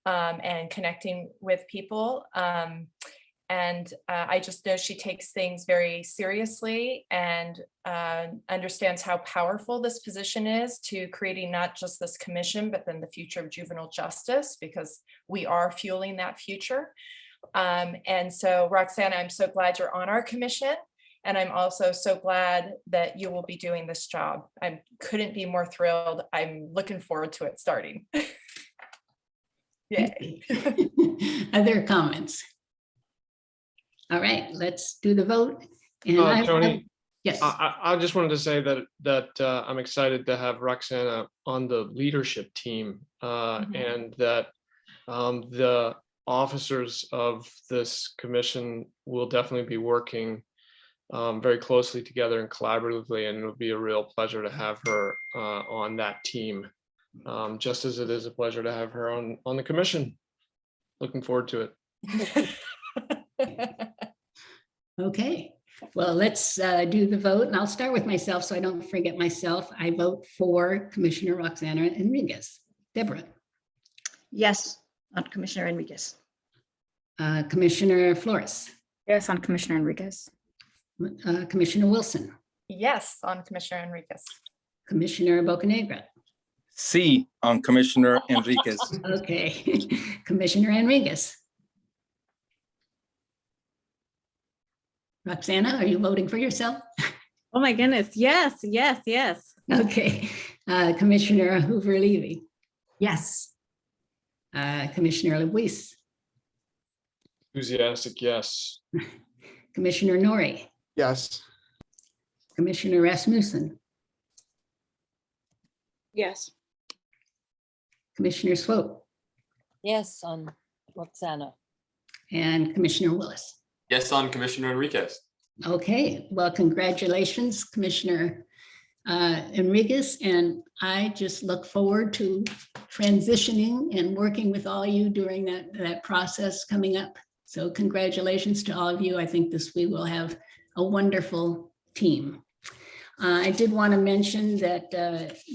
Speaker 5: and connecting with people. I just know she takes things very seriously and understands how powerful this position is to creating not just this commission, but then the future of juvenile justice, because we are fueling that future. And so, Roxana, I'm so glad you're on our commission. And I'm also so glad that you will be doing this job. I couldn't be more thrilled. I'm looking forward to it starting. Yay.
Speaker 1: Other comments? All right, let's do the vote. And
Speaker 6: Tony,
Speaker 1: yes.
Speaker 6: I just wanted to say that I'm excited to have Roxana on the leadership team, and that the officers of this commission will definitely be working very closely together and collaboratively, and it'll be a real pleasure to have her on that team, just as it is a pleasure to have her on the commission. Looking forward to it.
Speaker 1: Okay, well, let's do the vote, and I'll start with myself so I don't forget myself. I vote for Commissioner Roxana Enriquez. Deborah.
Speaker 13: Yes, on Commissioner Enriquez.
Speaker 1: Commissioner Flores.
Speaker 15: Yes, on Commissioner Enriquez.
Speaker 1: Commissioner Wilson.
Speaker 5: Yes, on Commissioner Enriquez.
Speaker 1: Commissioner Bocanegra.
Speaker 14: C on Commissioner Enriquez.
Speaker 1: Okay, Commissioner Enriquez. Roxana, are you voting for yourself?
Speaker 19: Oh my goodness, yes, yes, yes.
Speaker 1: Okay, Commissioner Hoover-Levy.
Speaker 4: Yes.
Speaker 1: Commissioner LeBuise.
Speaker 6: Enthusiastic, yes.
Speaker 1: Commissioner Nori.
Speaker 8: Yes.
Speaker 1: Commissioner Rasmussen.
Speaker 10: Yes.
Speaker 1: Commissioner Swope.
Speaker 3: yes, on Roxana.
Speaker 1: And Commissioner Willis.
Speaker 17: Yes, on Commissioner Enriquez.
Speaker 1: Okay, well, congratulations, Commissioner Enriquez, and I just look forward to transitioning and working with all you during that process coming up. So congratulations to all of you. I think we will have a wonderful team. I did want to mention that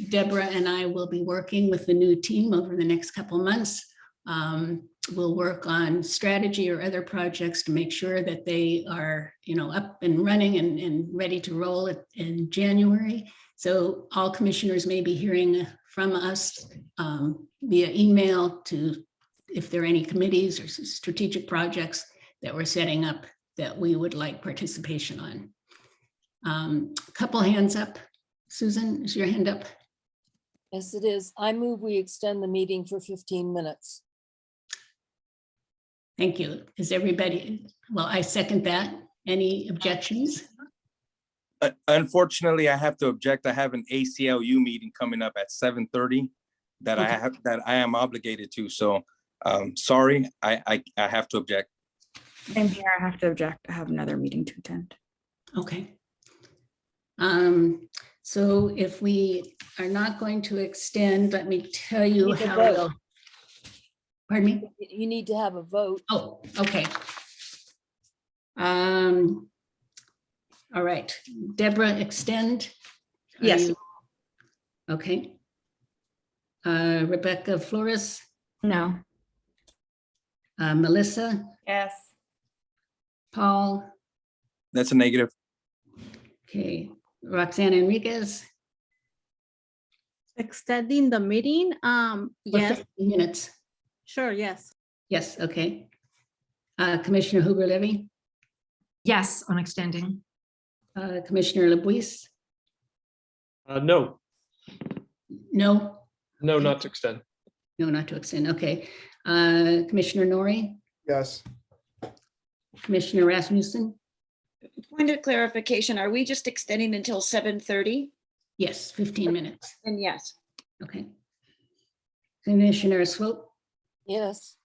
Speaker 1: Deborah and I will be working with the new team over the next couple months. We'll work on strategy or other projects to make sure that they are, up and running and ready to roll in January. So all commissioners may be hearing from us via email if there are any committees or strategic projects that we're setting up that we would like participation on. Couple hands up. Susan, is your hand up?
Speaker 3: Yes, it is. I move we extend the meeting for 15 minutes.
Speaker 1: Thank you. Is everybody, well, I second that. Any objections?
Speaker 14: Unfortunately, I have to object. I have an ACLU meeting coming up at 7:30 that I am obligated to. So sorry, I have to object.
Speaker 15: Same here. I have to object. I have another meeting to attend.
Speaker 1: Okay. So if we are not going to extend, let me tell you
Speaker 3: Need to
Speaker 1: how
Speaker 3: vote.
Speaker 1: we'll. Pardon me?
Speaker 3: You need to have a vote.
Speaker 1: Oh, okay. All right, Deborah, extend? Are
Speaker 21: Yes.
Speaker 1: you- Okay. Rebecca Flores,
Speaker 15: No.
Speaker 1: Melissa,
Speaker 5: Yes.
Speaker 1: Paul,
Speaker 14: That's a negative.
Speaker 1: okay, Roxanne Enriquez,
Speaker 19: Extending the meeting,
Speaker 1: for
Speaker 19: yes,
Speaker 1: 15 minutes.
Speaker 19: sure, yes.
Speaker 1: Yes, okay. Commissioner Huber Levy,
Speaker 4: Yes, on extending.
Speaker 1: Commissioner LeBuise,
Speaker 6: No,
Speaker 1: no,
Speaker 6: not to extend.
Speaker 1: no, not to extend, okay. Commissioner Nori,
Speaker 8: Yes.
Speaker 1: Commissioner Rasmussen,
Speaker 10: Point of clarification, are we just extending until 7:30?
Speaker 1: yes, 15 minutes,
Speaker 10: And yes.
Speaker 1: okay. Commissioner Swope,
Speaker 3: Yes.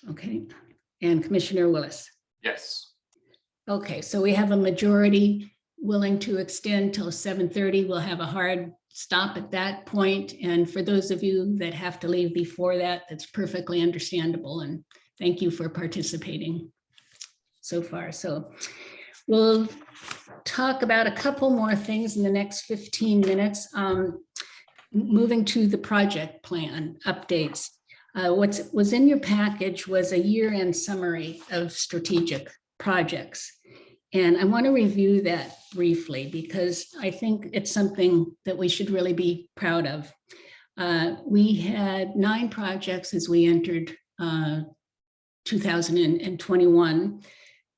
Speaker 1: okay, and Commissioner Willis.
Speaker 17: Yes.
Speaker 1: Okay, so we have a majority willing to extend till 7:30. We'll have a hard stop at that point. And for those of you that have to leave before that, that's perfectly understandable. And thank you for participating so far. So we'll talk about a couple more things in the next 15 minutes. Moving to the project plan updates. What was in your package was a year-end summary of strategic projects. And I want to review that briefly because I think it's something that we should really be proud of. We had 9 projects as we entered 2021.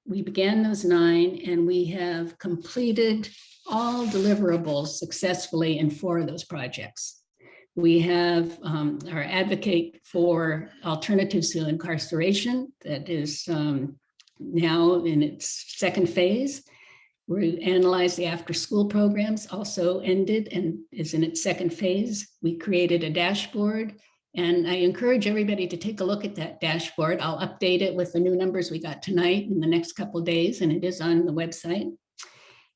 Speaker 1: We began those 9 and we have completed all deliverables successfully in 4 of those projects. We have our advocate for alternatives to incarceration that is now in its 2nd phase. We analyzed the after-school programs, also ended and is in its 2nd phase. We created a dashboard, and I encourage everybody to take a look at that dashboard. I'll update it with the new numbers we got tonight in the next couple of days, and it is on the website.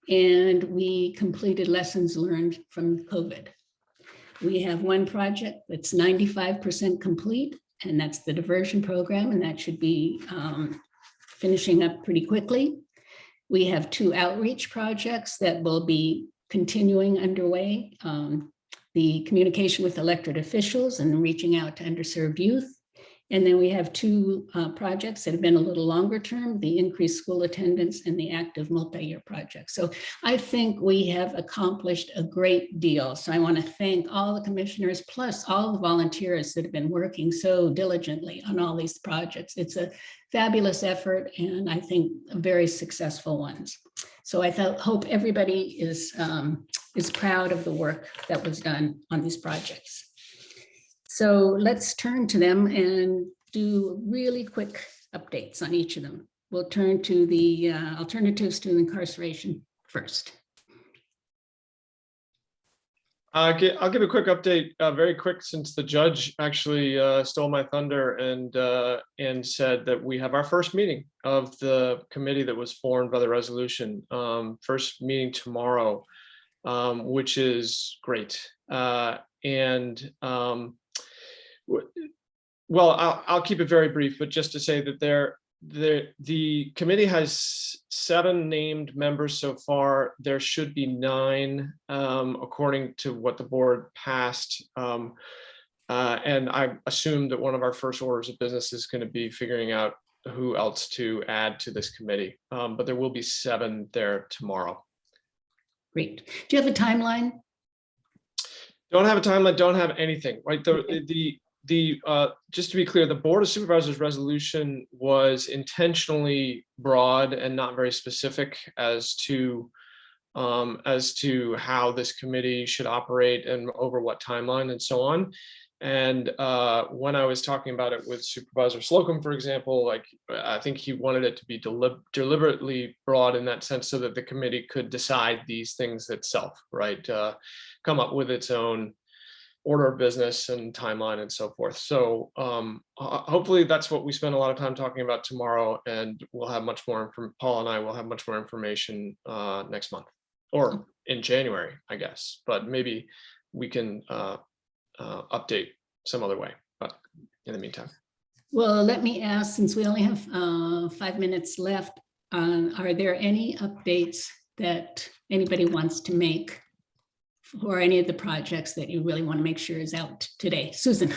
Speaker 1: And we completed lessons learned from COVID. We have 1 project that's 95% complete, and that's the diversion program, and that should be finishing up pretty quickly. We have 2 outreach projects that will be continuing underway. The communication with elected officials and reaching out to underserved youth. And then we have 2 projects that have been a little longer term, the increased school attendance and the active multi-year project. So I think we have accomplished a great deal. So I want to thank all the commissioners, plus all the volunteers that have been working so diligently on all these projects. It's a fabulous effort and I think very successful ones. So I hope everybody is proud of the work that was done on these projects. So let's turn to them and do really quick updates on each of them. We'll turn to the alternatives to incarceration first.
Speaker 6: I'll give a quick update, very quick, since the judge actually stole my thunder and said that we have our first meeting of the committee that was formed by the resolution. First meeting tomorrow, which is great. Well, I'll keep it very brief, but just to say that the committee has 7 named members so far. There should be 9, according to what the board passed. And I assume that one of our first orders of business is going to be figuring out who else to add to this committee. But there will be 7 there tomorrow.
Speaker 1: Great. Do you have a timeline?
Speaker 6: Don't have a timeline, don't have anything, right? Just to be clear, the Board of Supervisors resolution was intentionally broad and not very specific as to how this committee should operate and over what timeline and so on. And when I was talking about it with Supervisor Slocum, for example, like I think he wanted it to be deliberately broad in that sense so that the committee could decide these things itself, right? Come up with its own order of business and timeline and so forth. So hopefully that's what we spend a lot of time talking about tomorrow, and we'll have much more, Paul and I will have much more information next month or in January, I guess, but maybe we can update some other way, but in the meantime.
Speaker 1: Well, let me ask, since we only have 5 minutes left, are there any updates that anybody wants to make for any of the projects that you really want to make sure is out today? Susan.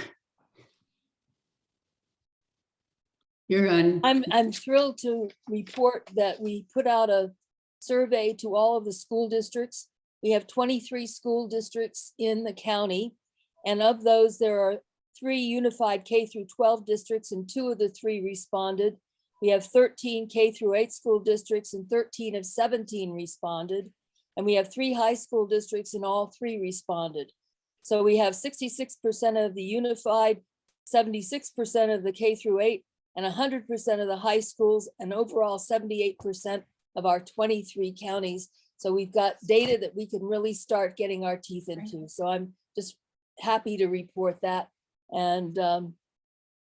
Speaker 1: You're on.
Speaker 3: I'm thrilled to report that we put out a survey to all of the school districts. We have 23 school districts in the county, and of those, there are 3 unified K through 12 districts, and 2 of the 3 responded. We have 13 K through 8 school districts, and 13 of 17 responded. And we have 3 high school districts, and all 3 responded. So we have 66% of the unified, 76% of the K through 8, and 100% of the high schools, and overall 78% of our 23 counties. So we've got data that we can really start getting our teeth into. So I'm just happy to report that. And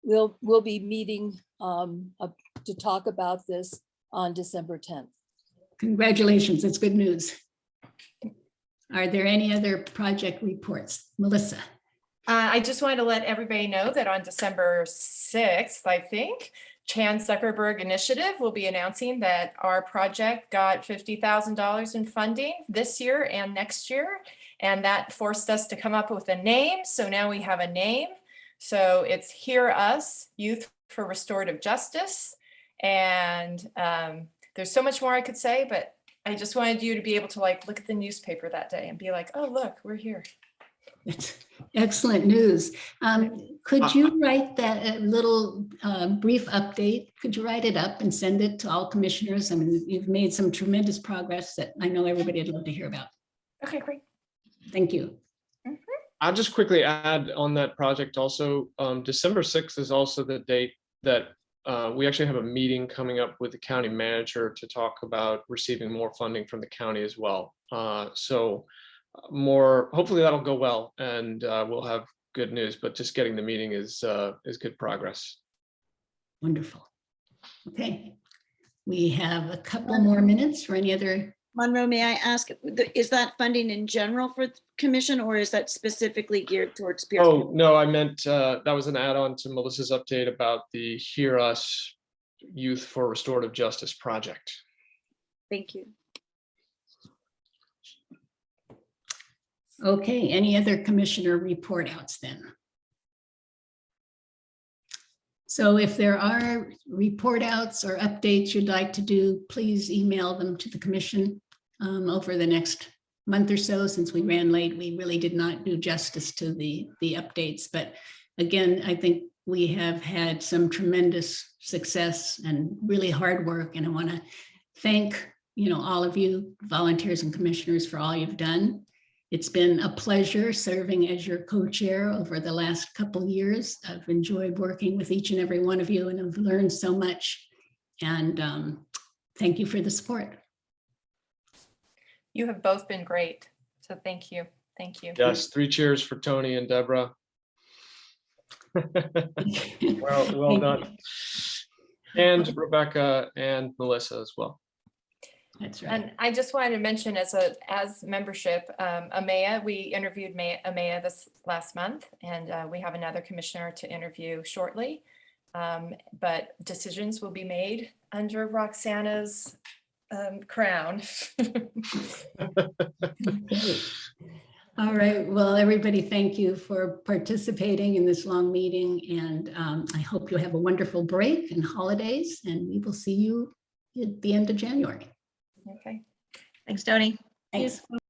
Speaker 3: we'll be meeting to talk about this on December 10th.
Speaker 1: Congratulations, that's good news. Are there any other project reports? Melissa?
Speaker 5: I just wanted to let everybody know that on December 6th, I think, Chan Zuckerberg Initiative will be announcing that our project got $50,000 in funding this year and next year. And that forced us to come up with a name. So now we have a name. So it's Hear Us, Youth for Restorative Justice. And there's so much more I could say, but I just wanted you to be able to like look at the newspaper that day and be like, oh, look, we're here.
Speaker 1: Excellent news. Could you write that little brief update? Could you write it up and send it to all commissioners? I mean, you've made some tremendous progress that I know everybody would love to hear about.
Speaker 5: Okay, great.
Speaker 1: Thank you.
Speaker 6: I'll just quickly add on that project also, December 6th is also the date that we actually have a meeting coming up with the county manager to talk about receiving more funding from the county as well. Hopefully that'll go well, and we'll have good news, but just getting the meeting is good progress.
Speaker 1: Wonderful. Okay. We have a couple more minutes for any other.
Speaker 10: Monroe, may I ask, is that funding in general for the commission, or is that specifically geared towards peer?
Speaker 6: Oh, no, I meant that was an add-on to Melissa's update about the Hear Us Youth for Restorative Justice project.
Speaker 10: Thank you.
Speaker 1: Okay, any other commissioner report outs then? So if there are report outs or updates you'd like to do, please email them to the commission over the next month or so. Since we ran late, we really did not do justice to the updates. But again, I think we have had some tremendous success and really hard work. And I want to thank, all of you volunteers and commissioners for all you've done. It's been a pleasure serving as your co-chair over the last couple of years. I've enjoyed working with each and every one of you, and I've learned so much. And thank you for the support.
Speaker 5: You have both been great. So thank you. Thank you.
Speaker 6: Yes, 3 cheers for Tony and Deborah. well done. And Rebecca and Melissa as well.
Speaker 1: That's right.
Speaker 5: And I just wanted to mention as membership, Amaya, we interviewed Amaya this last month, and we have another commissioner to interview shortly. But decisions will be made under Roxana's crown.
Speaker 1: All right. Well, everybody, thank you for participating in this long meeting. And I hope you have a wonderful break and holidays, and we will see you at the end of January.
Speaker 5: Okay.
Speaker 13: Thanks, Tony.
Speaker 1: Thanks.